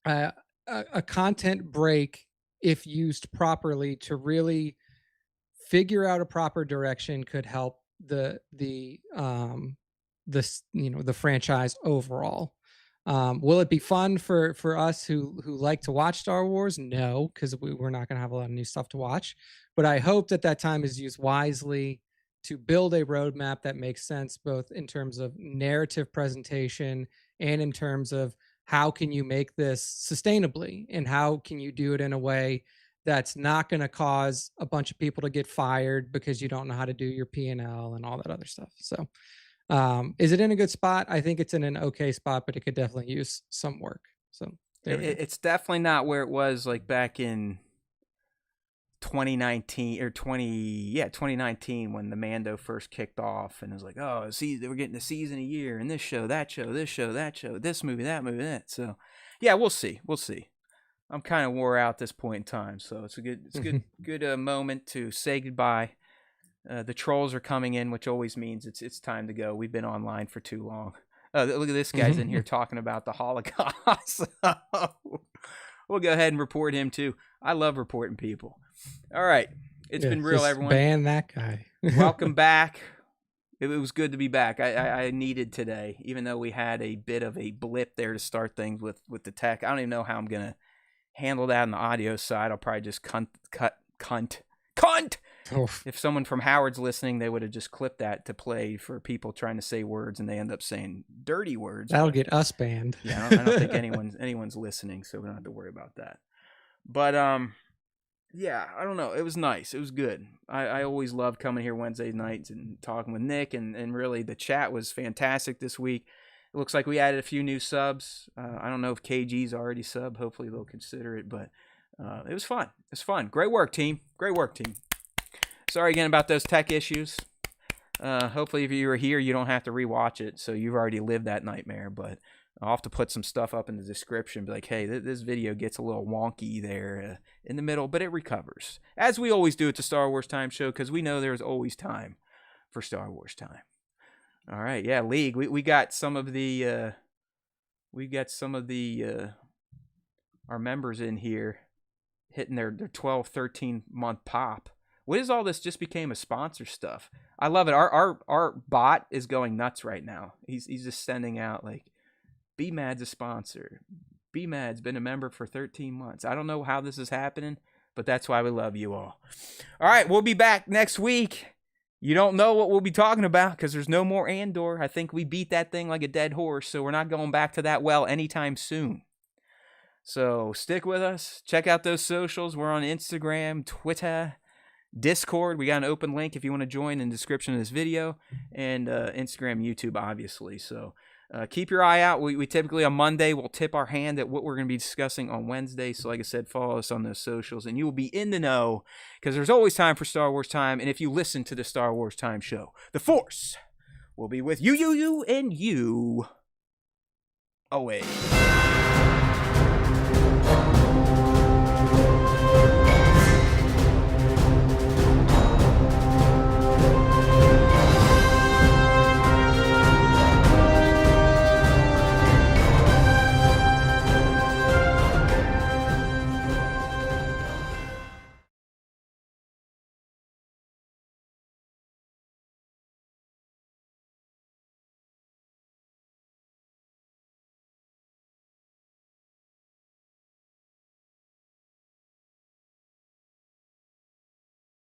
a content break, if used properly to really figure out a proper direction, could help the franchise overall. Will it be fun for us who like to watch Star Wars? No, because we're not going to have a lot of new stuff to watch. But I hope that time is used wisely to build a roadmap that makes sense, both in terms of narrative presentation and in terms of how can you make this sustainably and how can you do it in a way that's not going to cause a bunch of people to get fired because you don't know how to do your P&L and all that other stuff. So is it in a good spot? I think it's in an okay spot, but it could definitely use some work. So it's definitely not where it was like back in 2019 when the Mando first kicked off, and it was like, oh, see, we're getting a season a year, and this show, that show, this show, that show, this movie, that. So yeah, we'll see. I'm kind of wore out at this point in time, so it's a good moment to say goodbye. The trolls are coming in, which always means it's time to go. We've been online for too long. Look at this guy's in here talking about the Holocaust. We'll go ahead and report him too. I love reporting people. All right. It's been real, everyone. Ban that guy. Welcome back. It was good to be back. I needed today, even though we had a bit of a blip there to start things with the tech. I don't even know how I'm going to handle that on the audio side. I'll probably just cunt. Oof. If someone from Howard's listening, they would have just clipped that to play for people trying to say words, and they end up saying dirty words. That'll get us banned. Yeah, I don't think anyone's listening, so we don't have to worry about that. But yeah, I don't know. It was nice. It was good. I always love coming here Wednesday nights and talking with Nick, and really the chat was fantastic this week. It looks like we added a few new subs. I don't know if KG's already sub. Hopefully they'll consider it, but it was fun. It's fun. Great work, team. Great work, team. Sorry again about those tech issues. Hopefully if you were here, you don't have to rewatch it, so you've already lived that nightmare. But I'll have to put some stuff up in the description. Be like, hey, this video gets a little wonky there in the middle, but it recovers. As we always do at the Star Wars Time Show, because we know there's always time for Star Wars Time. All right, yeah, League. We got some of the our members in here hitting their 12, 13 month pop. What is all this? Just became a sponsor stuff. I love it. Our bot is going nuts right now. He's just sending out like, BMAD's a sponsor. BMAD's been a member for 13 months. I don't know how this is happening, but that's why we love you all. All right, we'll be back next week. You don't know what we'll be talking about because there's no more Andor. I think we beat that thing like a dead horse, so we're not going back to that well anytime soon. So stick with us. Check out those socials. We're on Instagram, Twitter, Discord. We got an open link if you want to join in the description of this video, and Instagram, YouTube, obviously. So keep your eye out. We typically on Monday will tip our hand at what we're going to be discussing on Wednesday. So like I said, follow us on those socials and you will be in the know because there's always time for Star Wars Time. And if you listen to the Star Wars Time Show, the Force will be with you, and you always.